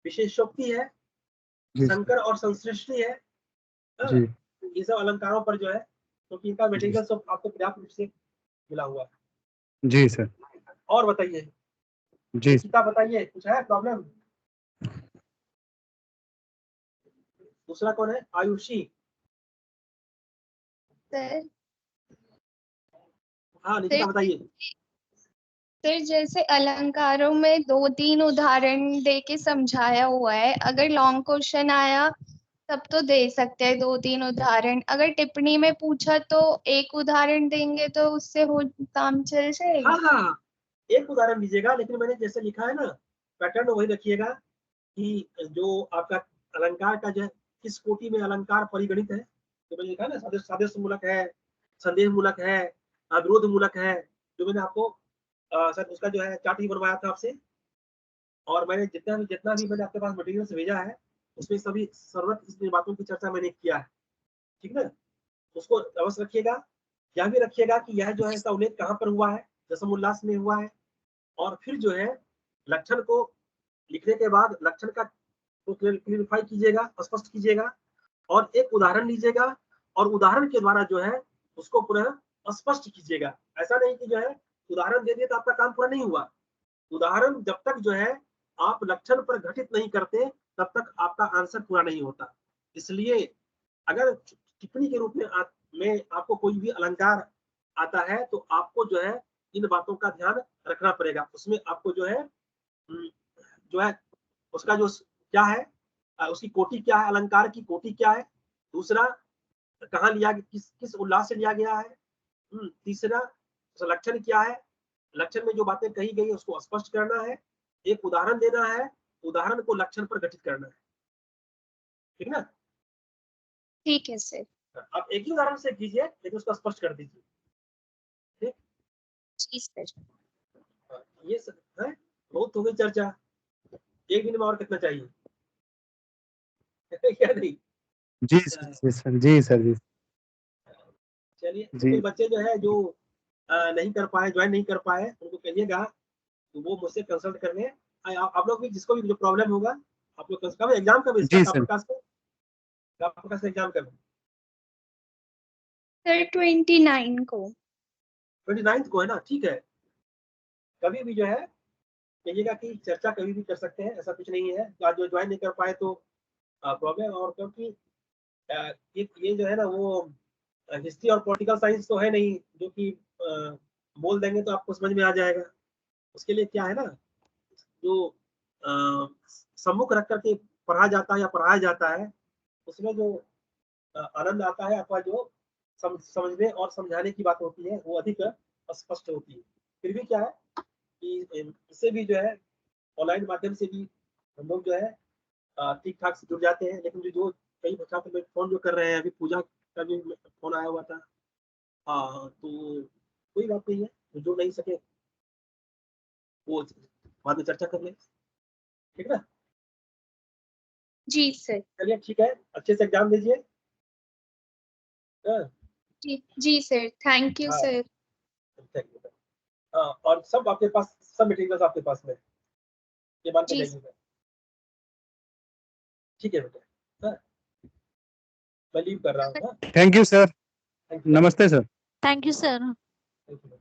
विशेषोक्ति है, जी सर। संकर और संश्लिष्टि है, हाँ, जी ये सब अलंकारों पर जो है, क्योंकि इनका जी मटेरियल सब आपको पर्याप्त रूप से मिला हुआ है। जी सर। और बताइए जी निकिता, बताइए कुछ है प्रॉब्लम। दूसरा कौन है, आयुषी। सर हाँ निकिता सर बताइए। सर जैसे अलंकारों में 2-3 उदाहरण दे के समझाया हुआ है, अगर लॉन्ग क्वेश्चन आया तब तो दे सकते हैं 2-3 उदाहरण, अगर टिप्पणी में पूछा तो एक उदाहरण देंगे तो उससे हो काम चल जाएगा। हाँ हाँ, एक उदाहरण दीजिएगा, लेकिन मैंने जैसे लिखा है ना पैटर्न वही रखिएगा कि जो आपका अलंकार का जो है किस कोटि में अलंकार परिगणित है, जो मैंने लिखा है ना, सादृश्य मूलक है, संदेह मूलक है, विरोध मूलक है, जो मैंने आपको सर उसका जो है चार्ट ही बनवाया था आपसे, और मैंने जितना भी मैंने आपके पास मटेरियल्स भेजा है उसमें सभी सर्वत इस बातों की चर्चा मैंने किया है, ठीक ना। उसको अवश्य रखिएगा। यह भी रखिएगा कि यह जो है इसका उल्लेख कहाँ पर हुआ है, दशम उल्लास में हुआ है, और फिर जो है लक्षण को लिखने के बाद लक्षण का तो क्लियरिफाई कीजिएगा, स्पष्ट कीजिएगा, और एक उदाहरण लीजिएगा और उदाहरण के द्वारा जो है उसको पुनः स्पष्ट कीजिएगा। ऐसा नहीं कि जो है उदाहरण दे दिए तो आपका काम पूरा नहीं हुआ। उदाहरण जब तक जो है आप लक्षण पर घटित नहीं करते तब तक आपका आंसर पूरा नहीं होता। इसलिए अगर टिप्पणी के रूप में आपको कोई भी अलंकार आता है तो आपको जो है इन बातों का ध्यान रखना पड़ेगा। उसमें आपको जो है उसका जो क्या है, उसकी कोटि क्या है, अलंकार की कोटि क्या है, दूसरा कहाँ लिया, किस उल्लास से लिया गया है, तीसरा उसका लक्षण क्या है, लक्षण में जो बातें कही गई है उसको स्पष्ट करना है, एक उदाहरण देना है, उदाहरण को लक्षण पर घटित करना है। ठीक ना? ठीक है सर। आप एक ही उदाहरण से कीजिए लेकिन उसको स्पष्ट कर दीजिए। ठीक? जी सर। ये सब है, बहुत हो गई चर्चा। एक दिन में और कितना चाहिए? क्या नहीं? जी सर, जी सर, जी सर, जी चलिए, जी। कोई बच्चे जो है जो नहीं कर पाए, ज्वाइन नहीं कर पाए, उनको कहिएगा तो वो मुझसे कंसल्ट कर लें। आप लोग भी जिसको भी जो प्रॉब्लम होगा आप लोग कब एग्जाम कब इसका, जी का सर। प्रकाश को, का प्रकाश एग्जाम कब? सर 29 को। 29 को है ना? ठीक है, कभी भी जो है कहिएगा कि चर्चा कभी भी कर सकते हैं, ऐसा कुछ नहीं है। आज जो ज्वाइन नहीं कर पाए तो प्रॉब्लम, और क्योंकि ये जो है ना वो हिस्ट्री और पॉलिटिकल साइंस तो है नहीं जो कि बोल देंगे तो आपको समझ में आ जाएगा। उसके लिए क्या है ना, जो सम्मुख रख करके पढ़ा जाता है या पढ़ाया जाता है उसमें जो आनंद आता है अथवा जो समझने और समझाने की बात होती है वो अधिक स्पष्ट होती है। फिर भी क्या है कि इससे भी जो है ऑनलाइन माध्यम से भी हम लोग जो है ठीक ठाक से जुड़ जाते हैं। लेकिन जो कई छात्र लोग फोन जो कर रहे हैं, अभी पूजा का भी फोन आया हुआ था, तो कोई बात नहीं है, जो जुड़ नहीं सके वो बाद में चर्चा कर ले। ठीक ना? जी सर। चलिए ठीक है, अच्छे से एग्जाम दीजिए। जी सर, थैंक यू हाँ, सर। Thank you. और सब आपके पास, सब मटेरियल्स आपके पास में, ये मान के जी जाइएगा। ठीक है बेटा, हाँ, मैं लीव कर रहा हूँ। हाँ, thank you sir. Thank you. नमस्ते sir. Thank you sir. Thank you.